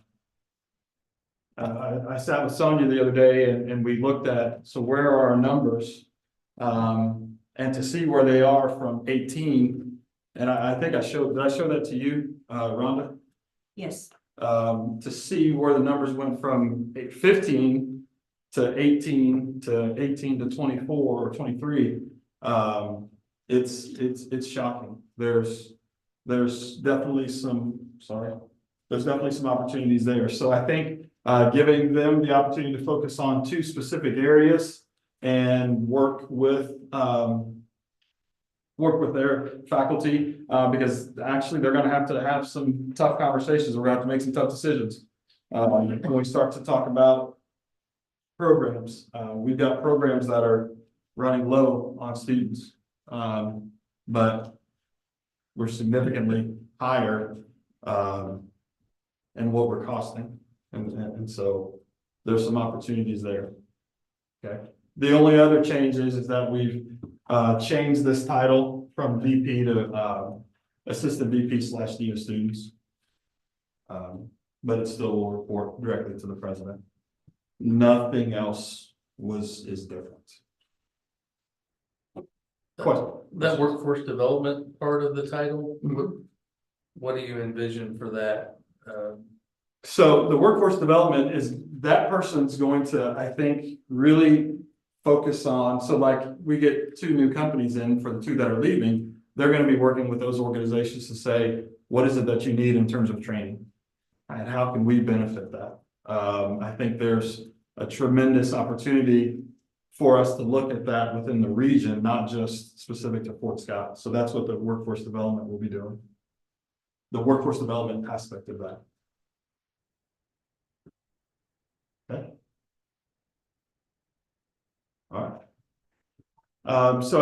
I sat with Sonia the other day and we looked at, so where are our numbers? And to see where they are from 18, and I think did I show that to you, Rhonda? Yes. To see where the numbers went from 15 to 18 to 24 or 23. It's shocking. There's definitely some opportunities there. So I think giving them the opportunity to focus on two specific areas and work with their faculty, because actually they're going to have some tough conversations. We're going to have to make some tough decisions when we start to talk about programs. We've got programs that are running low on students. But we're significantly higher in what we're costing, and so there's some opportunities there. Okay. The only other change is that we've changed this title from VP to Assistant VP / Dean of Students, but it still will report directly to the president. Nothing else is different. That workforce development part of the title, what do you envision for that? So the workforce development is that person's going to, I think, really focus on, so like we get 2 new companies in for the 2 that are leaving, they're going to be working with those organizations to say, what is it that you need in terms of training? And how can we benefit that? I think there's a tremendous opportunity for us to look at that within the region, not just specific to Fort Scott. So that's what the workforce development will be doing. The workforce development aspect of that. Okay. All right. So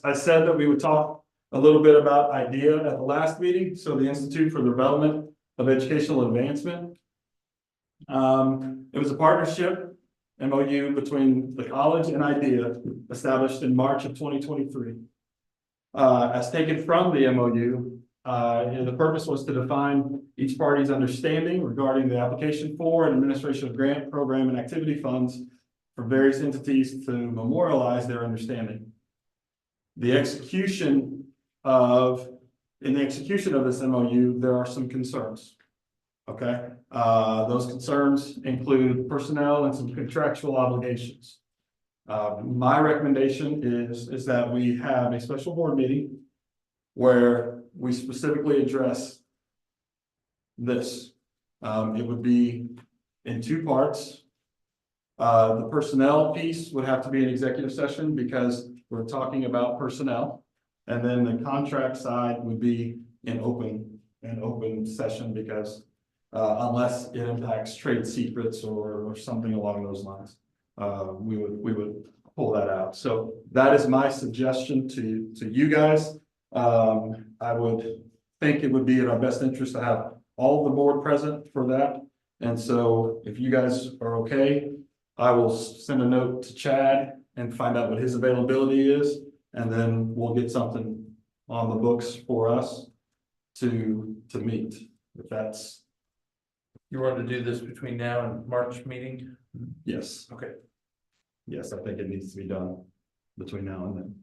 I said that we would talk a little bit about IDEA at the last meeting, so the Institute for the Development of Educational Advancement. It was a partnership MOU between the college and IDEA established in March of 2023. As taken from the MOU, the purpose was to define each party's understanding regarding the application for and administration of grant, program, and activity funds for various entities to memorialize their understanding. In the execution of this MOU, there are some concerns. Okay, those concerns include personnel and some contractual obligations. My recommendation is that we have a special board meeting where we specifically address this. It would be in two parts. The personnel piece would have to be an executive session because we're talking about personnel. And then the contract side would be an open session because unless it impacts trade secrets or something along those lines, we would pull that out. So that is my suggestion to you guys. I would think it would be in our best interest to have all the board present for that. And so if you guys are okay, I will send a note to Chad and find out what his availability is. And then we'll get something on the books for us to meet. If that's. You want to do this between now and March meeting? Yes. Okay. Yes, I think it needs to be done between now and then.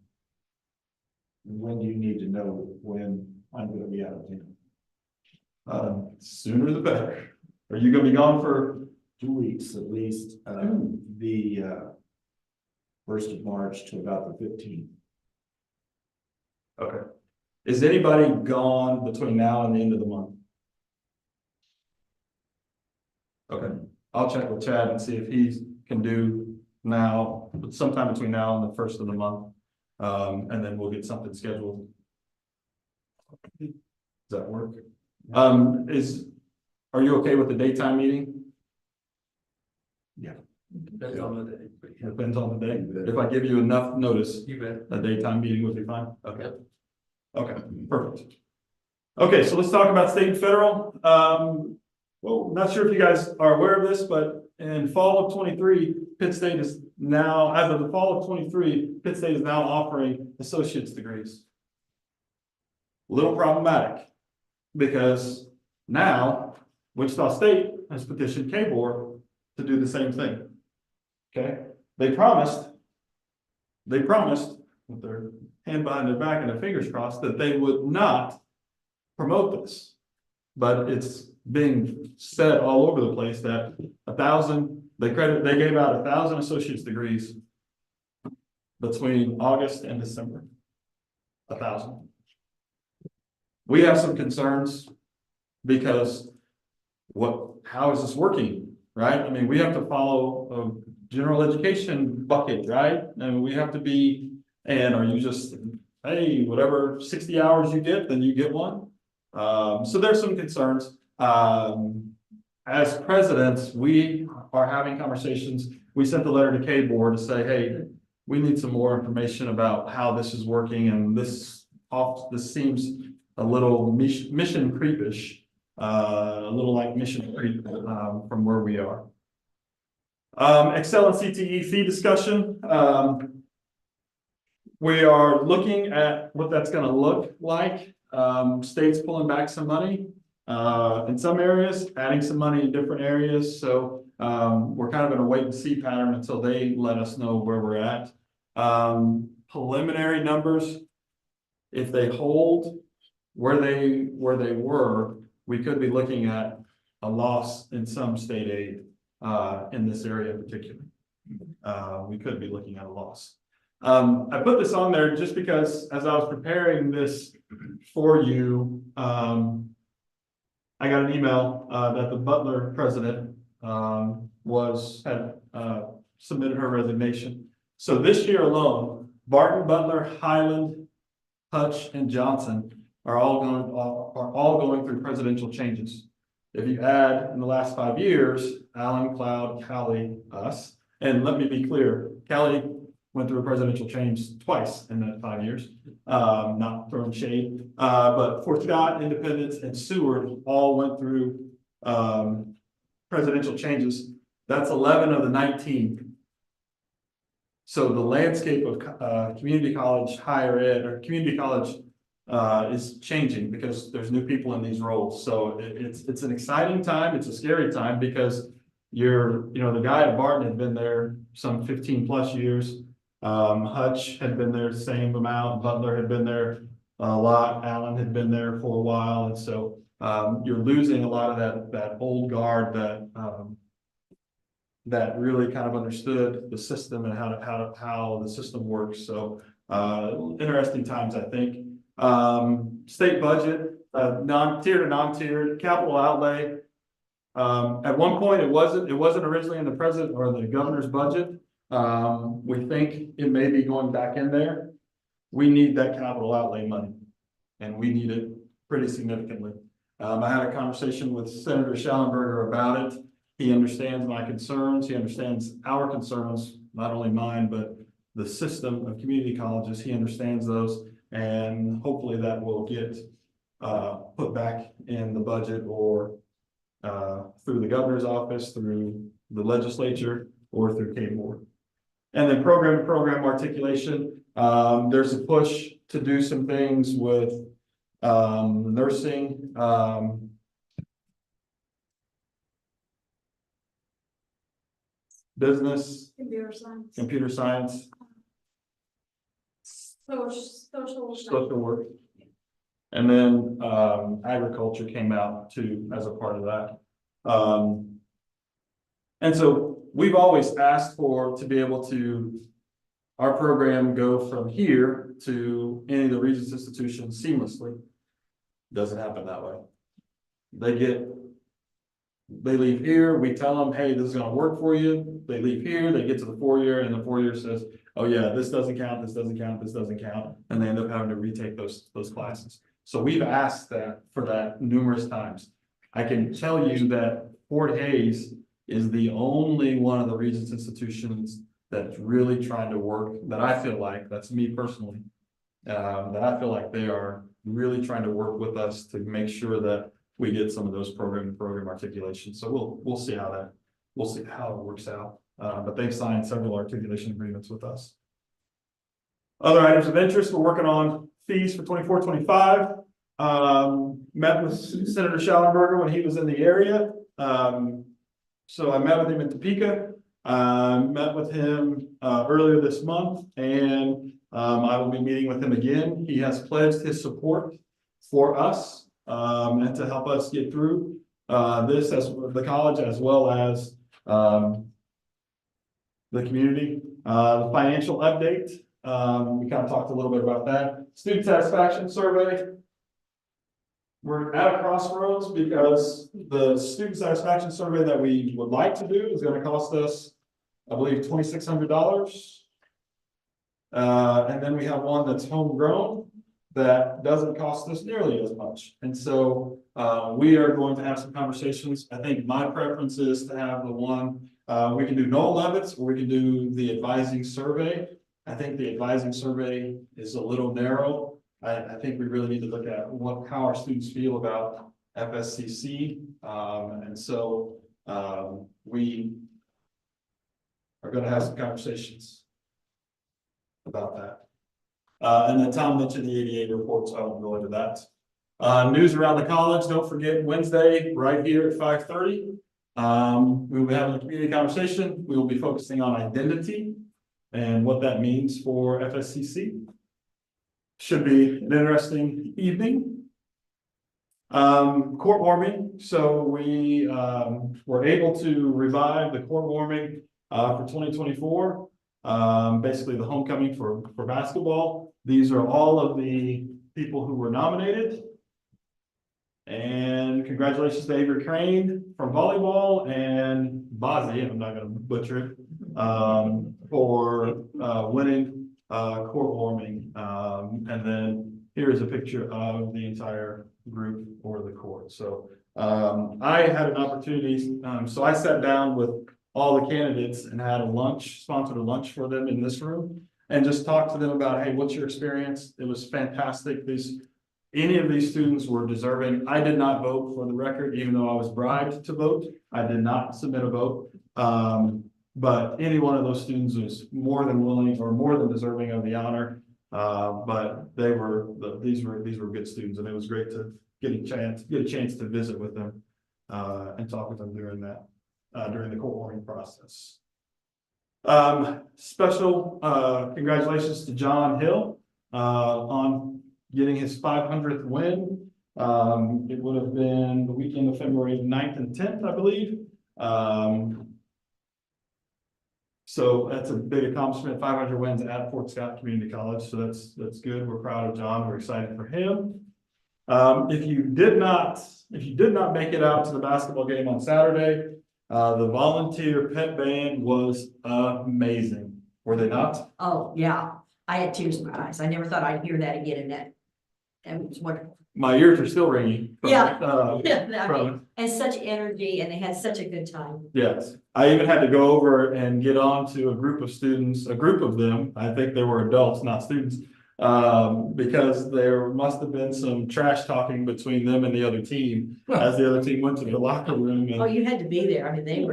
When do you need to know when I'm gonna be out of town? Sooner the better. Are you gonna be gone for 2 weeks at least, the 1st of March to about the 15th. Okay. Is anybody gone between now and the end of the month? Okay, I'll check with Chad and see if he can do now, sometime between now and the 1st of the month. And then we'll get something scheduled. Does that work? Are you okay with the daytime meeting? Yeah. Depends on the day. Depends on the day. If I give you enough notice, You bet. a daytime meeting would be fine. Okay. Okay, perfect. Okay, so let's talk about state and federal. Well, not sure if you guys are aware of this, but in fall of 23, Pitt State is now, as of the fall of 23, Pitt State is now offering associate's degrees. A little problematic because now Wichita State has petitioned KBOR to do the same thing. Okay, they promised with their hand behind their back and their fingers crossed that they would not promote this. But it's being said all over the place that 1,000, they gave out 1,000 associate's degrees between August and December. 1,000. We have some concerns because how is this working, right? I mean, we have to follow a general education bucket, right? And we have to be, and are you just, hey, whatever 60 hours you get, then you get one. So there's some concerns. As presidents, we are having conversations. We sent a letter to KBOR to say, hey, we need some more information about how this is working, and this seems a little mission creepish, a little like mission creep from where we are. Excel and CTE fee discussion. We are looking at what that's going to look like. States pulling back some money in some areas, adding some money in different areas. So we're kind of in a wait and see pattern until they let us know where we're at. Preliminary numbers, if they hold where they were, we could be looking at a loss in some state aid in this area in particular. We could be looking at a loss. I put this on there just because as I was preparing this for you, I got an email that the Butler president had submitted her resignation. So this year alone, Barton, Butler, Highland, Hutch, and Johnson are all going through presidential changes. If you add in the last 5 years, Alan, Cloud, Callie, us. And let me be clear, Callie went through a presidential change twice in that 5 years. Not throwing shade, but Fort Scott, Independence, and Seward all went through presidential changes. That's 11 of the 19. So the landscape of community college higher ed or community college is changing because there's new people in these roles. So it's an exciting time. It's a scary time because the guy at Barton had been there some 15 plus years. Hutch had been there the same amount. Butler had been there a lot. Allen had been there for a while. And so you're losing a lot of that old guard that really kind of understood the system and how the system works. So interesting times, I think. State budget, non-tiered to non-tiered, capital outlay. At one point, it wasn't originally in the president or the governor's budget. We think it may be going back in there. We need that capital outlay money, and we need it pretty significantly. I had a conversation with Senator Schallenberger about it. He understands my concerns. He understands our concerns, not only mine, but the system of community colleges. He understands those, and hopefully that will get put back in the budget or through the governor's office, through the legislature, or through K board. And then program articulation. There's a push to do some things with nursing, business, computer science, social work. And then agriculture came out too as a part of that. And so we've always asked to be able to, our program go from here to any of the Regents institutions seamlessly. Doesn't happen that way. They leave here, we tell them, hey, this is gonna work for you. They leave here, they get to the 4-year, and the 4-year says, oh yeah, this doesn't count, this doesn't count, this doesn't count. And they end up having to retake those classes. So we've asked for that numerous times. I can tell you that Fort Hays is the only one of the Regents institutions that's really trying to work, that I feel like, that's me personally, that I feel like they are really trying to work with us to make sure that we get some of those program articulation. So we'll see how it works out. But they've signed several articulation agreements with us. Other items of interest, we're working on fees for 24-25. Met with Senator Schallenberger when he was in the area. So I met with him in Topeka. Met with him earlier this month, and I will be meeting with him again. He has pledged his support for us and to help us get through this as the college as well as the community. The financial update, we kind of talked a little bit about that. Student satisfaction survey. We're at a crossroads because the student satisfaction survey that we would like to do is going to cost us, I believe, $2,600. And then we have one that's homegrown that doesn't cost us nearly as much. And so we are going to have some conversations. I think my preference is to have the one, we can do Noel Levitt's, or we can do the advising survey. I think the advising survey is a little narrow. I think we really need to look at how our students feel about Fscc. And so we are going to have some conversations about that. And then Tom mentioned the ADA reports. I won't go into that. News around the college. Don't forget Wednesday right here at 5:30. We will be having a community conversation. We will be focusing on identity and what that means for Fscc. Should be an interesting evening. Court warming. So we were able to revive the court warming for 2024. Basically the homecoming for basketball. These are all of the people who were nominated. And congratulations to Avery Crane from volleyball and Bozzy, I'm not going to butcher it, for winning court warming. And then here is a picture of the entire group for the court. So I had an opportunity, so I sat down with all the candidates and had a lunch, sponsored a lunch for them in this room. And just talked to them about, hey, what's your experience? It was fantastic. Any of these students were deserving. I did not vote, for the record, even though I was bribed to vote. I did not submit a vote. But any one of those students was more than willing or more than deserving of the honor. But these were good students, and it was great to get a chance to visit with them and talk with them during the court warning process. Special congratulations to John Hill on getting his 500th win. It would have been the weekend of February 9th and 10th, I believe. So that's a big accomplishment, 500 wins at Fort Scott Community College. So that's good. We're proud of John. We're excited for him. If you did not make it out to the basketball game on Saturday, the volunteer pep band was amazing. Were they not? Oh, yeah. I had tears in my eyes. I never thought I'd hear that again, and that was wonderful. My ears are still ringing. And such energy, and they had such a good time. Yes, I even had to go over and get on to a group of students, a group of them. I think they were adults, not students, because there must have been some trash talking between them and the other team as the other team went to the locker room. And oh, you had to be there. I mean, they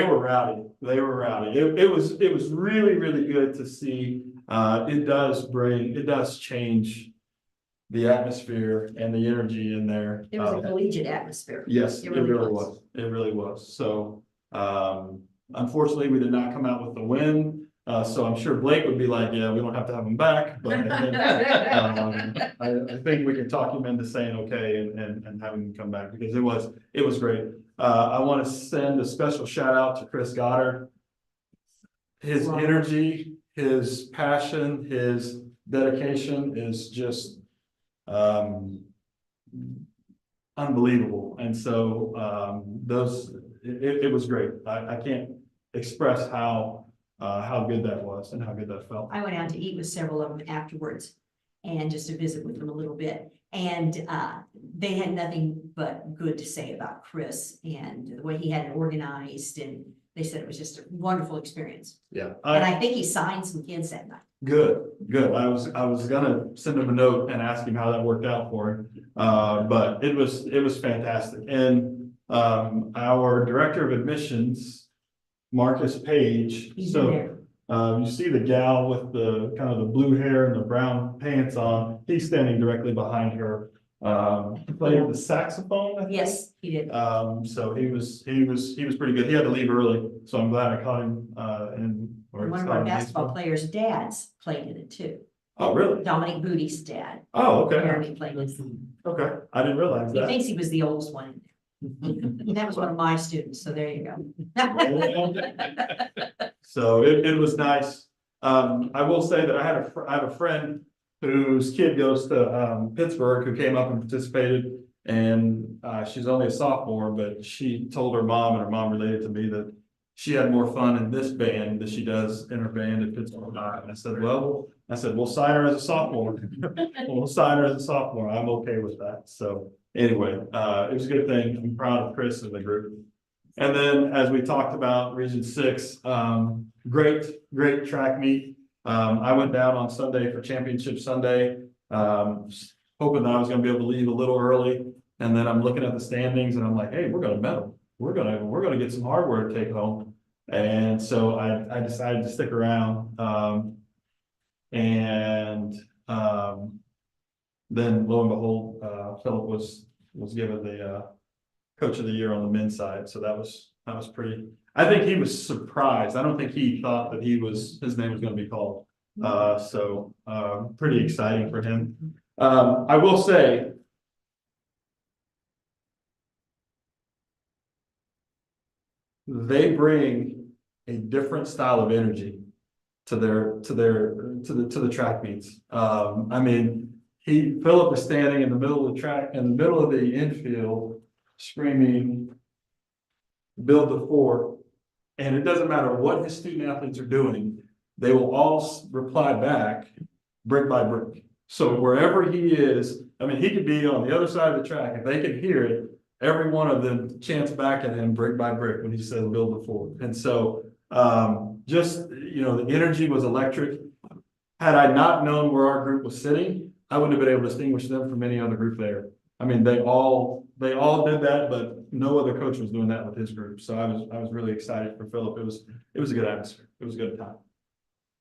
were rowdy. They were rowdy. It was really, really good to see. It does change the atmosphere and the energy in there. It was a collegiate atmosphere. Yes, it really was. It really was. So, unfortunately, we did not come out with the win. So I'm sure Blake would be like, yeah, we don't have to have him back, but I think we can talk him into saying okay and having him come back, because it was great. I want to send a special shout out to Chris Goddard. His energy, his passion, his dedication is just unbelievable. And so it was great. I can't express how good that was and how good that felt. I went out to eat with several of them afterwards and just to visit with them a little bit. And they had nothing but good to say about Chris and the way he had it organized. And they said it was just a wonderful experience. Yeah. And I think he signed some kids that night. Good. I was gonna send him a note and ask him how that worked out for him. But it was fantastic. And our director of admissions, Marcus Page. So you see the gal with the kind of the blue hair and the brown pants on. He's standing directly behind her. He played the saxophone, I think. Yes, he did. So he was pretty good. He had to leave early, so I'm glad I caught him. One of our basketball players' dads played in it too. Oh, really? Dominic Booty's dad. Oh, okay. Jeremy played with him. Okay, I didn't realize He that. thinks he was the oldest one. That was one of my students, so there you go. So it was nice. I will say that I have a friend whose kid goes to Pittsburgh, who came up and participated, and she's only a sophomore, but she told her mom, and her mom related to me, that she had more fun in this band than she does in her band at Pittsburgh. And I said, we'll sign her as a sophomore. We'll sign her as a sophomore. I'm okay with that. So anyway, it was a good thing. I'm proud of Chris and the group. And then, as we talked about Region 6, great track meet. I went down on Sunday for Championship Sunday, hoping that I was going to be able to leave a little early. And then I'm looking at the standings and I'm like, hey, we're going to medal. We're going to get some hardware to take home. And so I decided to stick around. Then lo and behold, Philip was given the Coach of the Year on the men's side. So that was pretty. I think he was surprised. I don't think he thought that his name was going to be called. So pretty exciting for him. I will say, they bring a different style of energy to the track meets. I mean, Philip is standing in the middle of the track, in the middle of the infield, screaming, "Build the fort." And it doesn't matter what his student athletes are doing, they will all reply back brick by brick. So wherever he is, I mean, he could be on the other side of the track. If they can hear it, every one of them chants back at him brick by brick when he said build the fort. And so, just, you know, the energy was electric. Had I not known where our group was sitting, I wouldn't have been able to distinguish them from any other group there. I mean, they all did that, but no other coach was doing that with his group. So I was really excited for Philip. It was a good atmosphere. It was a good time.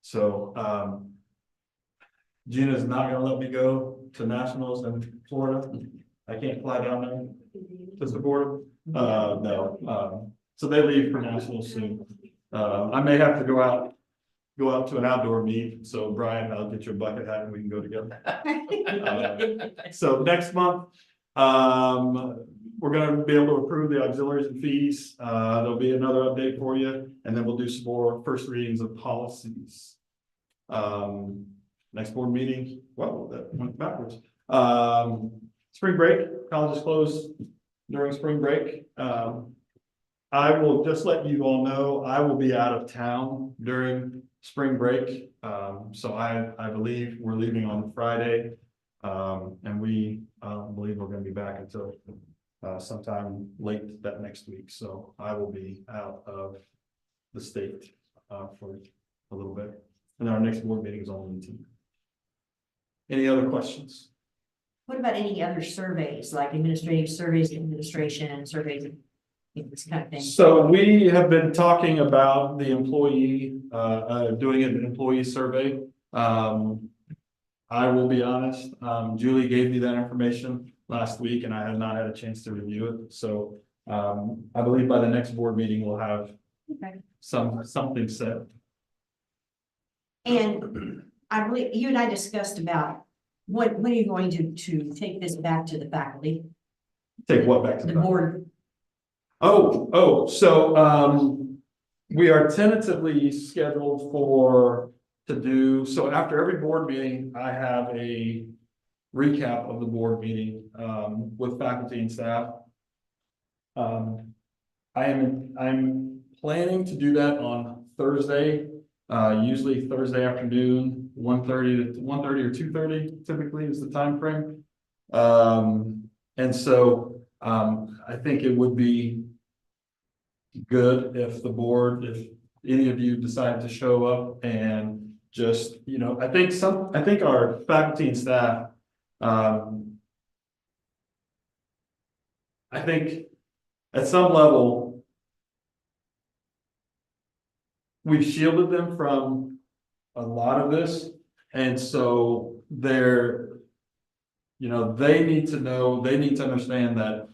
So, Gina's not gonna let me go to nationals in Florida. I can't fly down there to support them. No. So they leave for nationals soon. I may have to go out to an outdoor meet. So Brian, I'll get you a bucket hat and we can go together. So next month, we're gonna be able to approve the auxiliaries and fees. There'll be another update for you, and then we'll do some more first readings of policies. Next board meeting, well, that went backwards. Spring break, colleges closed during spring break. I will just let you all know, I will be out of town during spring break. So I believe we're leaving on Friday. And we believe we're gonna be back until sometime late that next week. So I will be out of the state for a little bit. And our next board meeting is on the 18th. Any other questions? What about any other surveys, like administrative surveys, administration surveys, this kind of thing? So we have been talking about the employee, doing an employee survey. I will be honest, Julie gave me that information last week and I have not had a chance to review it. So I believe by the next board meeting, we'll have something set. And I believe you and I discussed about when are you going to take this back to the faculty? Take what back to the board? So we are tentatively scheduled to do, so after every board meeting, I have a recap of the board meeting with faculty and staff. I'm planning to do that on Thursday, usually Thursday afternoon, 1:30 or 2:30 typically is the time frame. And so I think it would be good if the board, if any of you decide to show up and just, you know, I think our faculty and staff, I think at some level, we've shielded them from a lot of this. And so they're, you know, they need to understand that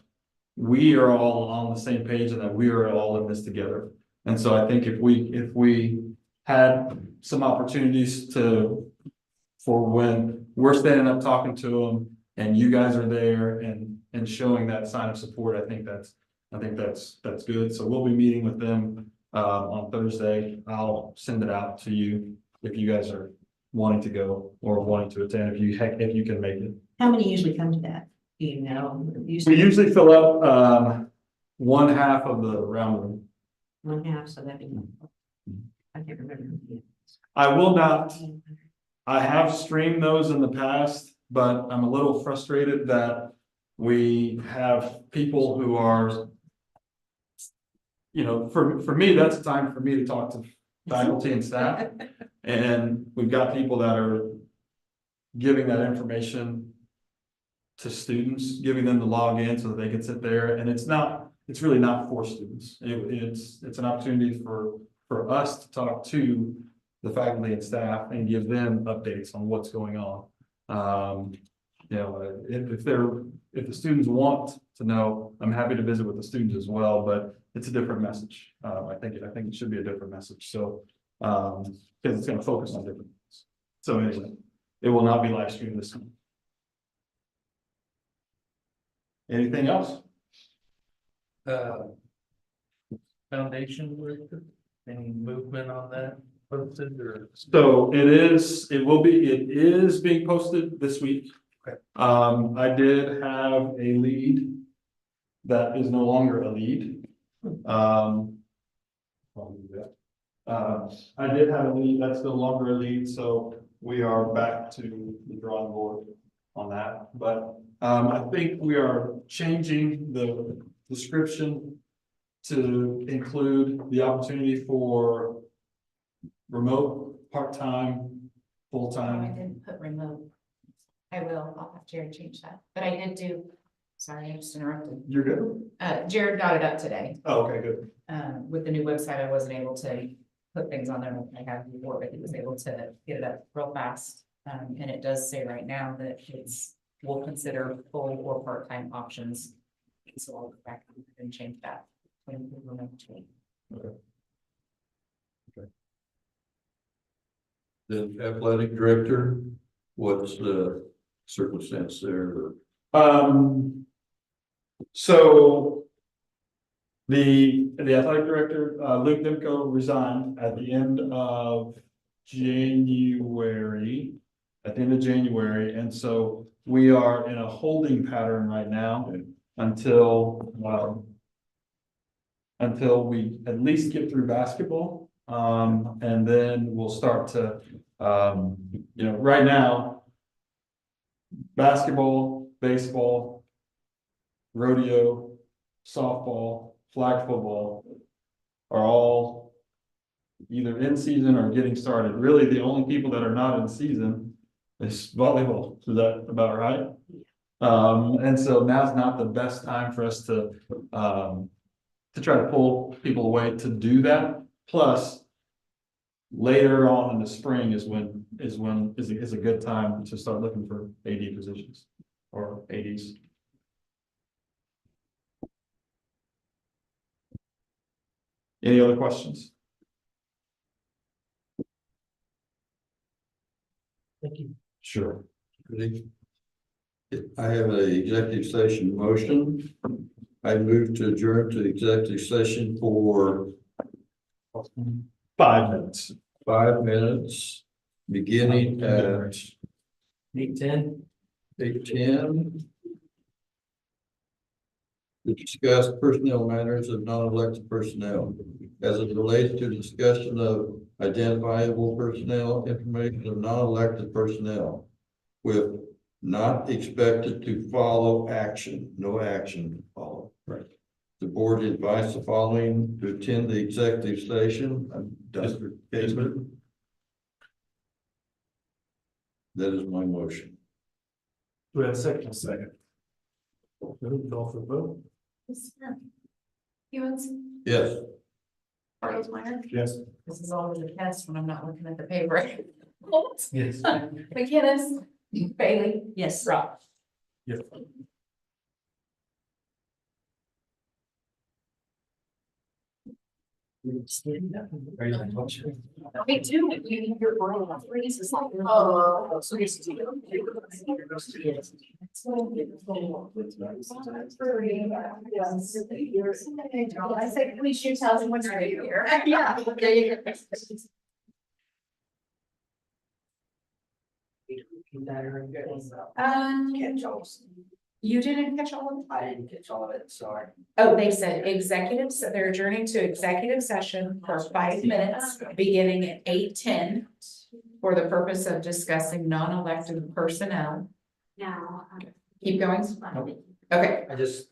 we are all on the same page and that we are all in this together. And so I think if we had some opportunities for when we're standing up talking to them and you guys are there and showing that sign of support, I think that's good. So we'll be meeting with them on Thursday. I'll send it out to you if you guys are wanting to go or wanting to attend, if you can make it. How many usually come to that? Do you know? We usually fill up one half of the round room. One half, so that'd be, I can't remember. I will not, I have streamed those in the past, but I'm a little frustrated that we have people who are, you know, for me, that's a time for me to talk to faculty and staff. And we've got people that are giving that information to students, giving them the login so that they can sit there. And it's really not for students. It's an opportunity for us to talk to the faculty and staff and give them updates on what's going on. You know, if the students want to know, I'm happy to visit with the students as well, but it's a different message. I think it should be a different message. So, because it's going to focus on different things. So anyway, it will not be live streamed this time. Anything else? Foundation work, any movement on that posted or? So it is being posted this week. Okay. I did have a lead that is no longer a lead. I did have a lead that's no longer a lead, so we are back to the drawing board on that, but, I think we are changing the description to include the opportunity for remote, part-time, I full-time. didn't put remote. I will, I'll have Jared change that, but I did do, sorry, I just interrupted. You're good? Jared got it up today. Oh, okay, good. With the new website, I wasn't able to put things on there like I have before, but he was able to get it up real fast. And it does say right now that we'll consider full or part-time options. So I'll go back and change that. When we remember to. The athletic director, what's the circumstance there? So the athletic director, Luke Dimko, resigned at the end of January. And so we are in a holding pattern right now until we at least get through basketball. And then we'll start to, right now, basketball, baseball, rodeo, softball, flag football are all either in season or getting started. Really, the only people that are not in season is volleyball. Is that about right? And so now's not the best time for us to try to pull people away to do that. Plus, later on in the spring is a good time to start looking for AD positions or ADs. Any other questions? Thank you. Sure. I have an executive session motion. I move to adjourn to executive session for 5 minutes. 5 minutes, beginning at 8:10. 8:10. To discuss personnel matters of non-elected personnel as it relates to discussion of identifiable personnel information of non-elected personnel with not expected to follow action, no action to follow. Right. The board invites the following to attend the executive session. Dr. Casement. That is my motion. Do we have a second? Second. Call for the vote. Hewens, Yes. Bartelsmeyer. Yes. This is always a test when I'm not looking at the paper. Yes. McKinnis, Bailey. Yes. Rob. Yes. Are you like, what's your? Me too, your brain freezes like. Oh, so it's. I say, please shoot thousand one right here. Yeah. There you go. You didn't catch all of it? I didn't catch all of it, sorry. Oh, they said executive, so they're adjourning to executive session for 5 minutes, beginning at 8:10. For the purpose of discussing non-elected personnel. Now. Keep going. Okay. I just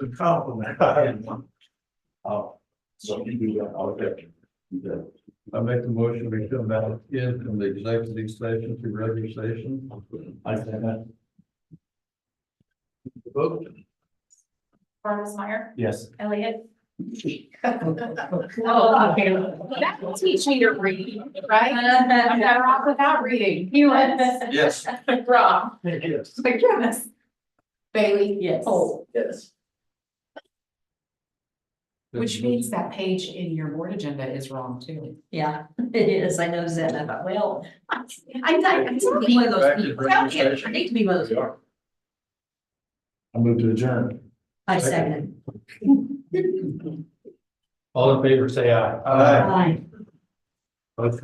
A compliment. Oh, so you do that, okay. Okay. I make the motion, we come back in from the executive session to regular session. I say that. Vote. Meyer, Yes. Elliot. That'll teach me to read, right? I'm better off without reading. Yes. Rob, Yes. McGinnis. Bailey. Yes. Cole. Yes. Which means that page in your board agenda is wrong too. Yeah, it is. I noticed that. And I thought, well, I'm I need to be one of those Back to people. regular I session. need to be one of those people. I move to adjourn. I second All in favor, say aye. it. Aye. Both.